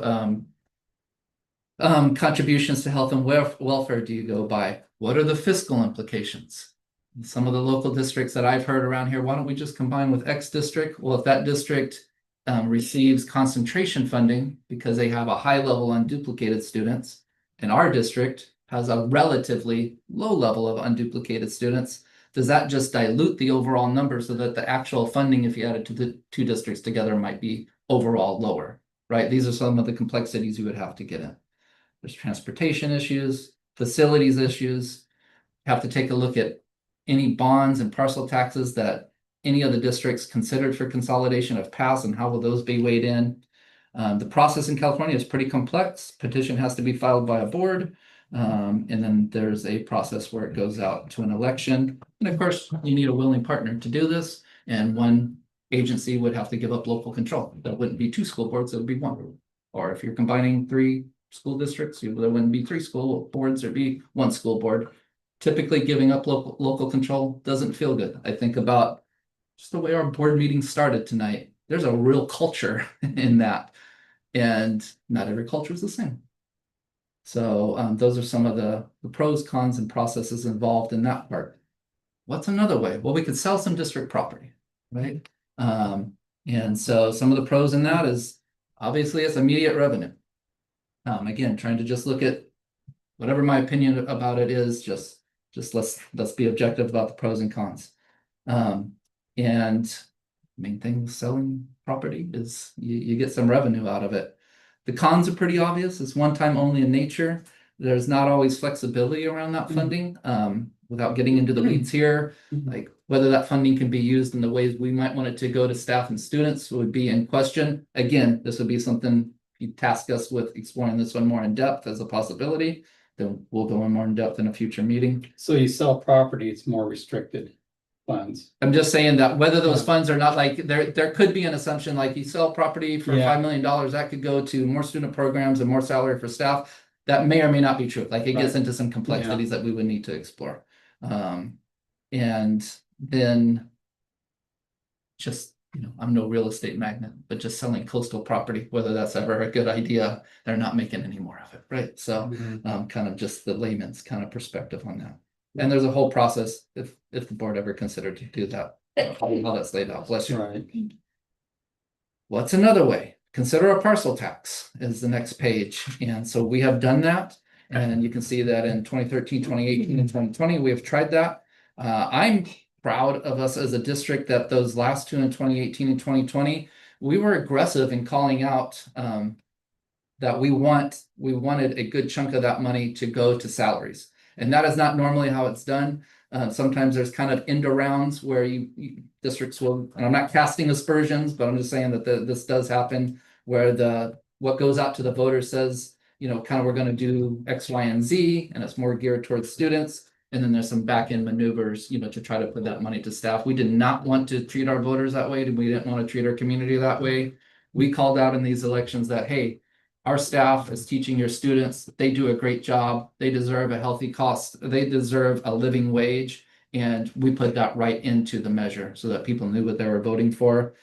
contributions to health and welfare do you go by? What are the fiscal implications? Some of the local districts that I've heard around here, why don't we just combine with X district? Well, if that district receives concentration funding because they have a high level unduplicated students, and our district has a relatively low level of unduplicated students, does that just dilute the overall number so that the actual funding, if you added to the two districts together, might be overall lower, right? These are some of the complexities you would have to get in. There's transportation issues, facilities issues. Have to take a look at any bonds and parcel taxes that any of the districts considered for consolidation have passed, and how will those be weighed in? The process in California is pretty complex. Petition has to be filed by a board. And then there's a process where it goes out to an election. And of course, you need a willing partner to do this. And one agency would have to give up local control. That wouldn't be two school boards, it would be one. Or if you're combining 3 school districts, there wouldn't be 3 school boards, there'd be 1 school board. Typically giving up local control doesn't feel good. I think about just the way our board meeting started tonight. There's a real culture in that. And not every culture is the same. So those are some of the pros, cons, and processes involved in that part. What's another way? Well, we could sell some district property, right? And so some of the pros in that is obviously it's immediate revenue. Again, trying to just look at whatever my opinion about it is, just let's be objective about the pros and cons. And main thing with selling property is you get some revenue out of it. The cons are pretty obvious. It's one time only in nature. There's not always flexibility around that funding. Without getting into the weeds here, like whether that funding can be used in the ways we might want it to go to staff and students would be in question. Again, this would be something you task us with exploring this one more in depth as a possibility. Then we'll go in more in depth in a future meeting. So you sell property, it's more restricted funds. I'm just saying that whether those funds are not like there could be an assumption like you sell property for $5 million, that could go to more student programs and more salary for staff. That may or may not be true. Like it gets into some complexities that we would need to explore. And then just, I'm no real estate magnate, but just selling coastal property, whether that's ever a good idea, they're not making any more of it, right? So kind of just the layman's kind of perspective on that. And there's a whole process if the board ever considered to do that, how that's laid out. Bless you. Right. What's another way? Consider a parcel tax is the next page. And so we have done that. And you can see that in 2013, 2018, and 2020, we have tried that. I'm proud of us as a district that those last 2 in 2018 and 2020, we were aggressive in calling out that we wanted a good chunk of that money to go to salaries. And that is not normally how it's done. Sometimes there's kind of end rounds where districts will, and I'm not casting aspersions, but I'm just saying that this does happen where what goes out to the voters says, kind of we're going to do X, Y, and Z, and it's more geared towards students. And then there's some back end maneuvers, to try to put that money to staff. We did not want to treat our voters that way. We didn't want to treat our community that way. We called out in these elections that, hey, our staff is teaching your students. They do a great job. They deserve a healthy cost. They deserve a living wage. And we put that right into the measure so that people knew what they were voting for.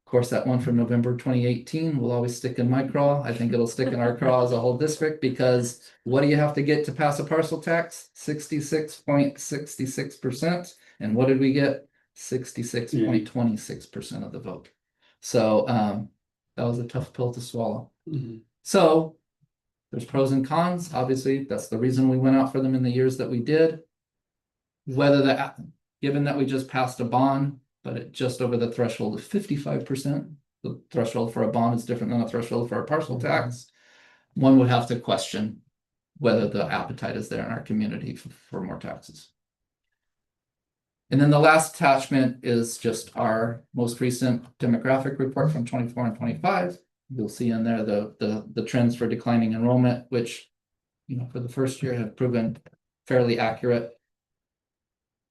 Of course, that one from November 2018 will always stick in my craw. I think it'll stick in our craw as a whole district because what do you have to get to pass a parcel tax? 66.66%. And what did we get? 66.26% of the vote. So that was a tough pill to swallow. So there's pros and cons. Obviously, that's the reason we went out for them in the years that we did. Given that we just passed a bond, but at just over the threshold of 55%, the threshold for a bond is different than a threshold for a parcel tax. One would have to question whether the appetite is there in our community for more taxes. And then the last attachment is just our most recent demographic report from 24 and 25. You'll see in there the trends for declining enrollment, which, for the first year have proven fairly accurate.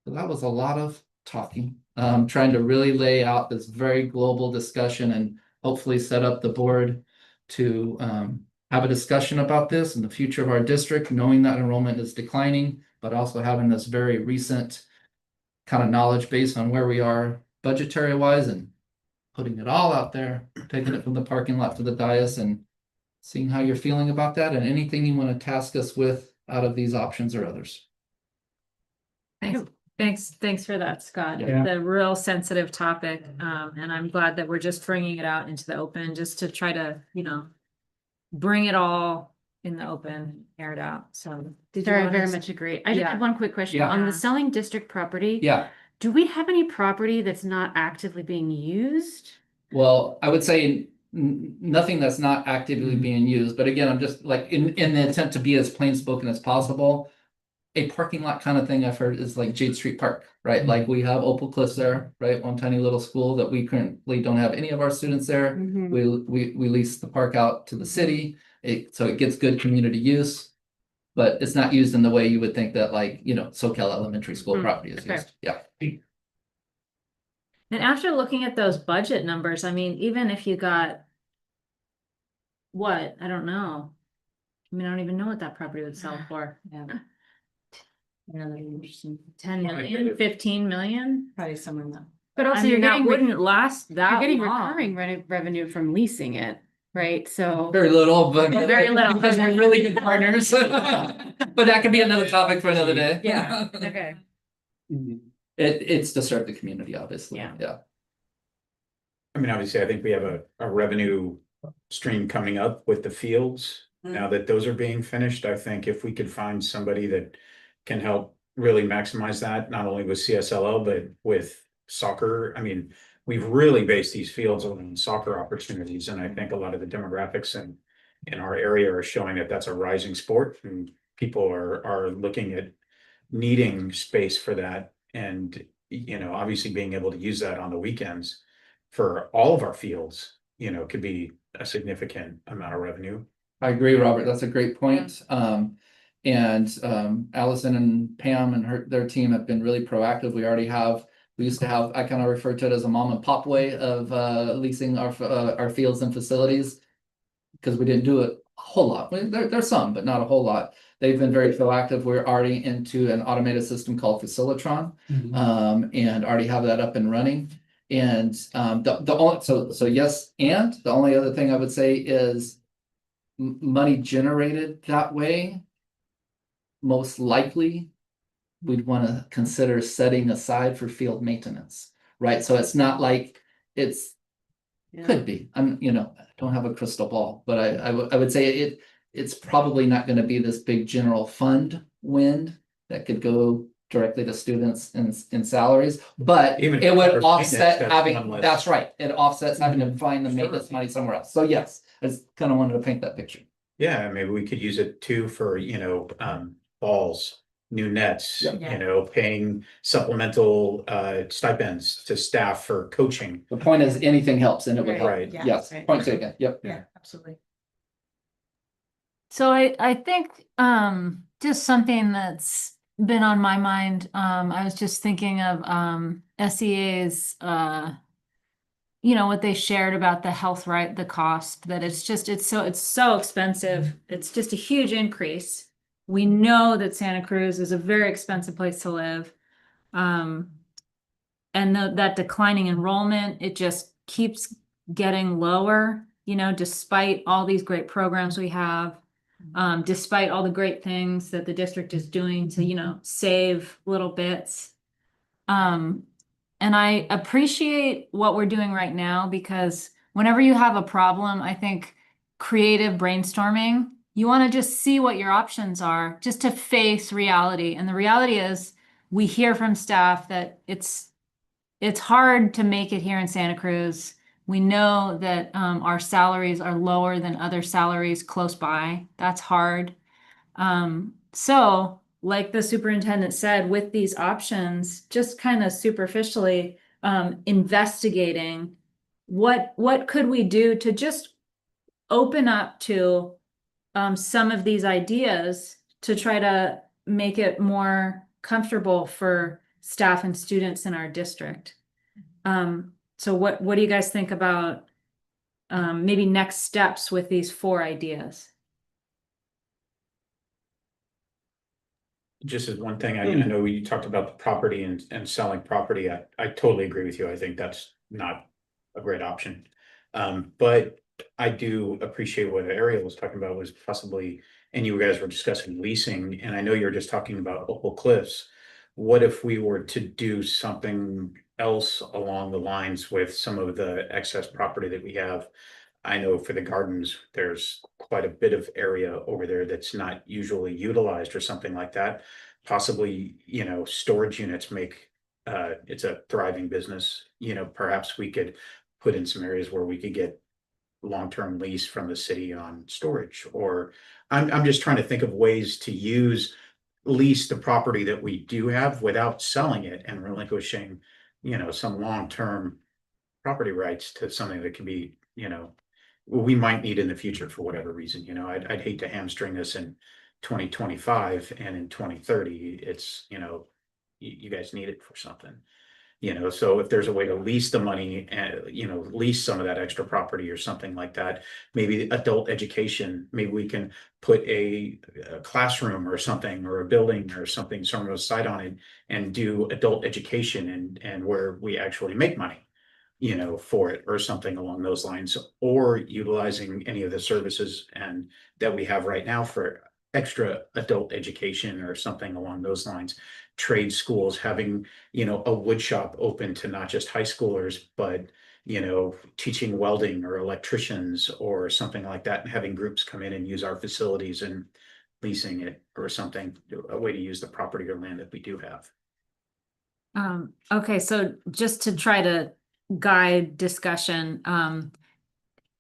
So that was a lot of talking, trying to really lay out this very global discussion and hopefully set up the board to have a discussion about this and the future of our district, knowing that enrollment is declining, but also having this very recent kind of knowledge base on where we are budgetary wise and putting it all out there, taking it from the parking lot to the dais and seeing how you're feeling about that and anything you want to task us with out of these options or others. Thanks for that, Scott. Yeah. The real sensitive topic. And I'm glad that we're just bringing it out into the open just to try to, bring it all in the open, air it out. So Very much agree. I just have one quick question. Yeah. On the selling district property. Yeah. Do we have any property that's not actively being used? Well, I would say nothing that's not actively being used. But again, I'm just like in the attempt to be as plain spoken as possible. A parking lot kind of thing I've heard is like Jade Street Park, right? Like we have Opal Cliffs there, right? One tiny little school that we currently don't have any of our students there. We lease the park out to the city. So it gets good community use, but it's not used in the way you would think that like, SoCal Elementary School property is used. Yeah. And after looking at those budget numbers, I mean, even if you got what? I don't know. I mean, I don't even know what that property would sell for. Yeah. 10 million, 15 million? Probably somewhere in that. But also I you're mean, that getting, wouldn't last that you're getting long. recurring revenue from leasing it, right? So. Very little, but. Very little. Because we're really good partners. But that could be another topic for another day. Yeah, okay. It's to serve the community, obviously, Yeah. yeah. I mean, obviously, I think we have a revenue stream coming up with the fields. Now that those are being finished, I think if we could find somebody that can help really maximize that, not only with CSLL, but with soccer. I mean, we've really based these fields on soccer opportunities, and I think a lot of the demographics in our area are showing that that's a rising sport, and people are looking at needing space for that, and obviously being able to use that on the weekends for all of our fields, could be a significant amount of revenue. I agree, Robert. That's a great point. Allison and Pam and their team have been really proactive. We used to have, I kind of refer to it as a mom and pop way of leasing our fields and facilities. Because we didn't do it a whole lot. There's some, but not a whole lot. They've been very proactive. We're already into an automated system called Facilitron, and already have that up and running. And yes, and the only other thing I would say is money generated that way, most likely we'd want to consider setting aside for field maintenance, right? So it's not like could be. I don't have a crystal ball, but I would say it's probably not going to be this big general fund wind that could go directly to students in salaries, but Even it would for offset maintenance, having, that's one less. that's right. It offsets having to find the maintenance money somewhere else. So yes, I just kind of wanted to paint that picture. Yeah, maybe we could use it too for, balls, new nets, Yep. paying supplemental stipends to staff for coaching. The point is anything helps and it would help. Right. Yeah. Yes, Right. point taken. Yep. Yeah, absolutely. So I think just something that's been on my mind, I was just thinking of SEA's what they shared about the health, right? The cost that it's so expensive. It's just a huge increase. We know that Santa Cruz is a very expensive place to live. And that declining enrollment, it just keeps getting lower, despite all these great programs we have. Despite all the great things that the district is doing to, save little bits. And I appreciate what we're doing right now because whenever you have a problem, I think creative brainstorming, you want to just see what your options are, just to face reality. And the reality is we hear from staff that it's hard to make it here in Santa Cruz. We know that our salaries are lower than other salaries close by. That's hard. So like the superintendent said, with these options, just kind of superficially investigating what could we do to just open up to some of these ideas to try to make it more comfortable for staff and students in our district. So what do you guys think about maybe next steps with these 4 ideas? Just as one thing, I know you talked about the property and selling property. I totally agree with you. I think that's not a great option. But I do appreciate what Ariel was talking about was possibly, and you guys were discussing leasing, and I know you're just talking about Opal Cliffs. What if we were to do something else along the lines with some of the excess property that we have? I know for the gardens, there's quite a bit of area over there that's not usually utilized or something like that. Possibly, storage units make, it's a thriving business. Perhaps we could put in some areas where we could get long-term lease from the city on storage, or I'm just trying to think of ways to lease the property that we do have without selling it and relinquishing, some long-term property rights to something that can be, we might need in the future for whatever reason. I'd hate to hamstring us in 2025 and in 2030, it's, you guys need it for something. You know, so if there's a way to lease the money and, you know, lease some of that extra property or something like that, maybe adult education, maybe we can put a classroom or something, or a building or something, some of site on it, and do adult education and where we actually make money, you know, for it, or something along those lines, or utilizing any of the services and that we have right now for extra adult education or something along those lines. Trade schools, having, you know, a wood shop open to not just high schoolers, but, you know, teaching welding or electricians or something like that, and having groups come in and use our facilities and leasing it or something, a way to use the property or land that we do have. Okay, so just to try to guide discussion,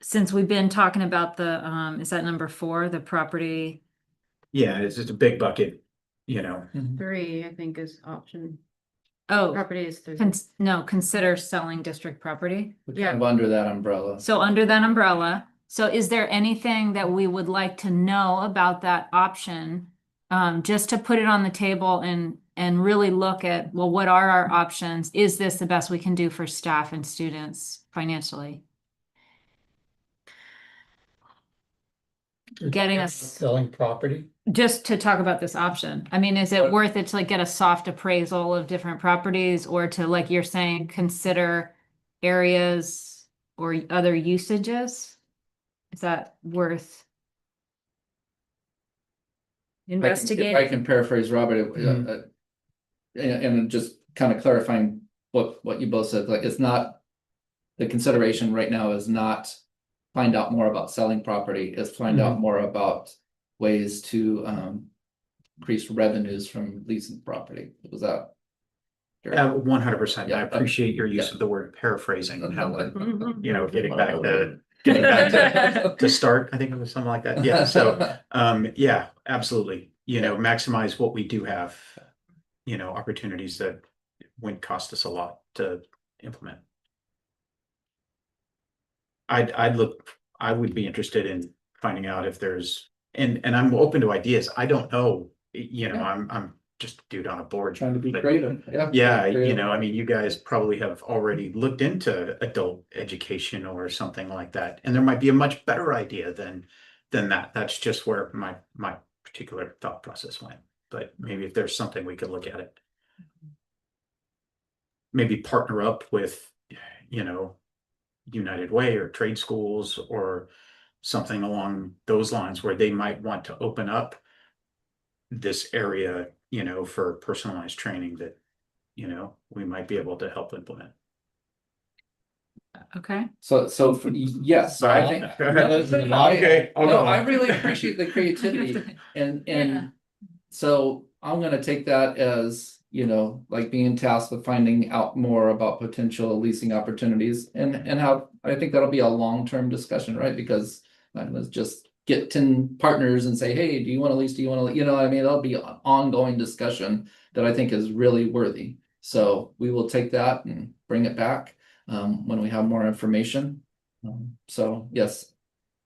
since we've been talking about the, is that number 4, the property? Yeah, it's just a big bucket, you know. 3, I think, is option. Oh, Property is 3. no, consider selling district property. Kind of under that umbrella. So under that umbrella, so is there anything that we would like to know about that option? Just to put it on the table and really look at, well, what are our options? Is this the best we can do for staff and students financially? Getting us Selling property. just to talk about this option. I mean, is it worth it to like get a soft appraisal of different properties, or to, like you're saying, consider areas or other usages? Is that worth If I investigating? can paraphrase Robert, and just kind of clarifying what you both said, like, it's not, the consideration right now is not find out more about selling property, is find out more about ways to increase revenues from leasing property. Was that? 100%. I appreciate your use of the word paraphrasing and how, you know, getting back to start, I think it was something like that. Yeah. So, yeah, absolutely. You know, maximize what we do have, you know, opportunities that wouldn't cost us a lot to implement. I would be interested in finding out if there's, and I'm open to ideas. I don't know, you know, I'm just a dude on a board. Trying to be but creative. Yeah, creative. you know, I mean, you guys probably have already looked into adult education or something like that, and there might be a much better idea than that. That's just where my particular thought process went. But maybe if there's something we could look at it. Maybe partner up with, you know, United Way or trade schools or something along those lines, where they might want to open up this area, you know, for personalized training that, you know, we might be able to help implement. Okay. So yes, I think. Okay. No, I really appreciate the creativity and Yeah. so I'm gonna take that as, you know, like being tasked with finding out more about potential leasing opportunities and how I think that'll be a long-term discussion, right? Because let's just get 10 partners and say, hey, do you want to lease? Do you want to, you know, I mean, that'll be an ongoing discussion that I think is really worthy. So we will take that and bring it back when we have more information. So yes.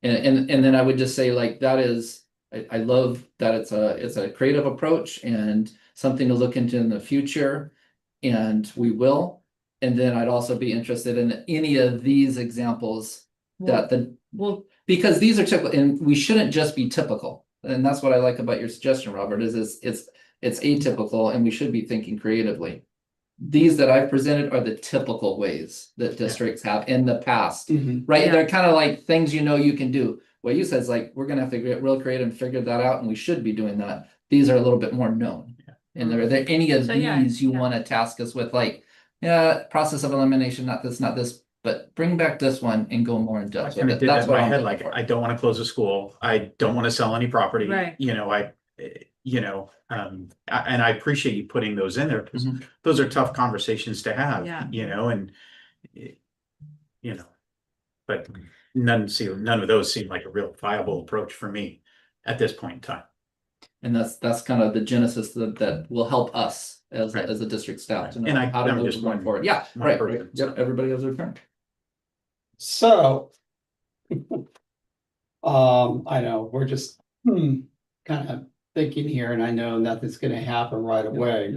And then I would just say, like, that is, I love that it's a creative approach and something to look into in the future, and we will. And then I'd also be interested in any of these examples because these are typical, and we shouldn't just be typical. And that's what I like about your suggestion, Robert, is it's atypical and we should be thinking creatively. These that I've presented are the typical ways that districts have in the past, right? Yeah. They're kind of like things, you know, you can do. What you said is like, we're gonna have to get real creative and figure that out, and we should be doing that. These are a little bit more known. And are there any of these you want to task us with, like, process of elimination, not this, but bring back this one and go more in I depth kind with of it. did that That's in what my I'm head, looking like, for. I don't want to close a school. I don't want to sell any property. Right. You know, and I appreciate you putting those in there, because those are tough conversations to have, Yeah. you know, and you know, but none of those seem like a real viable approach for me at this point in time. And that's kind of the genesis that will help us as a district staff to know And how to I'm move just going one- forward. Yeah, one right. person, so. Yep, everybody has their turn. So. I know, we're just kind of thinking here, and I know nothing's gonna happen right away.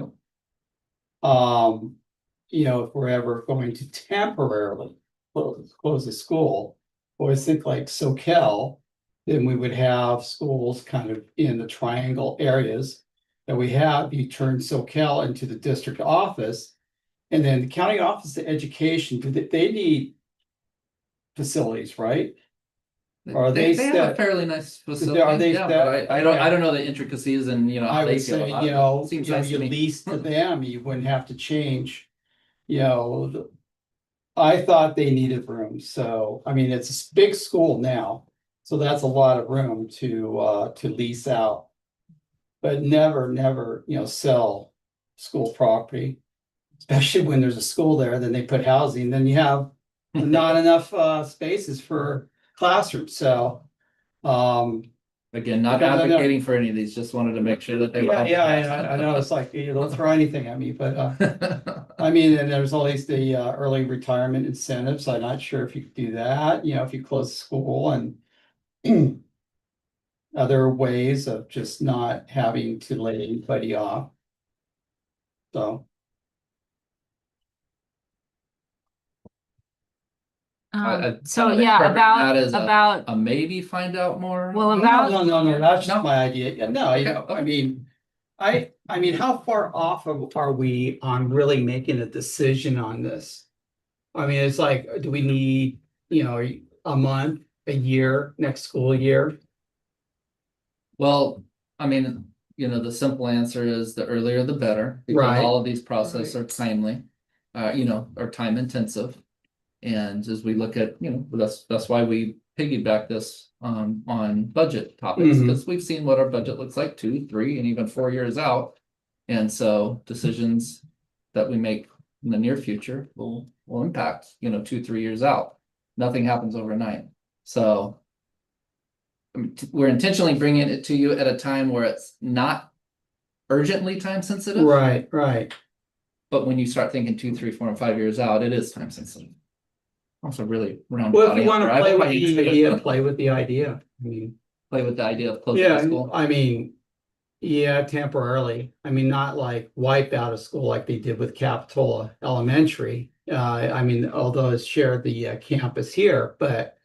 if we're ever going to temporarily close the school, or I think like Soquel, then we would have schools kind of in the triangle areas that we have. You turn Soquel into the district office, and then the county office of education, they need facilities, right? Are They they have a set? fairly nice facility, Are they yeah, set? but I don't know the intricacies and, how I they would feel say, about it. It seems nice to you me. lease to them, you wouldn't have to change, I thought they needed room, so, I mean, it's a big school now, so that's a lot of room to lease out. But never, sell school property, especially when there's a school there, then they put housing, then you have not enough spaces for classrooms, so. Again, not Because I know- advocating for any of these, just wanted to make sure that they were. Yeah, I know, it's like, don't throw anything at me, but I mean, and there's always the early retirement incentives. I'm not sure if you could do that, if you close the school and other ways of just not having to lay anybody off. So, So kinda yeah, interpret that as about, a maybe find out more. well, no, about, no, that's No? just my idea. Yeah, no, I mean, I mean, how far off are we on really making a decision on this? I mean, it's like, do we need, a month, a year, next school year? Well, I mean, the simple answer is the earlier the better, because Right. all of these processes are timely, are time intensive. And as we look at, that's why we piggyback this on budget topics, Mhm. because we've seen what our budget looks like 2, 3, and even 4 years out. And so decisions that we make in the near future will impact, 2, 3 years out. Nothing happens overnight. So we're intentionally bringing it to you at a time where it's not urgently time sensitive. Right. But when you start thinking 2, 3, 4, and 5 years out, it is time sensitive. Also really round. Well, if you want to answer. play with I the hate to- idea, play with the idea. I mean, Play with the idea of closing the yeah, school. I mean, yeah, temporarily. I mean, not like wipe out a school like they did with Capitola Elementary. I mean, although it's shared the campus here, but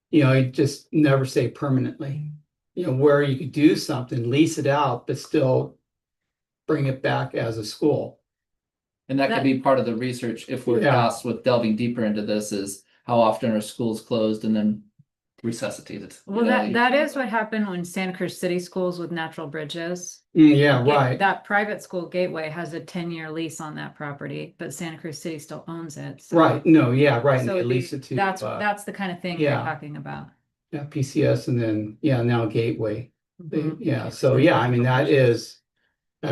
you just never say permanently. Where you could do something, lease it out, but still bring it back as a school. And that could be part of the research if we're Yeah. tasked with delving deeper into this, is how often are schools closed and then resuscitated? well, that is what happened when Santa Cruz City Schools with Natural Bridges. Yeah, right. That private school Gateway has a 10-year lease on that property, but Santa Cruz City still owns it. So- Right. No, yeah, right. And So they lease it to that's the kind of thing you're yeah. talking about. yeah, PCS and then now Gateway. Mhm. Yeah, so yeah, I mean, that is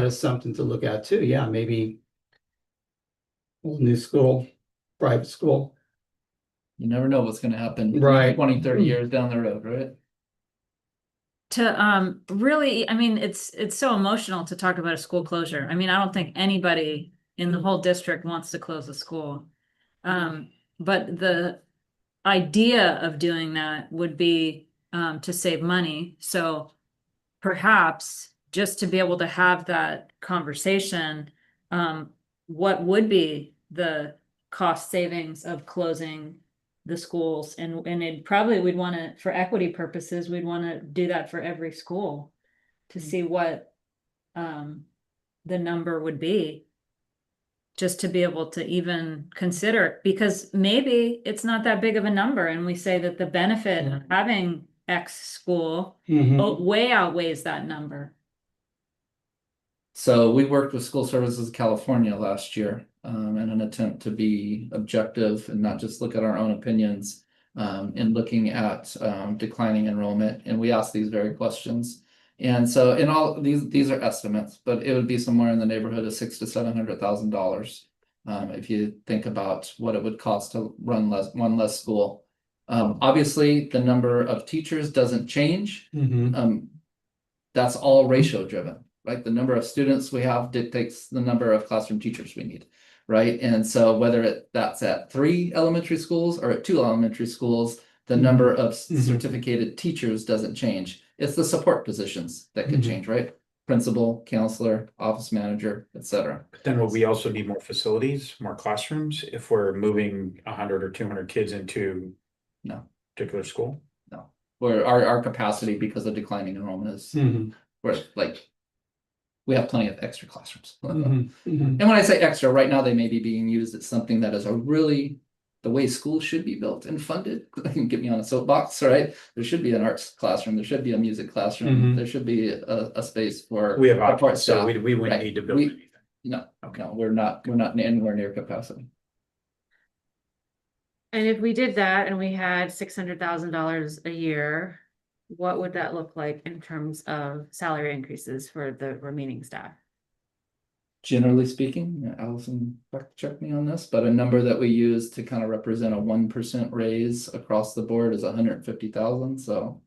something to look at too. Yeah, maybe a new school, private school. You never know what's gonna happen. Right. 20, 30 years down the road, right? To really, I mean, it's so emotional to talk about a school closure. I mean, I don't think anybody in the whole district wants to close a school. But the idea of doing that would be to save money. So perhaps just to be able to have that conversation, what would be the cost savings of closing the schools? And it probably we'd want to, for equity purposes, we'd want to do that for every school to see what the number would be, just to be able to even consider it, because maybe it's not that big of a number and we say that the benefit of having X school way outweighs that number. So we worked with School Services California last year in an attempt to be objective and not just look at our own opinions in looking at declining enrollment. And we asked these very questions. And so in all these are estimates, but it would be somewhere in the neighborhood of $600,000 to $700,000 if you think about what it would cost to run one less school. Obviously, the number of teachers doesn't change. That's all ratio driven, right? The number of students we have dictates the number of classroom teachers we need, right? And so whether that's at 3 elementary schools or at 2 elementary schools, the number of certificated teachers doesn't change. It's the support positions that could change, right? principal, counselor, office manager, etc. But then will we also need more facilities, more classrooms if we're moving 100 or 200 kids into No, a particular school? no. Where our capacity because of declining enrollment is, we're like, we have plenty of extra classrooms. And when I say extra, right now they may be being used at something that is a really the way schools should be built and funded. Get me on a soapbox, right? There should be an arts classroom. There should be a music classroom. There should be a space for We have support options, so staff. we wouldn't Right. need to build anything. No, Okay. no, we're not anywhere near capacity. And if we did that and we had $600,000 a year, what would that look like in terms of salary increases for the remaining staff? Generally speaking, Allison, check me on this, but a number that we use to kind of represent a 1% raise across the board is 150,000. So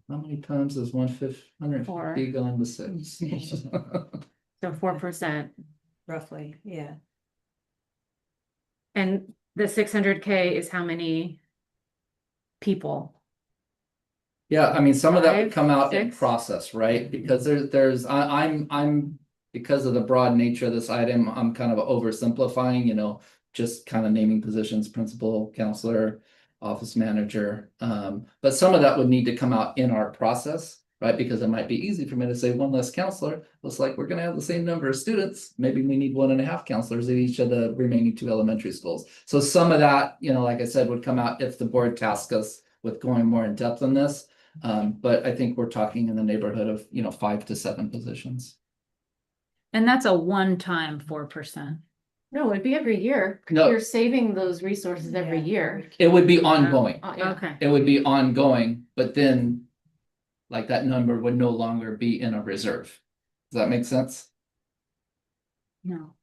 how many times is 150 going to 6? So 4%. Roughly, yeah. And the 600K is how many people? Yeah, I mean, some of that would 5, come out in 6? process, right? Because I'm because of the broad nature of this item, I'm kind of oversimplifying, just kind of naming positions, principal, counselor, office manager. But some of that would need to come out in our process, right? Because it might be easy for me to say one less counselor. Looks like we're gonna have the same number of students. Maybe we need 1.5 counselors at each of the remaining 2 elementary schools. So some of that, like I said, would come out if the board tasked us with going more in depth on this. But I think we're talking in the neighborhood of, 5 to 7 positions. And that's a one-time 4%. No, it'd be every year. No. You're saving those resources every year. It would be ongoing. Yeah. Okay. It would be ongoing, but then like that number would no longer be in a reserve. Does that make sense? No.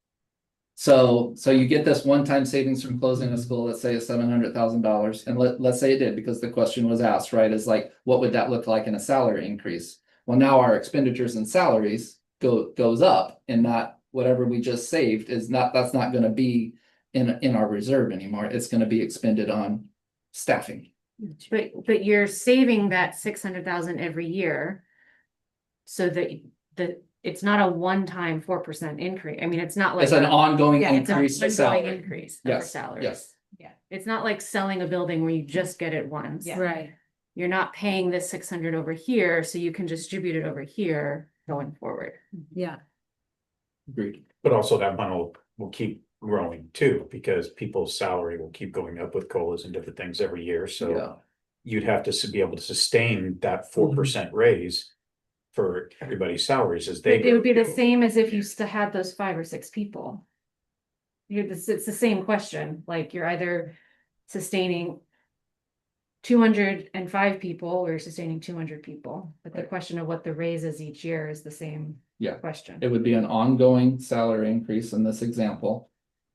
So you get this one-time savings from closing a school, let's say it's $700,000, and let's say it did, because the question was asked, right? Is like, what would that look like in a salary increase? Well, now our expenditures and salaries goes up, and not whatever we just saved that's not going to be in our reserve anymore. It's going to be expended on staffing. But you're saving that 600,000 every year. So that it's not a one-time 4% increase. I mean, it's not like It's an ongoing it's an increase to ongoing salary. increase of Yes, salaries. yes. Yeah. It's not like selling a building where you just get it once. Yeah. Right. You're not paying this 600 over here, so you can distribute it over here going forward. Yeah. Agreed. But also that one will keep growing too, because people's salary will keep going up with COLAs and different things every year, so. Yeah. You'd have to be able to sustain that 4% raise for everybody's salaries as they. It would be the go. same as if you still had those 5 or 6 people. It's the same question, like you're either sustaining 205 people or you're sustaining 200 people. But the Right. question of what the raise is each year is the same Yeah. question. It would be an ongoing salary increase in this example.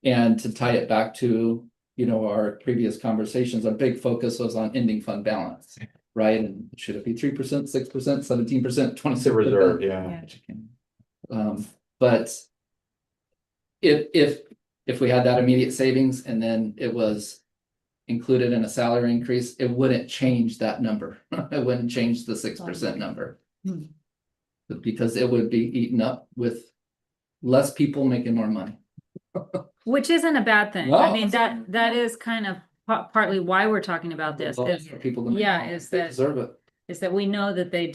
And to tie it back to, our previous conversations, our big focus was on ending fund balance, right? And should it be 3%, 6%, 17%, 26%? It's a reserve, yeah. But if we had that immediate savings and then it was included in a salary increase, it wouldn't change that number. It wouldn't change the 6% number. Because it would be eaten up with less people making more money. Which isn't a bad thing. No. I mean, that is kind of partly why we're talking about this. Well, Is for people to make yeah, money, is they that- deserve it. is that we know that they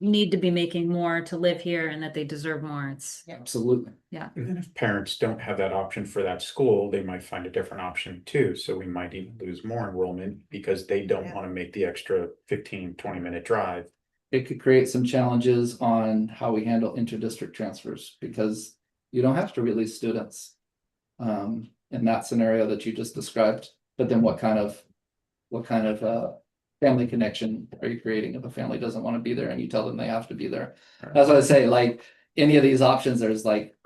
need to be making more to live here and that they deserve more. It's Absolutely. And then if parents don't have that option for that school, they might find a different option too, so we might even lose more enrollment because they don't Yeah. want to make the extra 15-20 minute drive. It could create some challenges on how we handle interdistrict transfers because you don't have to release students. In that scenario that you just described, but then what kind of family connection are you creating if a family doesn't want to be there and you tell them they have to be there? That's what I say, like any of these options, there's like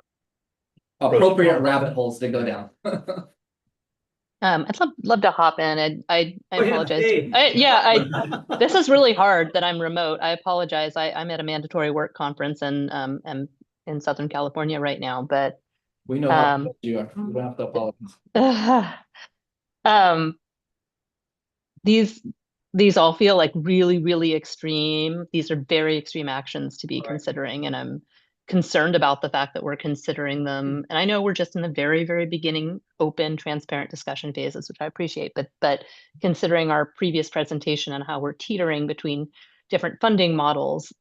appropriate rabbit holes to go down. I'd love to hop in. I Oh, yeah. apologize. Hey. This is really hard that I'm remote. I apologize. I'm at a mandatory work conference and am in Southern California right now, but We know how good you are. You don't have to apologize. these these all feel like really, really extreme. These are very extreme actions to be Right. considering, and I'm concerned about the fact that we're considering them. And I know we're just in the very, very beginning, open, transparent discussion phases, which I appreciate. But considering our previous presentation and how we're teetering between different funding models,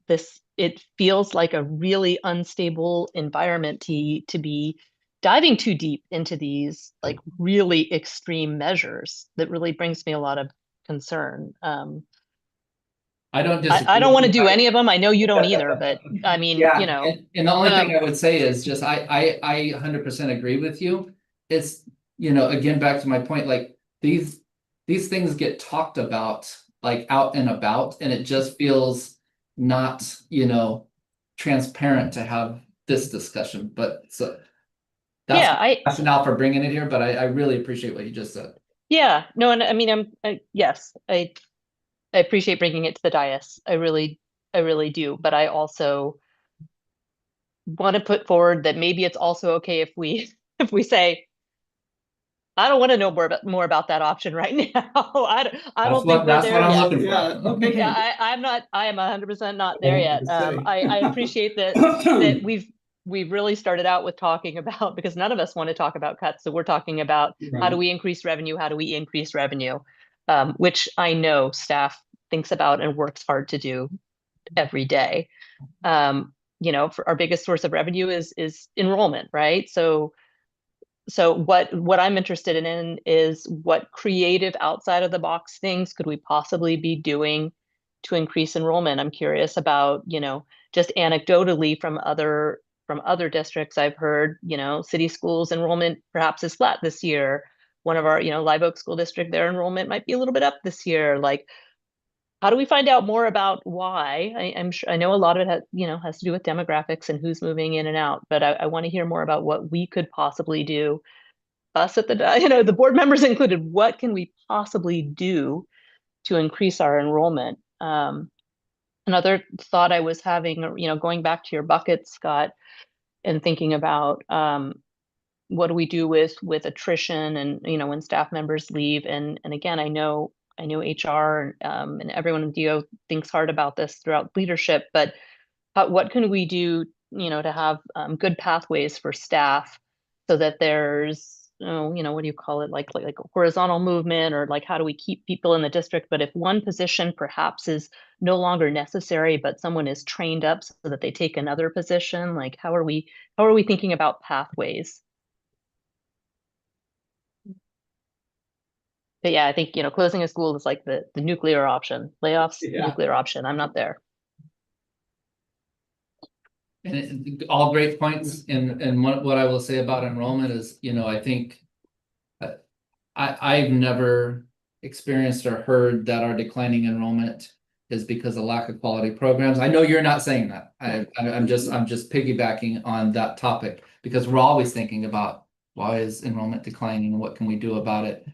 it feels like a really unstable environment to be diving too deep into these like really extreme measures. That really brings me a lot of concern. I don't I disagree. don't want to do any of them. I know you don't either, but I mean, Yeah, you know, and the only thing I would say is just I 100% agree with you. It's, you know, again, back to my point, like these things get talked about like out and about, and it just feels not, you know, transparent to have this discussion. But so that's yeah, my rationale for bringing it here, but I really appreciate what you just said. yeah, no, and I mean, yes, I appreciate bringing it to the dais. I really do. But I also want to put forward that maybe it's also okay if we if we say, I don't want to know more about that option right now. I don't think we're That's there what I'm yet. looking for. Yeah, okay. Yeah, I am 100% not there yet. I appreciate that we've really started out with talking about, because none of us want to talk about cuts. So we're talking about how do we increase revenue? How do we increase revenue? Which I know staff thinks about and works hard to do every day. You know, for our biggest source of revenue is enrollment, right? So what I'm interested in is what creative outside of the box things could we possibly be doing to increase enrollment. I'm curious about, you know, just anecdotally from other districts I've heard, you know, city schools enrollment perhaps is flat this year. One of our, you know, Live Oak School District, their enrollment might be a little bit up this year. Like, how do we find out more about why? I'm sure, I know a lot of it has, you know, has to do with demographics and who's moving in and out, but I want to hear more about what we could possibly do, us at the, you know, the board members included. What can we possibly do to increase our enrollment? Another thought I was having, you know, going back to your bucket, Scott, and thinking about what do we do with attrition and, you know, when staff members leave. And again, I know HR and everyone in DO thinks hard about this throughout leadership, but what can we do, you know, to have good pathways for staff so that there's, you know, what do you call it, like horizontal movement, or like how do we keep people in the district? But if one position perhaps is no longer necessary, but someone is trained up so that they take another position, like how are we thinking about pathways? But yeah, I think, you know, closing a school is like the nuclear option. Layoffs, nuclear option. I'm not there. And all great points. And what I will say about enrollment is, you know, I think I've never experienced or heard that our declining enrollment is because of lack of quality programs. I know you're not saying that. I'm just piggybacking on that topic, because we're always thinking about why is enrollment declining and what can we do about it.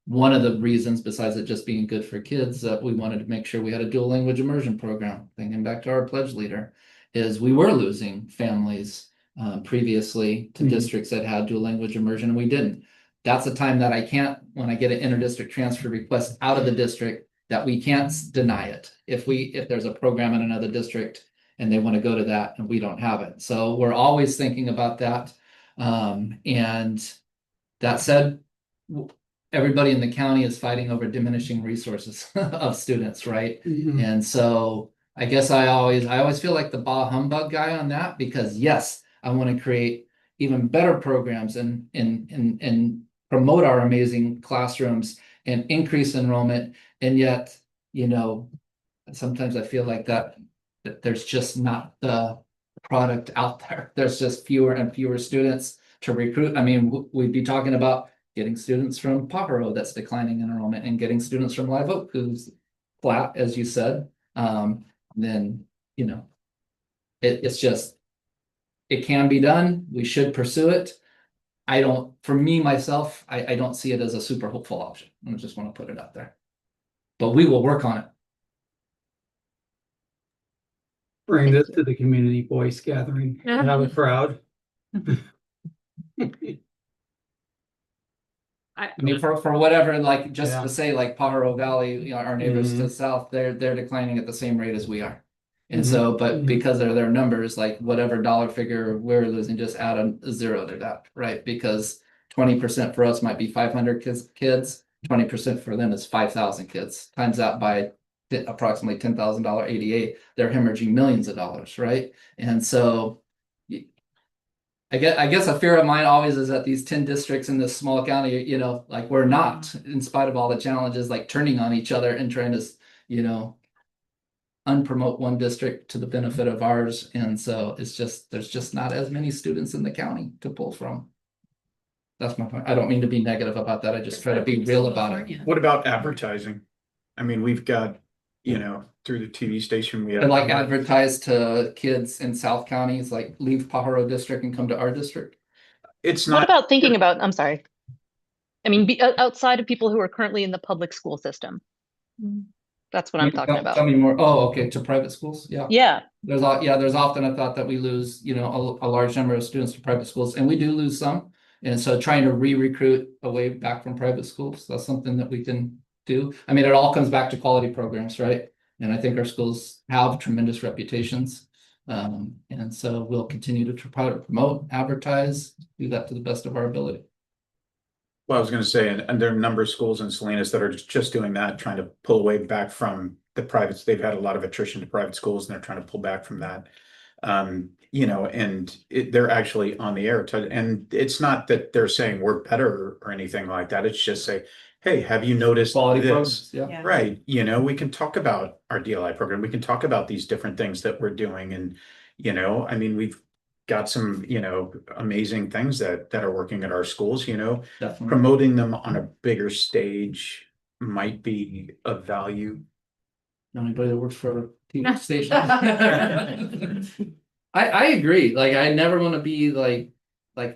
One of the reasons, besides it just being good for kids, that we wanted to make sure we had a dual language immersion program, thinking back to our pledge leader, is we were losing families previously to districts that had dual language immersion, and we didn't. That's a time that I can't, when I get an interdistrict transfer request out of the district, that we can't deny it if there's a program in another district and they want to go to that and we don't have it. So we're always thinking about that. And that said, everybody in the county is fighting over diminishing resources of students, right? And so I guess I always feel like the bah humbug guy on that, because yes, I want to create even better programs and promote our amazing classrooms and increase enrollment. And yet, you know, sometimes I feel like that there's just not the product out there. There's just fewer and fewer students to recruit. I mean, we'd be talking about getting students from Pajaro that's declining in enrollment, and getting students from Live Oak who's flat, as you said. Then, you know, it's just, it can be done. We should pursue it. For me, myself, I don't see it as a super hopeful option. I just want to put it out there, but we will work on it. Bring this to the community voice gathering, have a crowd. I mean, for whatever, like, just Yeah. to say, like, Pajaro Valley, you know, our neighbors to the Mhm. south, they're declining at the same rate as we are. And Mhm. so, but Mhm. because of their numbers, like, whatever dollar figure we're losing, just add a zero to that, right? Because 20% for us might be 500 kids, 20% for them is 5,000 kids, times that by approximately $10,000 ADA, they're hemorrhaging millions of dollars, right? And so I guess a fear of mine always is that these 10 districts in this small county, you know, like, we're not, in spite of all the challenges, like turning on each other and trying to, you know, unpromote one district to the benefit of ours. And so it's just, there's just not as many students in the county to pull from. That's my point. I don't mean to be negative about that. I just try to be real about it. What about advertising? I mean, we've got, you know, through the TV station, we have. And like advertise to kids in South counties, like leave Pajaro district and come to our district. It's What not, about thinking about, I'm sorry. I mean, outside of people who are currently in the public school system. That's what I'm talking Tell about. me more. Oh, okay, to private schools, yeah. Yeah, There's often a thought that we lose, you know, a large number of students to private schools, and we do lose some. And so trying to re-recruit away back from private schools, that's something that we can do. I mean, it all comes back to quality programs, right? And I think our schools have tremendous reputations. And so we'll continue to try to promote, advertise, do that to the best of our ability. well, I was gonna say, and there are a number of schools in Salinas that are just doing that, trying to pull away back from the privates. They've had a lot of attrition to private schools and they're trying to pull back from that. You know, and they're actually on the air and it's not that they're saying we're better or anything like that. It's just say, hey, have you noticed Quality this? programs, yeah. Yeah. Right, you know, we can talk about our DLI program. We can talk about these different things that we're doing and, you know, I mean, we've got some, you know, amazing things that are working at our schools, you know, Definitely. promoting them on a bigger stage might be of value. Anybody that works for a TV station. I agree. Like, I never want to be like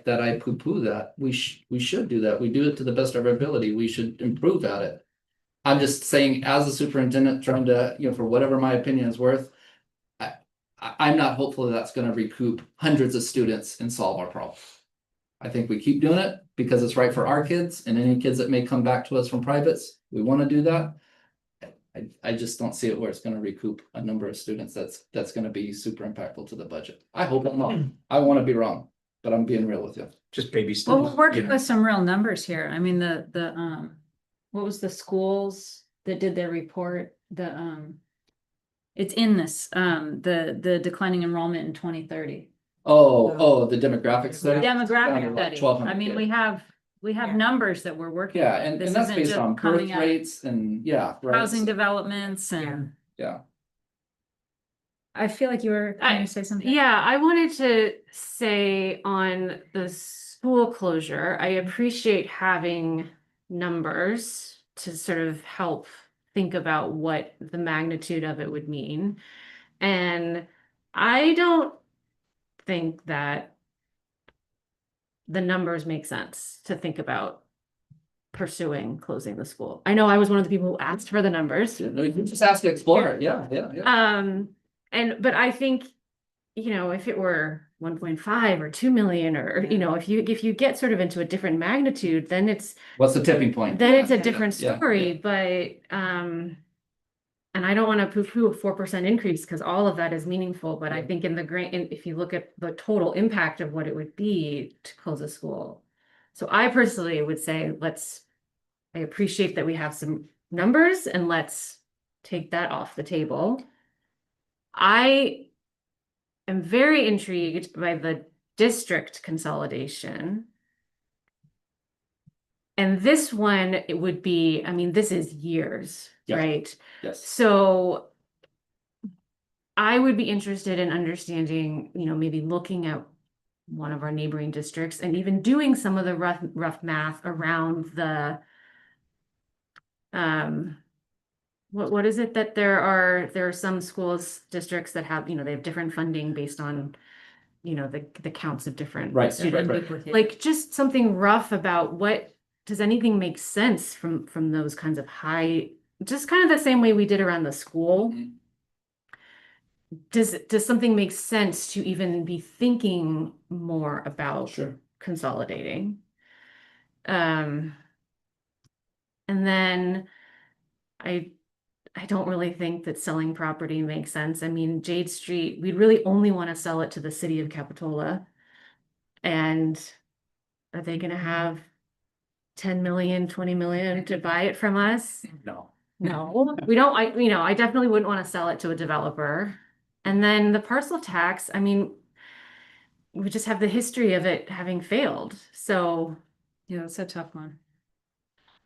that. I poo-poo that. We should do that. We do it to the best of our ability. We should improve at it. I'm just saying, as a superintendent, trying to, you know, for whatever my opinion is worth, I'm not hopeful that that's going to recoup hundreds of students and solve our problem. I think we keep doing it because it's right for our kids and any kids that may come back to us from privates. We want to do that. I just don't see it where it's going to recoup a number of students that's going to be super impactful to the budget. I hope I'm wrong. I want to be wrong, but I'm being real with you. Just baby steps. Well, we're working you know. with some real numbers here. I mean, what was the schools that did their report? It's in this, the declining enrollment in 2030. Oh, the demographic study. Demographic Like study. 1,200 I mean, kids. we have numbers that we're working. Yeah, with. and This that's isn't based just on birth coming out of rates and right. housing developments and Yeah. I feel like you were trying to say something. Yeah, I wanted to say on the school closure, I appreciate having numbers to sort of help think about what the magnitude of it would mean. And I don't think that the numbers make sense to think about pursuing closing the school. I know I was one of the people who asked for the numbers. You just have to explore it. Yeah. But I think, you know, if it were 1.5 or 2 million, or, you know, if you get sort of into a different magnitude, then it's What's the tipping point? then it's a different Yeah, story. But and I don't want to poo-poo a 4% increase because all of that is meaningful. But I think in the if you look at the total impact of what it would be to close a school. So I personally would say I appreciate that we have some numbers and let's take that off the table. I am very intrigued by the district consolidation. And this one, it would be, I mean, this is years, Yeah. right? Yes. So I would be interested in understanding, you know, maybe looking at one of our neighboring districts and even doing some of the rough math around the what is it that there are some schools districts that have, you know, they have different funding based on, you know, the counts of different students. Like just something rough about what does anything make sense from those kinds of high, just kind of the same way we did around the school. Mhm. Does something make sense to even be thinking more about Sure. consolidating? And then I don't really think that selling property makes sense. I mean, Jade Street, we really only want to sell it to the city of Capitola. And are they gonna have 10 million, 20 million to buy it from us? No. No, we don't, I definitely wouldn't want to sell it to a developer. And then the parcel tax, I mean, we just have the history of it having failed, so. Yeah, it's a tough one.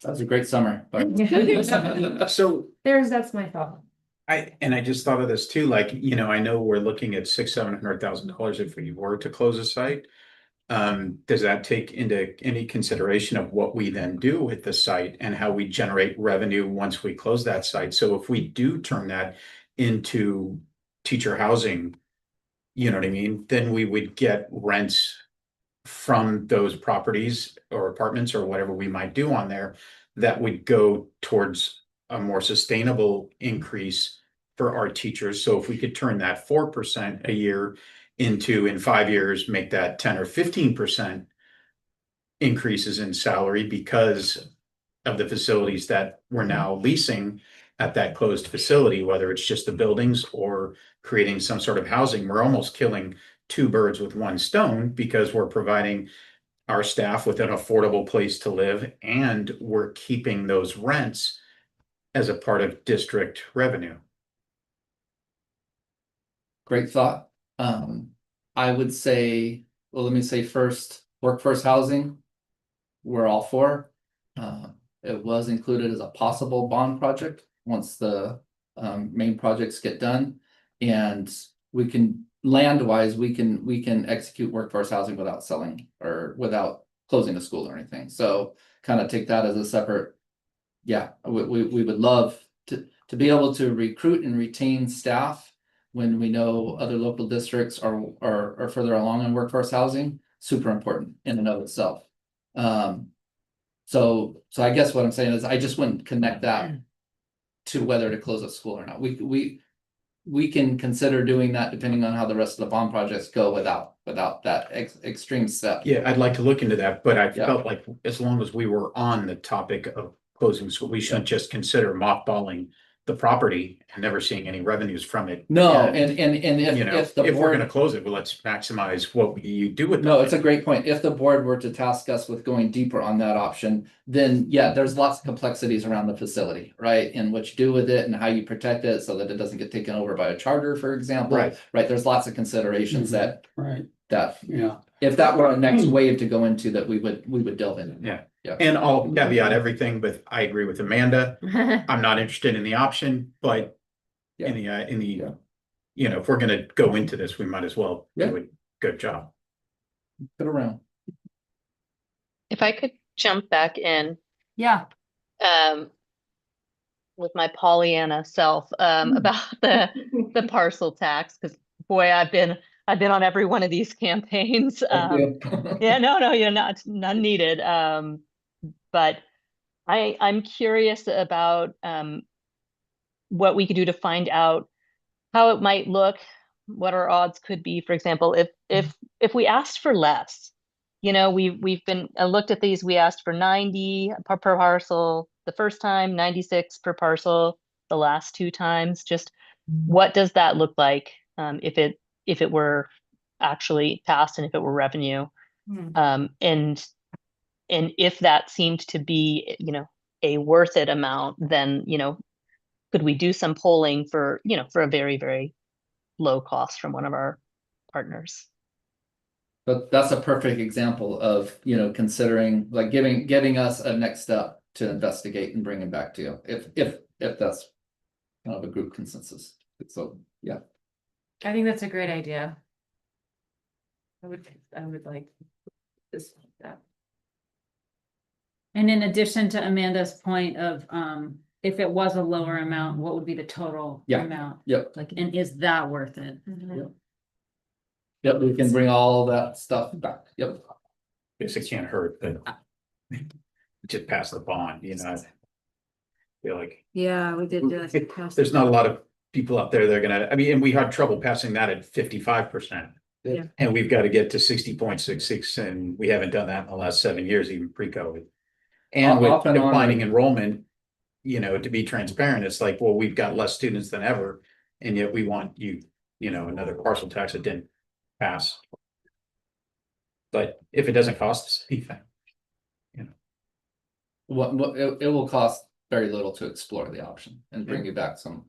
That was a great summer. So That's my thought. I just thought of this too, like, you know, I know we're looking at $600,000-700,000 if we were to close a site. Does that take into any consideration of what we then do with the site and how we generate revenue once we close that site? So if we do turn that into teacher housing, you know what I mean, then we would get rents from those properties or apartments or whatever we might do on there that would go towards a more sustainable increase for our teachers. So if we could turn that 4% a year into, in 5 years, make that 10 or 15% increases in salary because of the facilities that we're now leasing at that closed facility, whether it's just the buildings or creating some sort of housing, we're almost killing two birds with one stone because we're providing our staff with an affordable place to live and we're keeping those rents as a part of district revenue. Great thought. I would say, well, let me say first, workforce housing, we're all for. It was included as a possible bond project once the main projects get done. And we can, land-wise, we can execute workforce housing without selling or without closing a school or anything. So kind of take that as a separate, yeah, we would love to be able to recruit and retain staff when we know other local districts are further along in workforce housing. Super important in and of itself. So I guess what I'm saying is I just wouldn't connect that to whether to close a school or not. We can consider doing that depending on how the rest of the bond projects go without that extreme step. Yeah, I'd like to look into that, but I felt like as long as we were on the topic of closing school, we shouldn't just consider mothballing the property and never seeing any revenues from it. No, And, and you know, if the if we're board, gonna close it, well, let's maximize what you do with. no, it's a great point. If the board were to task us with going deeper on that option, then yeah, there's lots of complexities around the facility, right? And what you do with it and how you protect it so that it doesn't get taken over by a charter, for example. Right. There's lots of considerations that Yeah. if that were our next wave to go into, that we would delve in. Yeah. Yeah. And I'll caveat everything, but I agree with Amanda. I'm not interested in the option, but in the, you know, if we're gonna go into this, we might as well do a good job. Put around. If I could jump back in, Yeah. with my Pollyanna self, about the parcel tax, because boy, I've been on every one of these campaigns. Yeah, no, you're not, none needed. But I'm curious about what we could do to find out how it might look, what our odds could be. For example, if we asked for less, you know, we've been looked at these. We asked for 90 per parcel the first time, 96 per parcel the last two times. Just what does that look like if it were actually passed and if it were revenue? And if that seemed to be, you know, a worth it amount, then, you know, could we do some polling for, you know, for a very, very low cost from one of our partners? But that's a perfect example of, you know, considering like giving us a next step to investigate and bring it back to you if that's kind of a group consensus. So yeah. I think that's a great idea. I would like this, that. And in addition to Amanda's point of, if it was a lower amount, what would be the total amount? Yep. Like, and is that worth it? Yep, we can bring all that stuff back. Yep. Guess it can't hurt, but just pass the bond, you know. I feel like Yeah, we did do it. there's not a lot of people out there that are gonna, I mean, and we had trouble passing that at 55%. Yeah. And we've got to get to 60.66, and we haven't done that in the last 7 years, even pre-COVID. And with Off and on, declining enrollment, you know, to be transparent, it's like, well, we've got less students than ever. And yet we want you know, another parcel tax that didn't pass. But if it doesn't cost us anything, you know. what it will cost very little to explore the option and bring you back some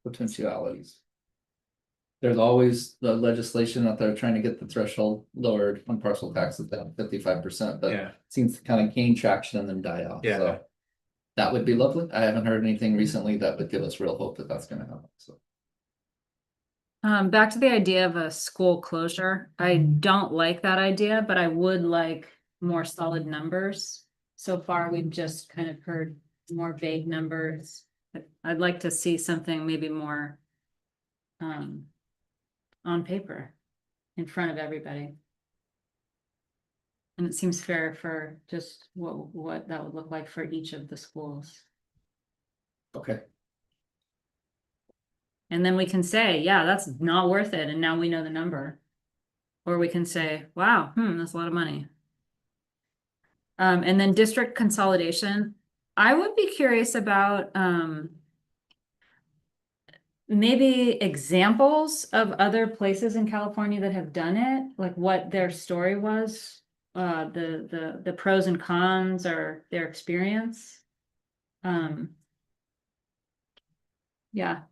potentialities. There's always the legislation out there trying to get the threshold lowered on parcel taxes down 55%, but Yeah. it seems to kind of gain traction and then die off. Yeah. So that would be lovely. I haven't heard anything recently that would give us real hope that that's going to happen. So. Back to the idea of a school closure. I don't like that idea, but I would like more solid numbers. So far, we've just kind of heard more vague numbers. I'd like to see something maybe more on paper in front of everybody. And it seems fair for just what that would look like for each of the schools. Okay. And then we can say, yeah, that's not worth it. And now we know the number. Or we can say, wow, that's a lot of money. And then district consolidation. I would be curious about maybe examples of other places in California that have done it, like what their story was, the pros and cons or their experience. Yeah.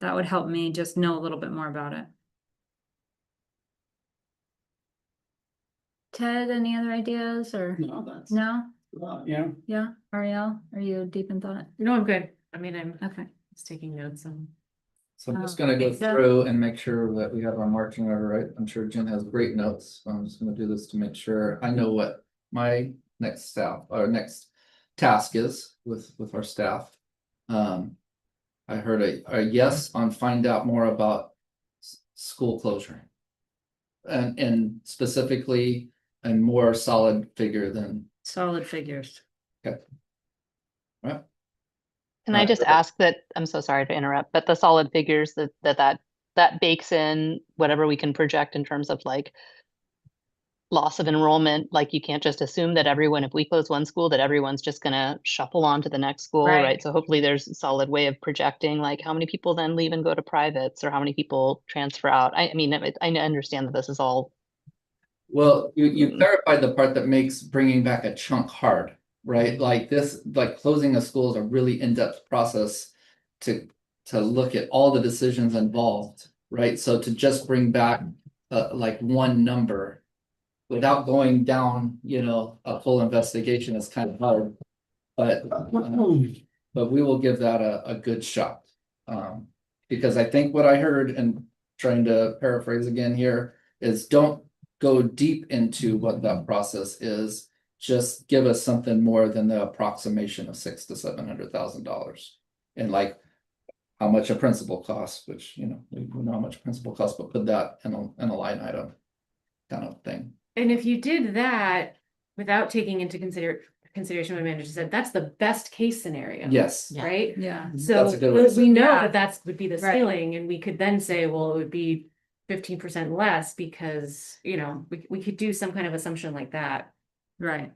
That would help me just know a little bit more about it. Ted, any other ideas or? No, that's, No? yeah. Yeah, Ariel, are you deep in thought? No, I'm good. I mean, I'm Okay. just taking notes and. So I'm just gonna go through and make sure that we have our marching order right. I'm sure Jen has great notes. I'm just gonna do this to make sure I know what my next task is with our staff. I heard a yes on find out more about school closure. And specifically a more solid figure than. Solid figures. Okay. Right. Can I just ask that, I'm so sorry to interrupt, but the solid figures that bakes in whatever we can project in terms of like loss of enrollment, like you can't just assume that everyone, if we close one school, that everyone's just gonna shuffle on to the next school, right? So hopefully there's a solid way of projecting like how many people then leave and go to privates or how many people transfer out. I mean, I understand that this is all. Well, you clarified the part that makes bringing back a chunk hard, right? Like this, like closing a school is a really in-depth process to look at all the decisions involved, right? So to just bring back like one number without going down, a full investigation is kind of hard. But we will give that a good shot. Because I think what I heard, and trying to paraphrase again here, is don't go deep into what that process is. Just give us something more than the approximation of $600,000 to $700,000, and like how much a principal costs, which we know how much principal costs, but put that in a line item kind of thing. And if you did that without taking into consideration what manager said, that's the best case scenario. Yes. Right? Yeah. So That's a good way. we know Yeah. that would be the Right. ceiling, and we could then say, well, it would be 15% less because, we could do some kind of assumption like that. Right.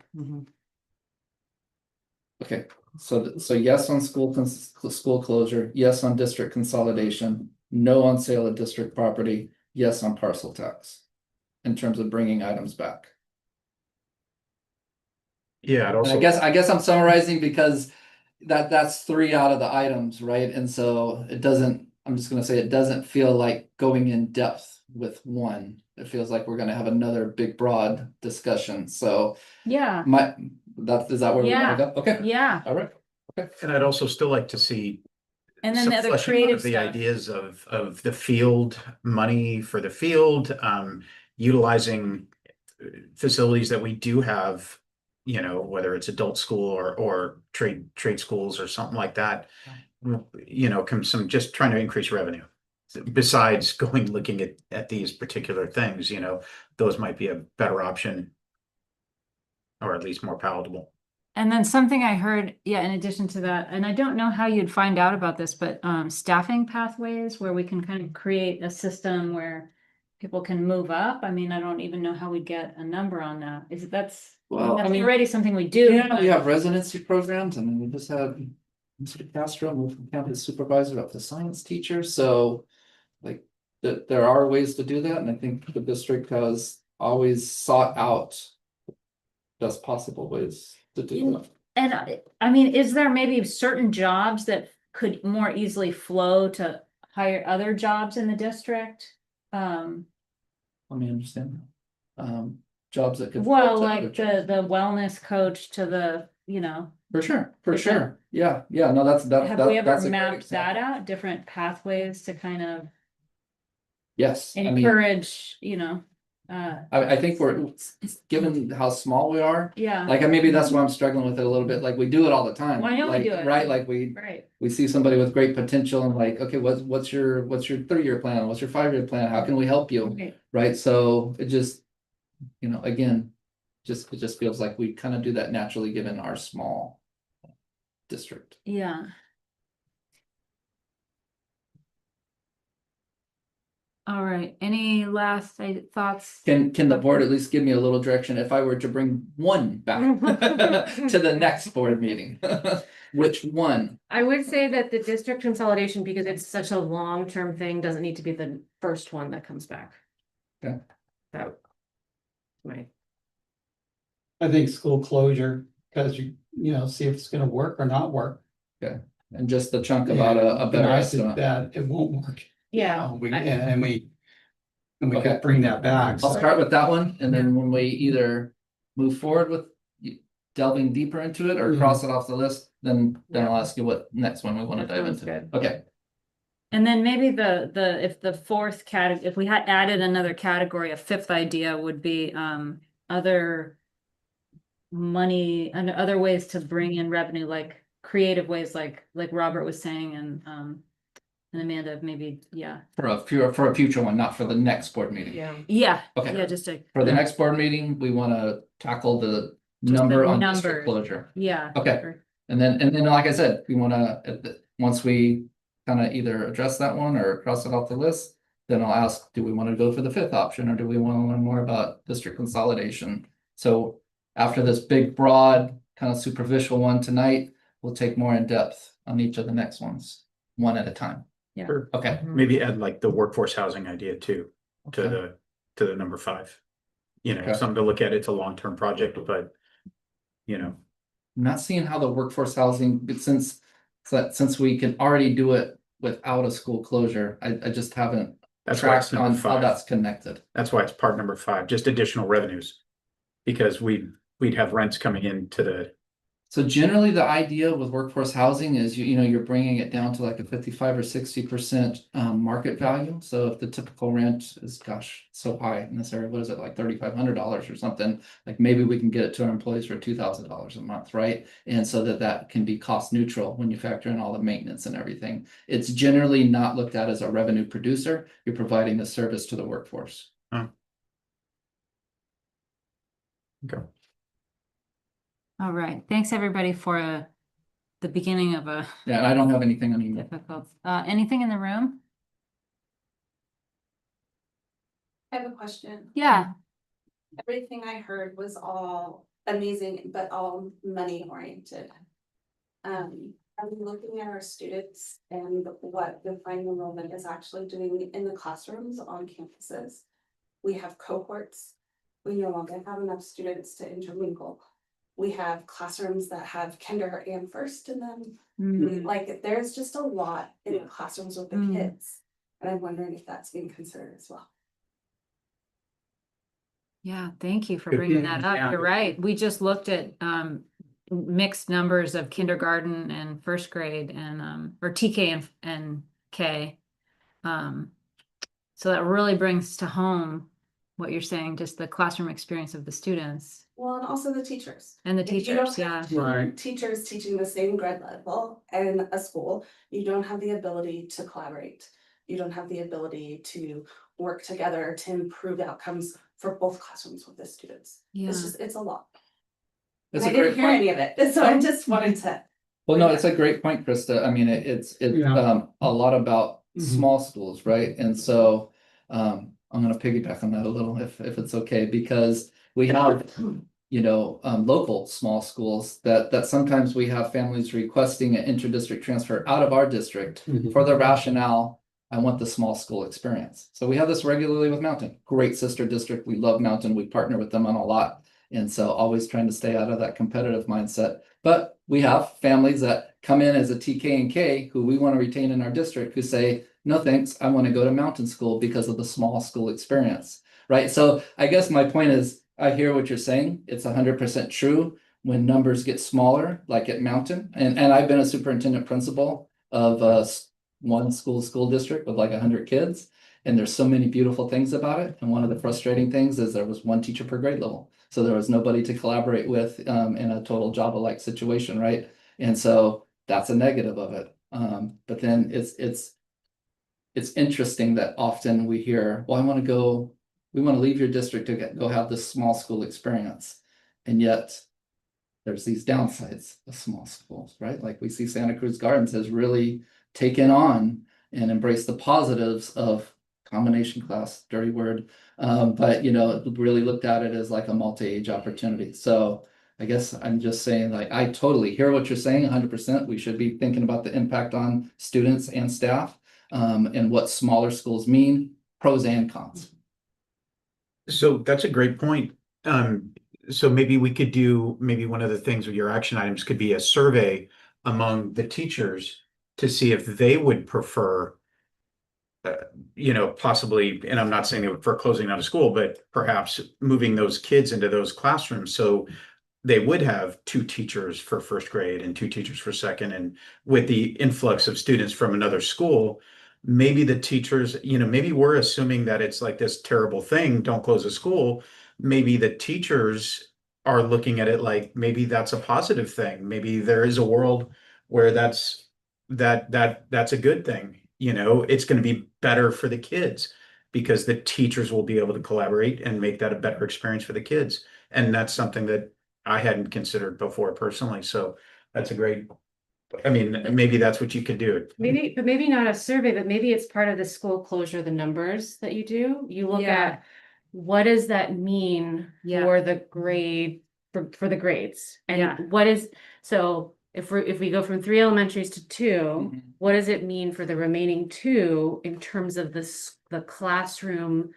Okay, so yes on school closure, yes on district consolidation, no on sale of district property, yes on parcel tax. In terms of bringing items back. Yeah, it And also. I guess I'm summarizing because that's 3 out of the items, right? And so I'm just gonna say it doesn't feel like going in depth with one. It feels like we're gonna have another big broad discussion. So Yeah. is that where we wanna go? Okay. Yeah. All right. Okay. And I'd also still like to see. And then some the other fleshing out creative of the stuff. ideas of the field, money for the field, utilizing facilities that we do have, whether it's adult school or trade schools or something like that. Some just trying to increase revenue. Besides looking at these particular things, those might be a better option. Or at least more palatable. And then something I heard, in addition to that, and I don't know how you'd find out about this, but staffing pathways where we can kind of create a system where people can move up? I mean, I don't even know how we get a number on that. Well, I that's mean, already something we do. Yeah, we but- have residency programs. I mean, we just had Mr. Castro move from campus supervisor up to science teacher, so. Like, there are ways to do that, and I think the district has always sought out. Best possible ways to do that. And I mean, is there maybe certain jobs that could more easily flow to hire other jobs in the district? Let me understand. Jobs that could. Well, flow to like other jobs. the wellness coach to the, For sure, different- yeah, no, have we ever that's a great mapped that example. out, different pathways to kind of Yes, I mean, encourage, I think we're, given how small we are, yeah, like, maybe that's why I'm struggling with it a little bit, like, we do it all the time. Well, I know we like, do it. Right, like, we right. see somebody with great potential and like, okay, what's your 3-year plan? What's your 5-year plan? How can we help you? Right. Right, so it just, again, it just feels like we kind of do that naturally given our small district. Yeah. All right, any last thoughts? Can the board at least give me a little direction if I were to bring one back to the next board meeting? Which one? I would say that the district consolidation, because it's such a long-term thing, doesn't need to be the first one that comes back. Okay. That might. I think school closure, because see if it's gonna work or not work. And just the chunk about a better I think estimate. that it won't work. Yeah. We Okay. could bring that back. I'll so. start with that one, and then when we either move forward with delving deeper into it or Mhm. cross it off the list, then I'll ask you what next one we want to That dive sounds into. good. Okay, And then maybe if the fourth category, if we had added another category, a fifth idea would be other money and other ways to bring in revenue, like creative ways, like Robert was saying, and Amanda, maybe, yeah. for a future one, not for the next board meeting. Yeah, Okay. yeah, just For the next board meeting, we want to tackle the Just number the on district numbers. closure. yeah. Okay. And then, like I said, we want to, once we kind of either address that one or cross it off the list, then I'll ask, do we want to go for the fifth option, or do we want to learn more about district consolidation? So after this big, broad, kind of superficial one tonight, we'll take more in depth on each of the next ones, one at a time. Yeah. Sure. Okay. Maybe add like the workforce housing idea too, to Okay. the number 5. Okay. Something to look at. It's a long-term project, but I'm not seeing how the workforce housing, but since we can already do it without a school closure, I just haven't that's why it's tracked number on how 5. that's connected. That's why it's part number 5, just additional revenues. Because we'd have rents coming into the, So generally, the idea with workforce housing is you're bringing it down to like a 55 or 60% market value. So if the typical rent is, gosh, so high in this area, what is it, like $3,500 or something? Like maybe we can get it to our employees for $2,000 a month, right? And so that can be cost neutral when you factor in all the maintenance and everything. It's generally not looked at as a revenue producer. You're providing a service to the workforce. okay. All right, thanks everybody for the beginning of a Yeah, and I don't have anything on email. difficult, anything in the room? I have a question. Yeah. Everything I heard was all amazing, but all money oriented. Are we looking at our students and what the final enrollment is actually doing in the classrooms on campuses? We have cohorts. We no longer have enough students to intermingle. We have classrooms that have kinder and first in them. Like, there's just a lot in the classrooms with the kids. And I'm wondering if that's being considered as well. Yeah, thank you for Good bringing thing, that up. yeah. You're right. We just looked at mixed numbers of kindergarten and first grade and or TK and K. So that really brings to home what you're saying, just the classroom experience of the students Well, and also the teachers. and the If you don't teachers, yeah. have two Right. teachers teaching the same grade level in a school, you don't have the ability to collaborate. You don't have the ability to work together to improve outcomes for both classrooms with the students. Yeah. It's a lot. It's And a I great didn't hear point. any of it, so I just wanted to. Well, no, it's a great point, Krista. I mean, it's Yeah. a lot about Mhm. small schools, right? And so I'm gonna piggyback on that a little if it's okay, because we have, local small schools that sometimes we have families requesting an inter-district transfer out of our district for the rationale, I want the small school experience. So we have this regularly with Mountain, great sister district. We love Mountain. We partner with them on a lot. And so always trying to stay out of that competitive mindset. But we have families that come in as a TK and K who we want to retain in our district who say, no, thanks, I want to go to Mountain School because of the small school experience, right? So I guess my point is, I hear what you're saying. It's 100% true when numbers get smaller, like at Mountain. And I've been a superintendent principal of one school district with like 100 kids. And there's so many beautiful things about it. And one of the frustrating things is there was one teacher per grade level. So there was nobody to collaborate with in a total Java-like situation, right? And so that's a negative of it. But then it's interesting that often we hear, well, we want to leave your district to go have this small school experience. And yet there's these downsides of small schools, right? Like we see Santa Cruz Gardens has really taken on and embraced the positives of combination class, dirty word. But really looked at it as like a multi-age opportunity. So I guess I'm just saying, like, I totally hear what you're saying 100%. We should be thinking about the impact on students and staff and what smaller schools mean, pros and cons. So that's a great point. So maybe we could do, maybe one of the things with your action items could be a survey among the teachers to see if they would prefer, possibly, and I'm not saying they would prefer closing down a school, but perhaps moving those kids into those classrooms. So they would have 2 teachers for first grade and 2 teachers for second. And with the influx of students from another school, maybe the teachers, maybe we're assuming that it's like this terrible thing, don't close a school. Maybe the teachers are looking at it like maybe that's a positive thing. Maybe there is a world where that's a good thing. It's going to be better for the kids because the teachers will be able to collaborate and make that a better experience for the kids. And that's something that I hadn't considered before personally. So that's maybe that's what you could do. Maybe not a survey, but maybe it's part of the school closure, the numbers that you do. You look at what does that mean for the grade, for the grades? And what is, so if we go from 3 elementaries to 2, what does it mean for the remaining 2 in terms of the classroom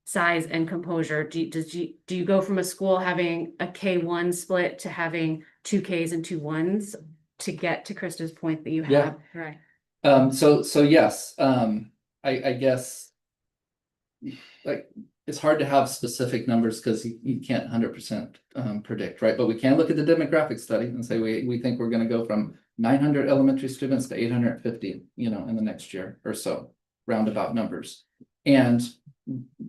size and composure? Do you go from a school having a K1 split to having 2 Ks and 2 1s to get to Krista's point that you have? Right. So yes, I guess like it's hard to have specific numbers because you can't 100% predict, right? But we can look at the demographic study and say we think we're going to go from 900 elementary students to 850, in the next year or so, roundabout numbers, and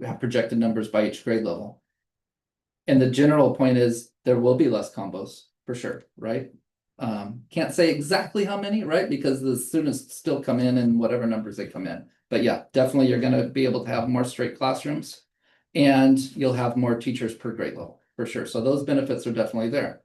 have projected numbers by each grade level. And the general point is there will be less combos for sure, right? Can't say exactly how many, right? Because the students still come in whatever numbers they come in. But yeah, definitely you're going to be able to have more straight classrooms and you'll have more teachers per grade level for sure. So those benefits are definitely there.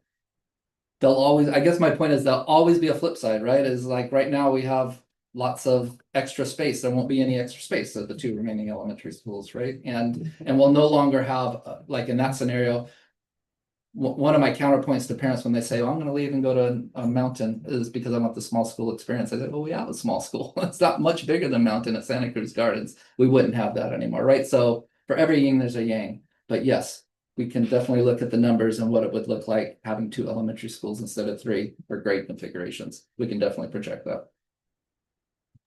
I guess my point is there'll always be a flip side, right? Is like right now we have lots of extra space. There won't be any extra space at the 2 remaining elementary schools, right? And we'll no longer have, like in that scenario, one of my counterpoints to parents when they say, oh, I'm going to leave and go to a Mountain is because I want the small school experience. I said, well, we have a small school. It's not much bigger than Mountain at Santa Cruz Gardens. We wouldn't have that anymore, right? So for every yin, there's a yang. But yes, we can definitely look at the numbers and what it would look like having 2 elementary schools instead of 3 for grade configurations. We can definitely project that.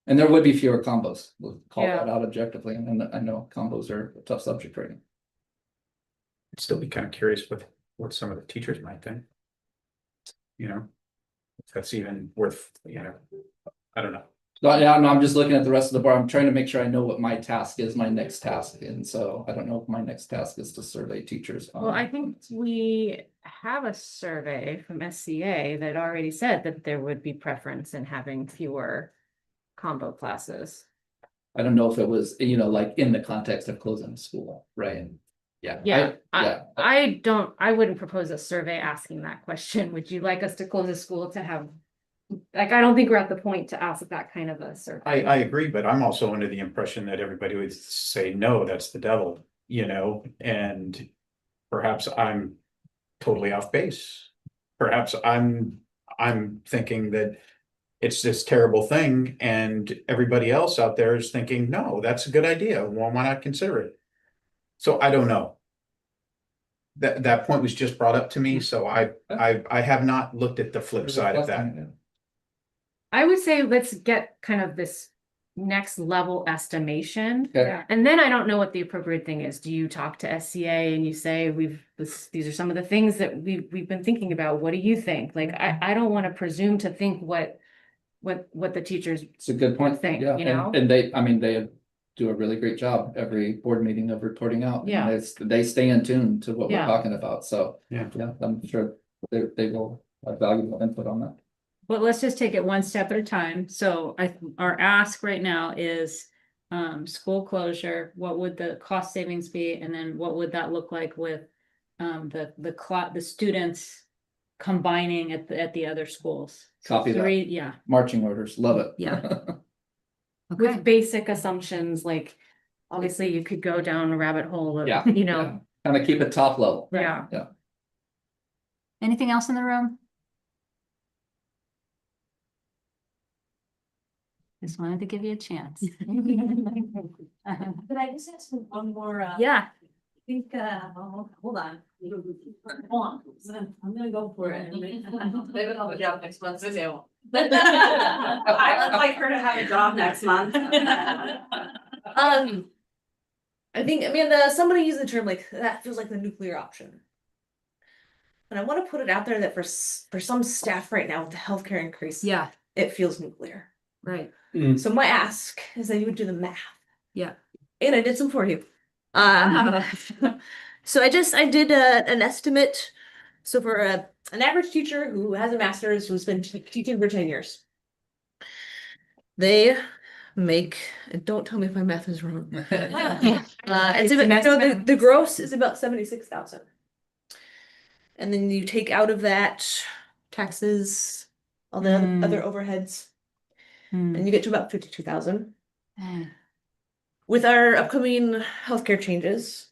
And there would be fewer combos. We'll call that out objectively. And I know combos are a tough subject right now. I'd still be kind of curious with what some of the teachers might think. If that's even worth, I don't know. No, I'm just looking at the rest of the board. I'm trying to make sure I know what my task is, my next task. And so I don't know if my next task is to survey teachers. Well, I think we have a survey from SCA that already said that there would be preference in having fewer combo classes. I don't know if it was, like in the context of closing school, right? I wouldn't propose a survey asking that question. Would you like us to close a school to have like, I don't think we're at the point to ask that kind of a survey. I agree, but I'm also under the impression that everybody would say, no, that's the devil, you know, and perhaps I'm totally off base. Perhaps I'm thinking that it's this terrible thing and everybody else out there is thinking, no, that's a good idea. Well, why not consider it? So I don't know. That point was just brought up to me, so I have not looked at the flip side of that. I would say let's get kind of this next level estimation. Okay. And then I don't know what the appropriate thing is. Do you talk to SCA and you say, these are some of the things that we've been thinking about. What do you think? Like, I don't want to presume to think what the teachers It's a good point. think, Yeah, you know? and they, I mean, they do a really great job every board meeting of reporting out. Yeah. And they stay in tune to what we're Yeah. talking about. So, Yeah. I'm sure they will have valuable input on that. But let's just take it one step at a time. So our ask right now is school closure. What would the cost savings be? And then what would that look like with the students combining at the other schools? So Copy that. three, yeah. Marching orders, love it. Yeah. With basic assumptions, like, obviously you could go down a rabbit hole of, Yeah. you know. Kind of keep it top level. Yeah. Yeah. Anything else in the room? Just wanted to give you a chance. But I just ask one more, Yeah. I think, hold on. Hold on, I'm gonna go for it. Maybe I'll have a job next month, maybe I won't. I would like her to have a job next month. I think, Amanda, somebody used the term like, that feels like the nuclear option. And I want to put it out there that for some staff right now with the healthcare increase, Yeah, it feels nuclear. right. So my ask is that you would do the math. Yeah. And I did some for you. So I did an estimate. So for an average teacher who has a master's, who's been teaching for 10 years, they make, and don't tell me if my math is wrong. It's about, no, the gross is about 76,000. And then you take out of that taxes, all the other overheads, and you get to about 52,000. With our upcoming healthcare changes,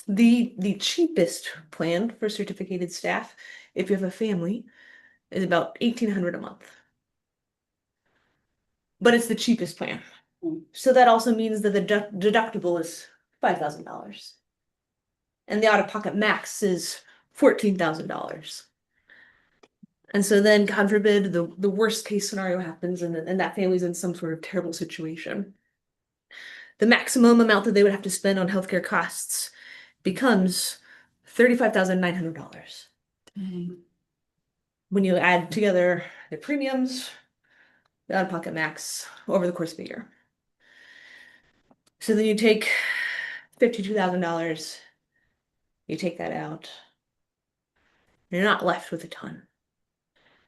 the cheapest plan for certificated staff, if you have a family, is about 1,800 a month. But it's the cheapest plan. So that also means that the deductible is $5,000. And the out-of-pocket max is $14,000. And so then, God forbid, the worst case scenario happens and that family's in some sort of terrible situation. The maximum amount that they would have to spend on healthcare costs becomes $35,900. When you add together the premiums, the out-of-pocket max over the course of a year. So then you take $52,000, you take that out, you're not left with a ton.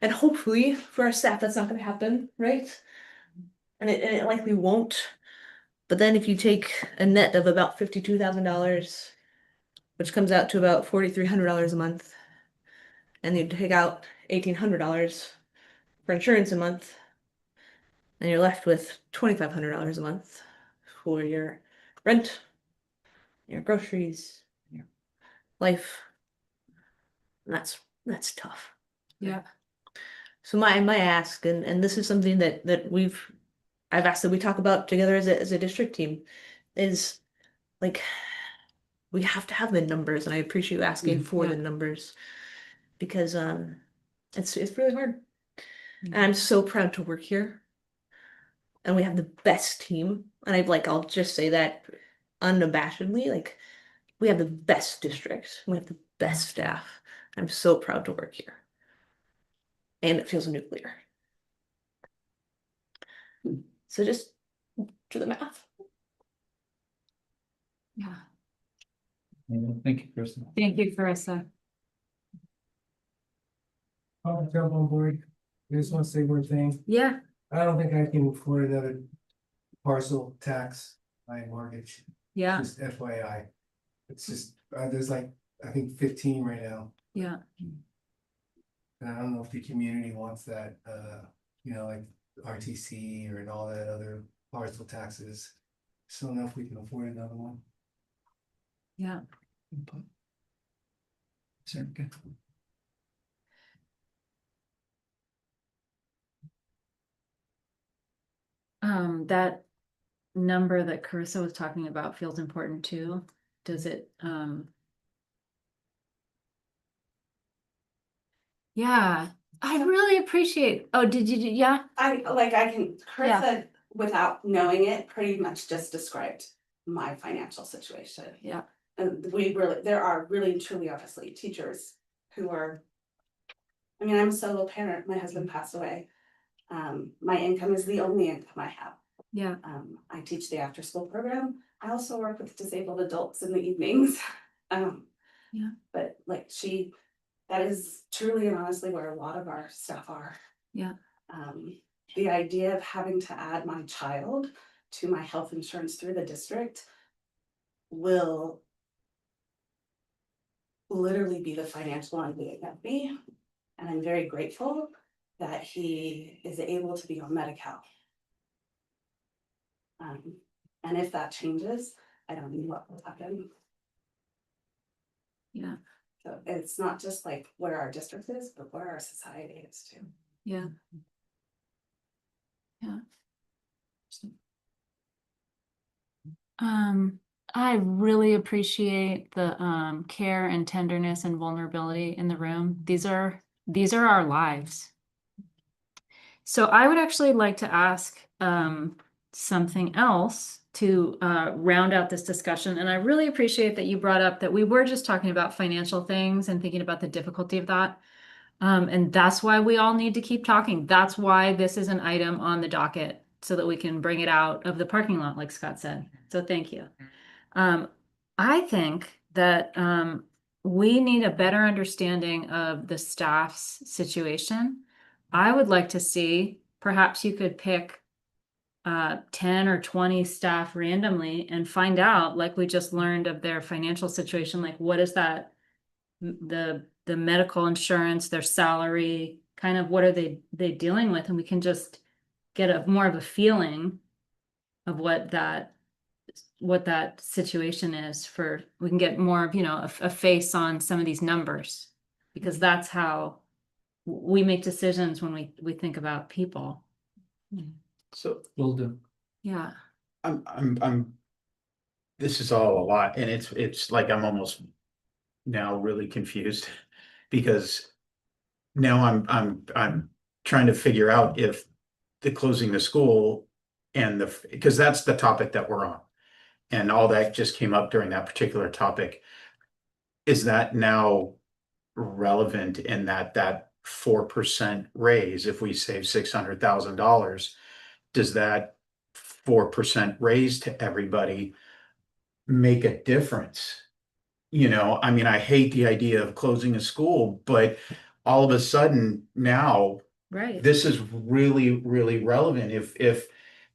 And hopefully for our staff, that's not going to happen, right? And it likely won't. But then if you take a net of about $52,000, which comes out to about $4,300 a month, and you take out $1,800 for insurance a month, and you're left with $2,500 a month for your rent, your groceries, your life. And that's tough. Yeah. So my ask, and this is something that I've asked that we talk about together as a district team, is like, we have to have the numbers, and I appreciate you asking for the numbers, because it's really hard. And I'm so proud to work here. And we have the best team. And I'll just say that unabashedly, like, we have the best district. We have the best staff. I'm so proud to work here. And it feels nuclear. So just do the math. Yeah. Thank you, Kristen. Thank you, Carissa. I'll jump on board. I just want to say one thing. Yeah. I don't think I can afford another parcel tax by mortgage. Yeah. Just FYI. It's just, there's like, I think 15 right now. Yeah. And I don't know if the community wants that, like RTC or and all that other parcel taxes. So don't know if we can afford another one. Yeah. Sure, good. That number that Carissa was talking about feels important too. Does it, yeah, I really appreciate, oh, did you, yeah? I can, Carissa, without knowing it, pretty much just described my financial situation. Yeah. And there are really and truly, obviously, teachers who are, I mean, I'm a solo parent, my husband passed away. My income is the only income I have. Yeah. I teach the after school program. I also work with disabled adults in the evenings. Yeah. But that is truly and honestly where a lot of our staff are. Yeah. The idea of having to add my child to my health insurance through the district will literally be the financial undoing of me. And I'm very grateful that he is able to be on Medi-Cal. And if that changes, I don't know what will happen. Yeah. So it's not just like where our district is, but where our society is too. Yeah. Yeah. I really appreciate the care and tenderness and vulnerability in the room. These are our lives. So I would actually like to ask something else to round out this discussion. And I really appreciate that you brought up that we were just talking about financial things and thinking about the difficulty of that. And that's why we all need to keep talking. That's why this is an item on the docket so that we can bring it out of the parking lot, like Scott said. So thank you. I think that we need a better understanding of the staff's situation. I would like to see, perhaps you could pick 10 or 20 staff randomly and find out, like we just learned of their financial situation, like what is that, the medical insurance, their salary, kind of what are they dealing with, and we can just get a more of a feeling of what that situation is for, we can get more of, a face on some of these numbers, because that's how we make decisions when we think about people. So Will do. Yeah. This is all a lot, and it's like I'm almost now really confused because now I'm trying to figure out if the closing the school and because that's the topic that we're on, and all that just came up during that particular topic. Is that now relevant in that 4% raise? If we save $600,000, does that 4% raise to everybody make a difference? I mean, I hate the idea of closing a school, but all of a sudden now, right, this is really, really relevant. If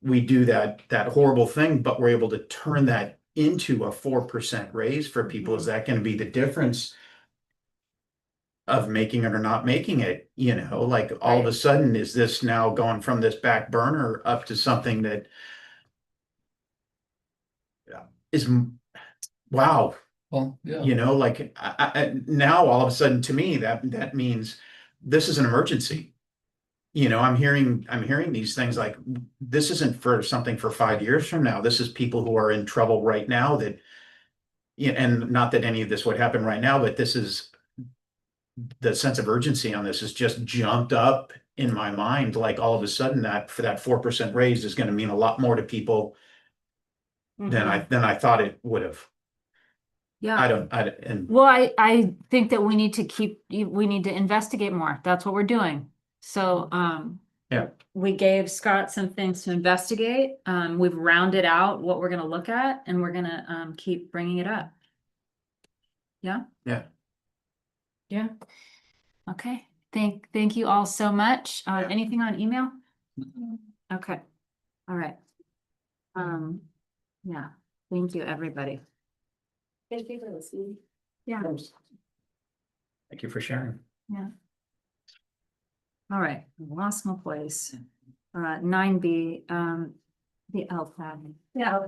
we do that horrible thing, but we're able to turn that into a 4% raise for people, is that going to be the difference of making it or not making it? Like all of a sudden, is this now going from this back burner up to something that is, wow. Well, yeah. Like now all of a sudden, to me, that means this is an emergency. I'm hearing these things like, this isn't for something for 5 years from now. This is people who are in trouble right now that, and not that any of this would happen right now, but this is the sense of urgency on this has just jumped up in my mind. Like all of a sudden that for that 4% raise is going to mean a lot more to people than I thought it would have. Yeah. And well, I think that we need to investigate more. That's what we're doing. So, yeah, we gave Scott some things to investigate. We've rounded out what we're going to look at, and we're going to keep bringing it up. Yeah. Yeah. Yeah. Okay. Thank you all so much. Anything on email? Okay. All right. Yeah. Thank you, everybody. Thank you for listening. Yeah. Thank you for sharing. Yeah. All right, lost my place. 9B, the LPAD. Yeah,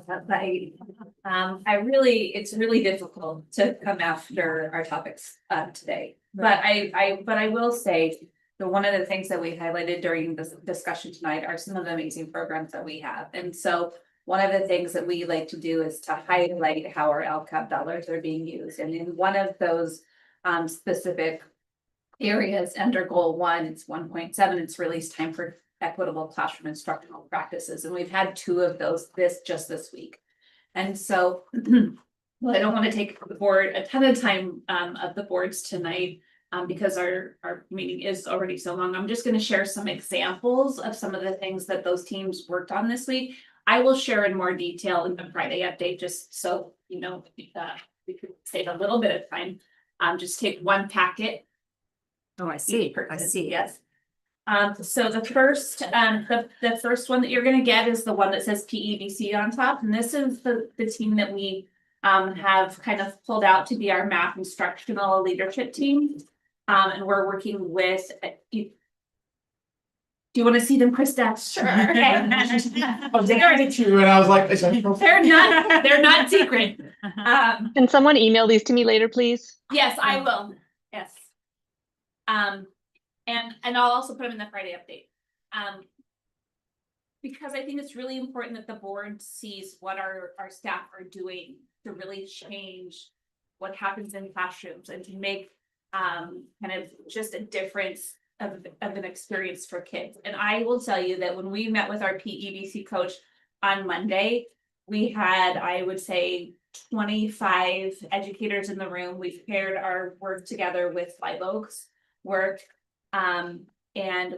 it's really difficult to come after our topics today. But I will say that one of the things that we highlighted during this discussion tonight are some of the amazing programs that we have. And so one of the things that we like to do is to highlight how our LCAP dollars are being used. And in one of those specific areas under goal 1, it's 1.7, it's release time for equitable classroom instructional practices. And we've had 2 of those just this week. And so, well, I don't want to take the board a ton of time of the boards tonight because our meeting is already so long. I'm just going to share some examples of some of the things that those teams worked on this week. I will share in more detail in the Friday update, just so you know, we could save a little bit of time. Just take one packet. Oh, I see. I see. Yes. So the first one that you're gonna get is the one that says PEBC on top, and this is the team that we have kind of pulled out to be our math instructional leadership team. And we're working with do you want to see them, Krista? Sure. Okay. I was looking at you and I was like, They're not secret. Can someone email these to me later, please? Yes, I will. Yes. And I'll also put them in the Friday update. Because I think it's really important that the board sees what our staff are doing to really change what happens in classrooms and to make kind of just a difference of an experience for kids. And I will tell you that when we met with our PEBC coach on Monday, we had, I would say, 25 educators in the room. We've paired our work together with Live Oak's work. And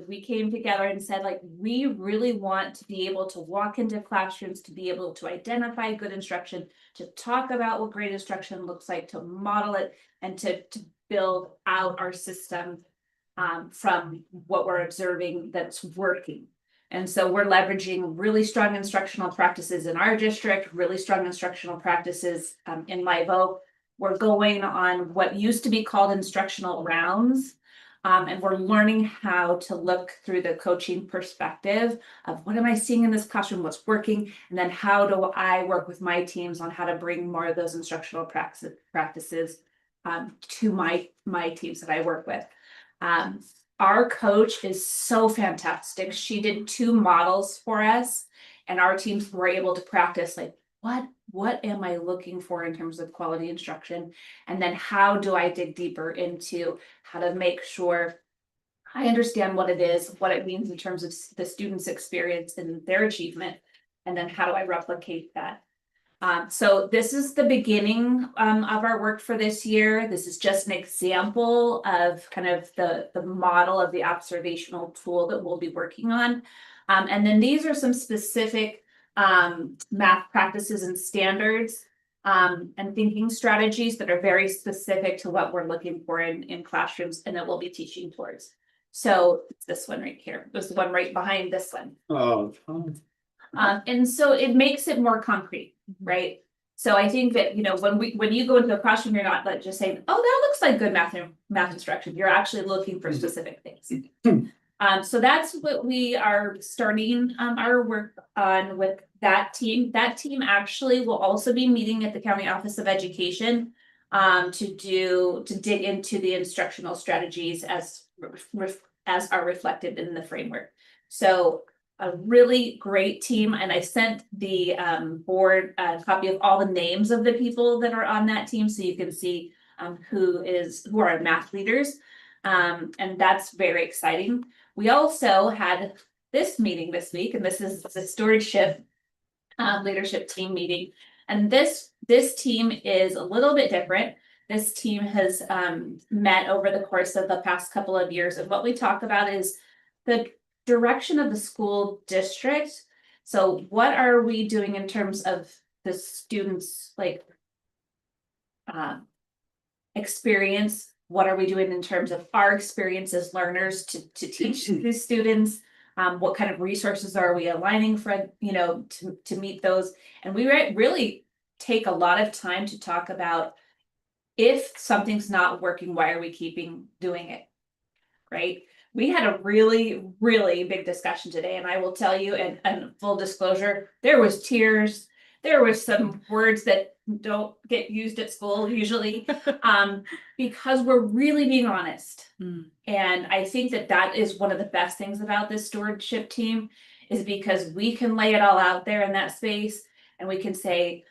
we came together and said, like, we really want to be able to walk into classrooms, to be able to identify good instruction, to talk about what great instruction looks like, to model it, and to build out our system from what we're observing that's working. And so we're leveraging really strong instructional practices in our district, really strong instructional practices in Live Oak. We're going on what used to be called instructional rounds. And we're learning how to look through the coaching perspective of what am I seeing in this classroom, what's working, and then how do I work with my teams on how to bring more of those instructional practices to my teams that I work with. Our coach is so fantastic. She did 2 models for us, and our teams were able to practice like, what am I looking for in terms of quality instruction? And then how do I dig deeper into how to make sure I understand what it is, what it means in terms of the student's experience and their achievement, and then how do I replicate that? So this is the beginning of our work for this year. This is just an example of kind of the model of the observational tool that we'll be working on. And then these are some specific math practices and standards and thinking strategies that are very specific to what we're looking for in classrooms and that we'll be teaching towards. So it's this one right here. There's the one right behind this one. Oh. And so it makes it more concrete, right? So I think that, you know, when you go into a classroom, you're not like just saying, oh, that looks like good math instruction. You're actually looking for specific things. So that's what we are starting our work on with that team. That team actually will also be meeting at the County Office of Education to dig into the instructional strategies as are reflected in the framework. So a really great team, and I sent the board a copy of all the names of the people that are on that team, so you can see who are math leaders, and that's very exciting. We also had this meeting this week, and this is the stewardship leadership team meeting, and this team is a little bit different. This team has met over the course of the past couple of years, and what we talk about is the direction of the school district. So what are we doing in terms of the students' like experience? What are we doing in terms of our experience as learners to teach these students? What kind of resources are we aligning for, you know, to meet those? And we really take a lot of time to talk about if something's not working, why are we keeping doing it, right? We had a really, really big discussion today, and I will tell you, and full disclosure, there was tears. There was some words that don't get used at school usually, because we're really being honest. And I think that that is one of the best things about this stewardship team, is because we can lay it all out there in that space, and we can say,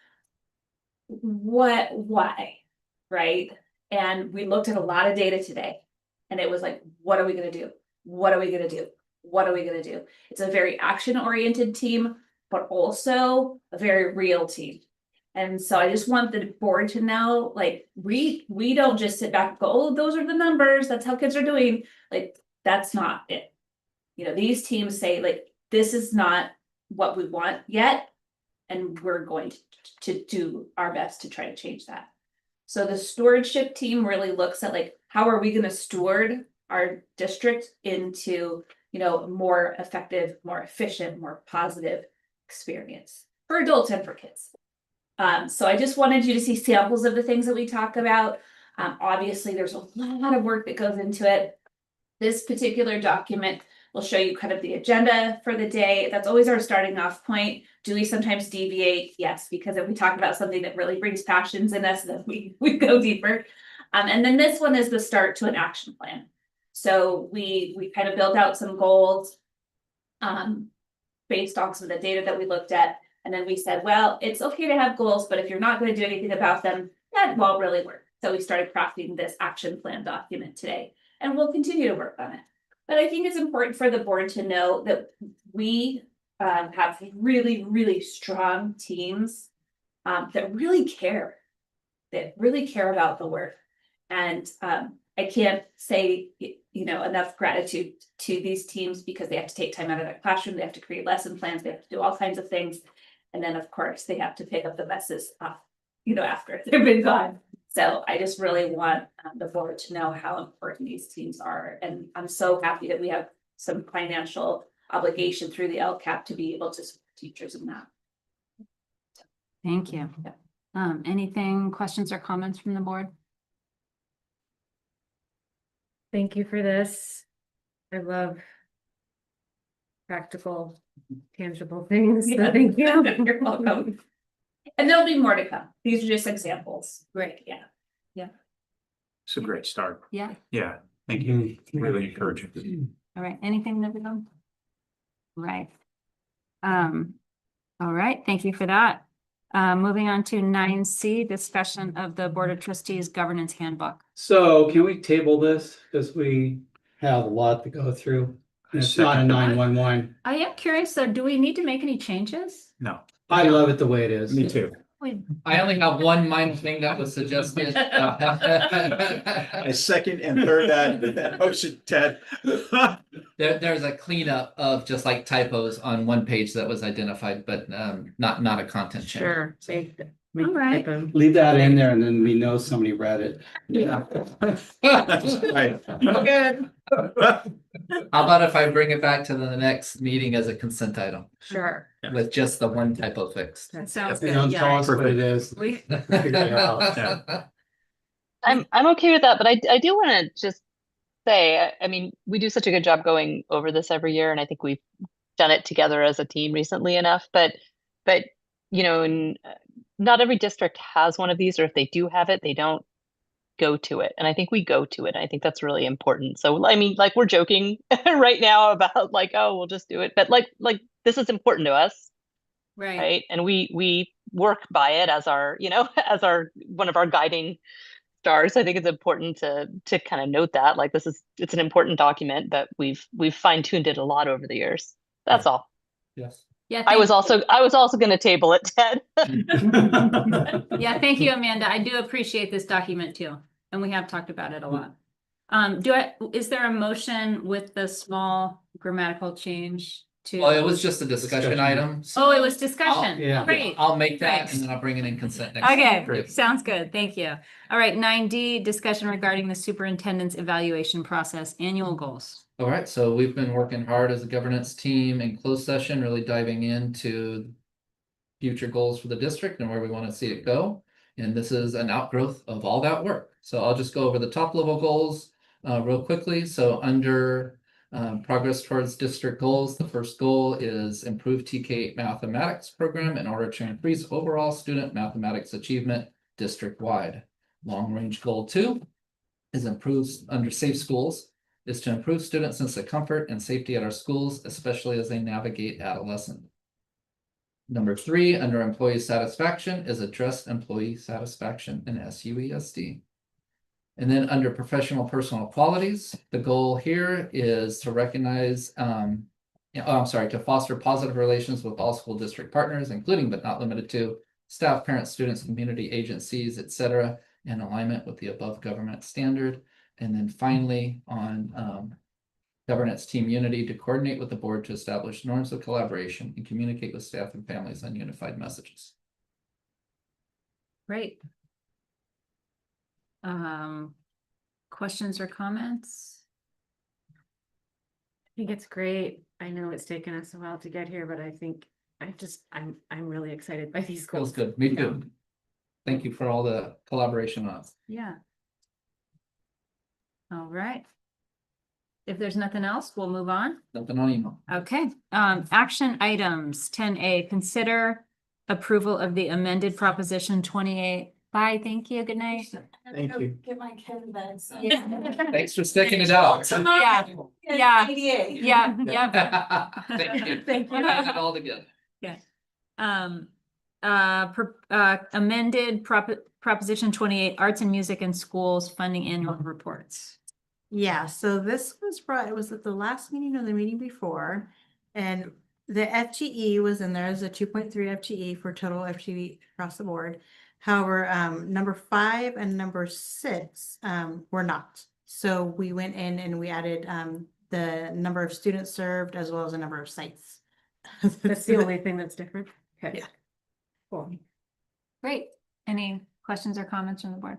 why, right? And we looked at a lot of data today, and it was like, what are we going to do? What are we going to do? What are we going to do? It's a very action-oriented team, but also a very real team. And so I just want the board to know, like, we don't just sit back and go, oh, those are the numbers, that's how kids are doing. Like, that's not it. You know, these teams say, like, this is not what we want yet, and we're going to do our best to try to change that. So the stewardship team really looks at, like, how are we going to steward our district into, you know, more effective, more efficient, more positive experience for adults and for kids. So I just wanted you to see samples of the things that we talk about. Obviously, there's a lot of work that goes into it. This particular document will show you kind of the agenda for the day. That's always our starting off point. Do we sometimes deviate? Yes, because if we talk about something that really brings passions in us, then we go deeper. And then this one is the start to an action plan. So we kind of built out some goals based on some of the data that we looked at. And then we said, well, it's okay to have goals, but if you're not going to do anything about them, that won't really work. So we started crafting this action plan document today, and we'll continue to work on it. But I think it's important for the board to know that we have really, really strong teams that really care about the work. And I can't say, you know, enough gratitude to these teams, because they have to take time out of their classroom, they have to create lesson plans, they have to do all kinds of things. And then, of course, they have to pick up the messes, you know, after they've been gone. So I just really want the board to know how important these teams are. And I'm so happy that we have some financial obligation through the LCAP to be able to support teachers in that. Thank you. Anything, questions or comments from the board? Thank you for this. I love practical, tangible things. So thank you. You're welcome. And there'll be more to come. These are just examples. Great. Yeah. Yeah. It's a great start. Yeah. Yeah, thank you. Really encouraging. All right. Anything that we don't? Right. All right. Thank you for that. Moving on to 9C, discussion of the Board of Trustees Governance Handbook. So can we table this? Because we have a lot to go through. And it's not a 911. I am curious, though, do we need to make any changes? No. I love it the way it is. Me too. I only have one minor thing that was suggested. I second and third that motion, Ted. There's a cleanup of just like typos on one page that was identified, but not a content change. Sure. All right. Leave that in there and then we know somebody read it. Yeah. Right. Good. How about if I bring it back to the next meeting as a consent item Sure. with just the one typo fixed? That sounds They good. don't Yeah. tell us what it is. We, Figure it out. I'm okay with that, but I do want to just say, I mean, we do such a good job going over this every year, and I think we've done it together as a team recently enough. But you know, not every district has one of these, or if they do have it, they don't go to it. And I think we go to it. I think that's really important. So I mean, like, we're joking right now about like, oh, we'll just do it, but like this is important to us, right? And we work by it as our, you know, as our one of our guiding stars. I think it's important to kind of note that, like, it's an important document, but we've fine-tuned it a lot over the years. That's all. Yes. yeah. I was also going to table it, Ted. Yeah. Thank you, Amanda. I do appreciate this document too. And we have talked about it a lot. Is there a motion with the small grammatical change to? Well, it was just a discussion item. Oh, it was discussion. Yeah. Great. I'll make that Great. and then I'll bring it in consent next. Okay, Great. sounds good. Thank you. All right, 9D, discussion regarding the superintendent's evaluation process, annual goals. All right, so we've been working hard as a governance team in closed session, really diving into future goals for the district and where we want to see it go. And this is an outgrowth of all that work. So I'll just go over the top level goals real quickly. So under Progress towards district goals. The first goal is improve TK mathematics program in order to increase overall student mathematics achievement district-wide. Long-range goal 2 is improve under safe schools, is to improve student sense of comfort and safety at our schools, especially as they navigate adolescence. Number 3, under employee satisfaction, is address employee satisfaction in SUESD. And then under professional personal qualities, the goal here is to recognize, to foster positive relations with all school district partners, including but not limited to staff, parents, students, community agencies, etc., in alignment with the above government standard. And then finally, on governance team unity, to coordinate with the board to establish norms of collaboration and communicate with staff and families on unified messages. Great. Questions or comments? I think it's great. I know it's taken us a while to get here, but I think I'm really excited by these Feels goals. good. Me too. Thank you for all the collaboration on it. Yeah. All right. If there's nothing else, we'll move on. Nothing on email. Okay, action items 10A, consider approval of the amended proposition 28. Bye, thank you, good night. Thank you. Get my kin beds. Thanks for sticking it out. Yeah, yeah, yeah. Thank you. Thank you. Putting it all together. Amended proposition 28, arts and music in schools funding annual reports. Yeah, so this was brought, it was at the last meeting or the meeting before, and the FTE was in there as a 2.3 FTE for total FTE across the board. However, number 5 and number 6 were not. So we went in and we added the number of students served as well as the number of sites. That's the only thing that's different. Okay. Yeah. Cool. Great. Any questions or comments from the board?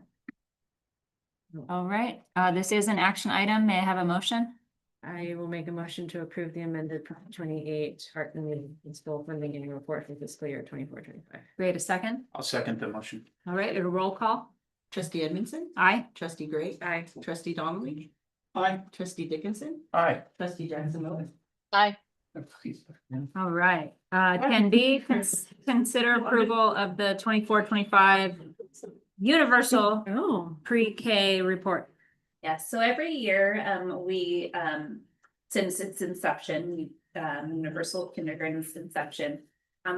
All right, this is an action item. May I have a motion? I will make a motion to approve the amended Prop 28 art and music in school funding annual report for fiscal year 24-25. Great, a second. I'll second the motion. All right, a roll call. Trustee Edmondson, Aye. trustee Gray, Aye. trustee Donnelly, Aye. trustee Dickinson, Aye. trustee Jackson Miller. Aye. All right, 10B, consider approval of the 24-25 universal pre-K report. Yes, so every year, we, since its inception, universal kindergarten's inception,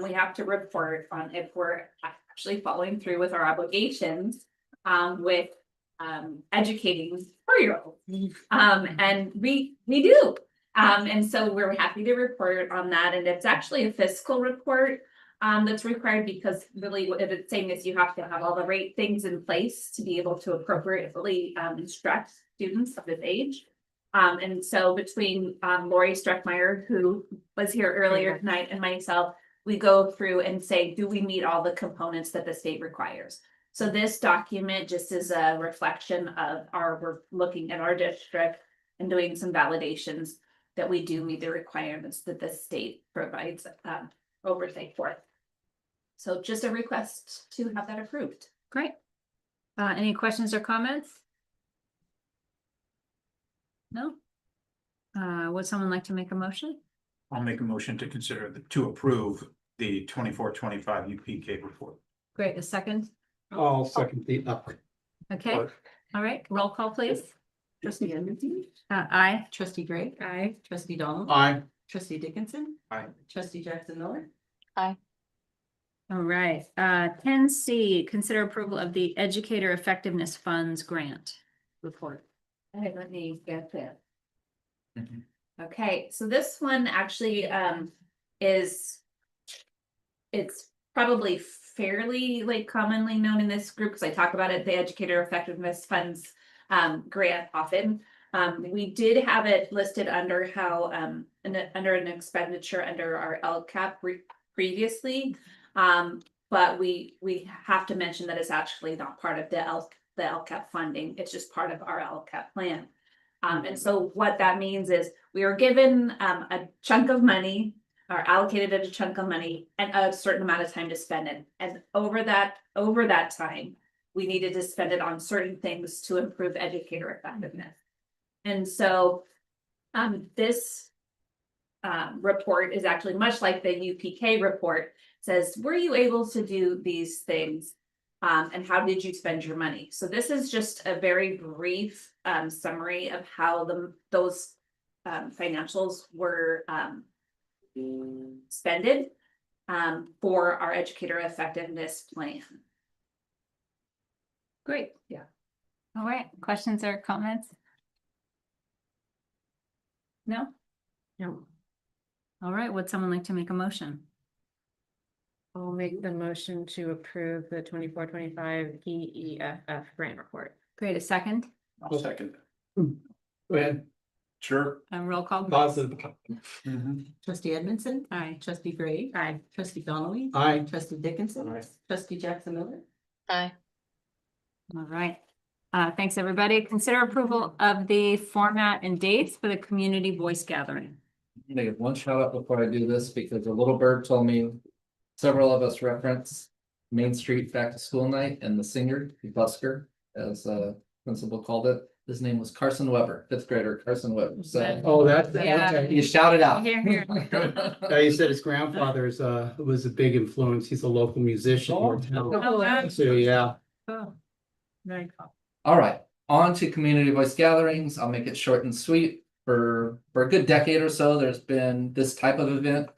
we have to report on if we're actually following through with our obligations, with, educating 4-year-olds. And we do. And so we're happy to report on that. And it's actually a fiscal report, that's required because really what it's saying is you have to have all the right things in place to be able to appropriately instruct students of this age. And so between Lori Streckmeyer, who was here earlier tonight, and myself, we go through and say, do we meet all the components that the state requires? So this document just is a reflection of we're looking at our district and doing some validations that we do meet the requirements that the state provides oversight for. So just a request to have that approved. Great. Any questions or comments? No? Would someone like to make a motion? I'll make a motion to consider to approve the 24-25 UPK report. Great, a second. I'll second the. Okay, all right, roll call, please. Trustee Edmondson, Aye. trustee Gray, Aye. trustee Donnelly. Aye. Trustee Dickinson. Aye. Trustee Jackson Miller. Aye. All right, 10C, consider approval of the Educator Effectiveness Funds Grant report. Okay, let me get that. Okay, so this one actually it's probably fairly commonly known in this group because I talk about it, the Educator Effectiveness Funds grant often. We did have it listed under how under an expenditure under our LCAP previously, but we have to mention that it's actually not part of the LCAP funding. It's just part of our LCAP plan. And so what that means is we were given a chunk of money or allocated a chunk of money and a certain amount of time to spend it. And over that time, we needed to spend it on certain things to improve educator effectiveness. And so This report is actually much like the UPK report. Says, were you able to do these things? And how did you spend your money? So this is just a very brief summary of how those financials were spended for our educator effectiveness plan. Great. Yeah. All right. Questions or comments? No? No. All right. Would someone like to make a motion? I'll make the motion to approve the 24-25 PEFF grant report. Great. A second? I'll second. Go ahead. Sure. Roll call. Positive. Trustee Edmondson. Aye. Trustee Gray. Aye. Trustee Donnelly. Aye. Trustee Dickinson. Aye. Trustee Jackson Miller. Aye. All right. Thanks, everybody. Consider approval of the format and dates for the community voice gathering. I'm gonna give one shout out before I do this because a little bird told me several of us reference Main Street Back to School Night and the singer, the busker, as principal called it. His name was Carson Weber, 5th grader Carson Weber. So Oh, that's, Yeah. okay. you shouted out. Here, here. You said his grandfather's was a big influence. He's a local musician. Oh, Oh, wow. So, yeah. Cool. Very cool. All right, on to community voice gatherings. I'll make it short and sweet. For a good decade or so, there's been this type of event,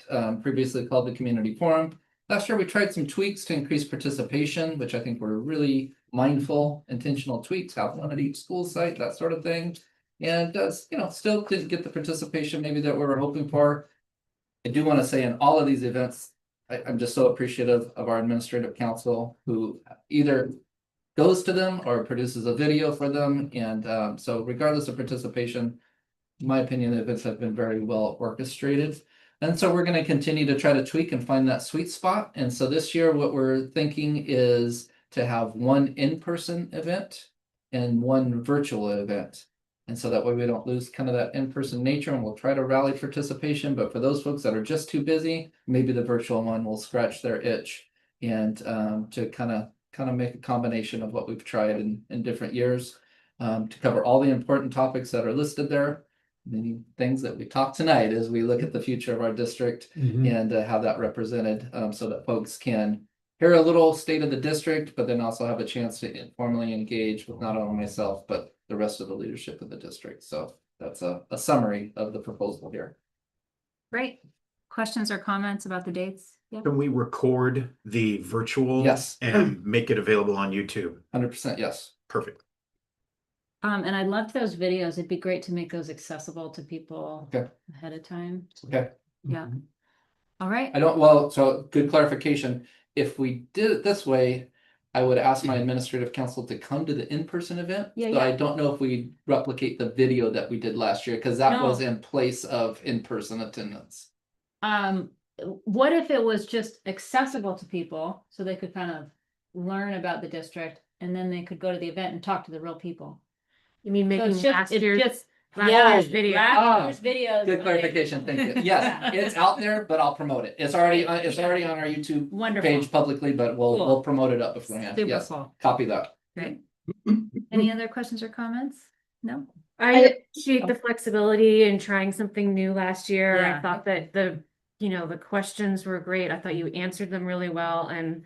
previously called the Community Forum. Last year, we tried some tweaks to increase participation, which I think were really mindful, intentional tweaks, have one at each school site, that sort of thing. And still didn't get the participation maybe that we were hoping for. I do want to say in all of these events, I'm just so appreciative of our administrative council who either goes to them or produces a video for them. And so regardless of participation, in my opinion, the events have been very well orchestrated. And so we're going to continue to try to tweak and find that sweet spot. And so this year, what we're thinking is to have one in-person event and one virtual event. And so that way we don't lose kind of that in-person nature, and we'll try to rally participation. But for those folks that are just too busy, maybe the virtual one will scratch their itch and to kind of make a combination of what we've tried in different years to cover all the important topics that are listed there. Many things that we talked tonight as we look at the future of our district and have that represented so that folks can hear a little state of the district, but then also have a chance to informally engage with not only myself, but the rest of the leadership of the district. So that's a summary of the proposal here. Great. Questions or comments about the dates? Yep. Can we record the virtual? Yes. And make it available on YouTube? 100% yes. Perfect. And I loved those videos. It'd be great to make those accessible to people Okay. ahead of time. Okay. Yeah. All right. So good clarification. If we did it this way, I would ask my administrative council to come to the in-person event. Yeah, So yeah. I don't know if we replicate the video that we did last year, because that No. was in place of in-person attendance. What if it was just accessible to people so they could kind of learn about the district and then they could go to the event and talk to the real people? You mean So making it's just, last it's year's just, last yeah, year's video? last year's videos. Good clarification, thank you. Yes, it's out there, but I'll promote it. It's already on our YouTube Wonderful. page publicly, but Cool. we'll promote it up beforehand. Super Yes, cool. copy that. Great. Any other questions or comments? No? I appreciate the flexibility in trying something new last year. Yeah. I thought that the questions were great. I thought you answered them really well, and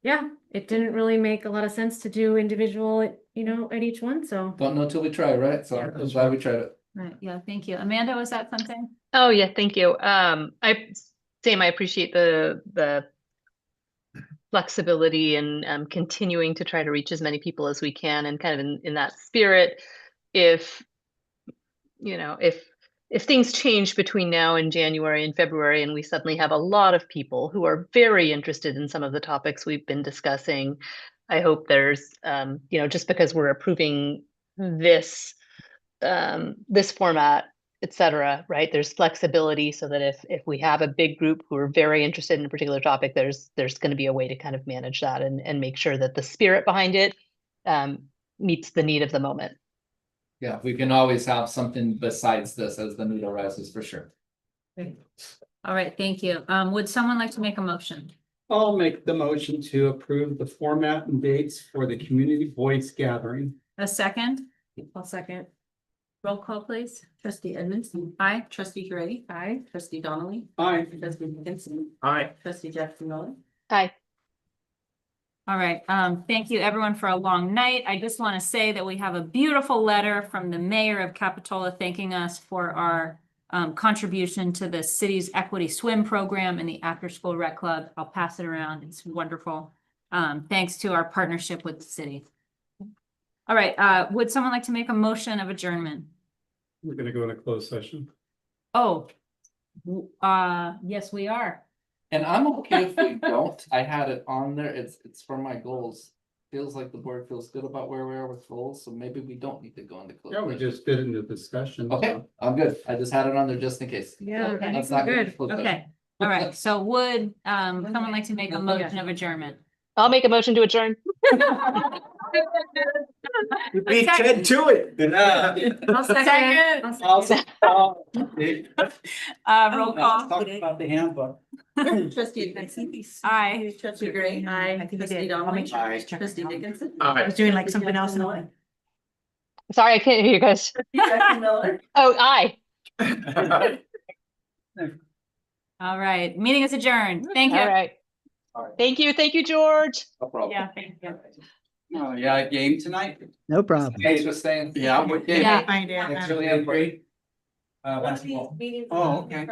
yeah, it didn't really make a lot of sense to do individual, at each one, so. Don't know till we try, right? So Yeah. I'm glad we tried it. Right, yeah, thank you. Amanda, was that something? Oh yeah, thank you. I appreciate the flexibility and continuing to try to reach as many people as we can, and kind of in that spirit, if things change between now and January and February, and we suddenly have a lot of people who are very interested in some of the topics we've been discussing, I hope there's just because we're approving this format, etc., right? There's flexibility so that if we have a big group who are very interested in a particular topic, there's going to be a way to kind of manage that and make sure that the spirit behind it meets the need of the moment. Yeah, we can always have something besides this as the need arises for sure. Great. All right, thank you. Would someone like to make a motion? I'll make the motion to approve the format and dates for the community voice gathering. A second? I'll second. Roll call, please. Trustee Edmondson. Aye. Trustee Gray. Aye. Trustee Donnelly. Aye. Trustee Dickinson. Aye. Trustee Jackson Miller. Aye. All right, thank you everyone for a long night. I just want to say that we have a beautiful letter from the mayor of Capitola thanking us for our contribution to the city's equity swim program and the after-school rec club. I'll pass it around. It's wonderful. Thanks to our partnership with the city. All right, would someone like to make a motion of adjournment? We're gonna go into closed session. Oh, yes, we are. And I'm okay if we don't. I had it on there. It's for my goals. Feels like the board feels good about where we are with goals, so maybe we don't need to go into closed. Yeah, we session. just did into discussion. Okay, I'm good. I just had it on there just in case. Yeah, Okay. Let's not get into Good, closed session. okay. All right, so would someone like to make a motion of adjournment? I'll make a motion to adjourn. You beat Ted to it. I'll second. Roll call. Talk about the handbook. Trustee Edmondson. Aye. Trustee Gray. Aye. Trustee Donnelly. Aye. Trustee Dickinson. I was doing like something else in a way. Sorry, I can't hear you guys. Jackson Miller. Oh, aye. All right, meeting is adjourned. Thank you. All right. Thank you, George. No problem. Yeah, thank you. Oh, yeah, game tonight? No problem. Thanks for staying. Yeah, I'm with you. Yeah. Find it. It's really great. One of these meetings. Oh, okay.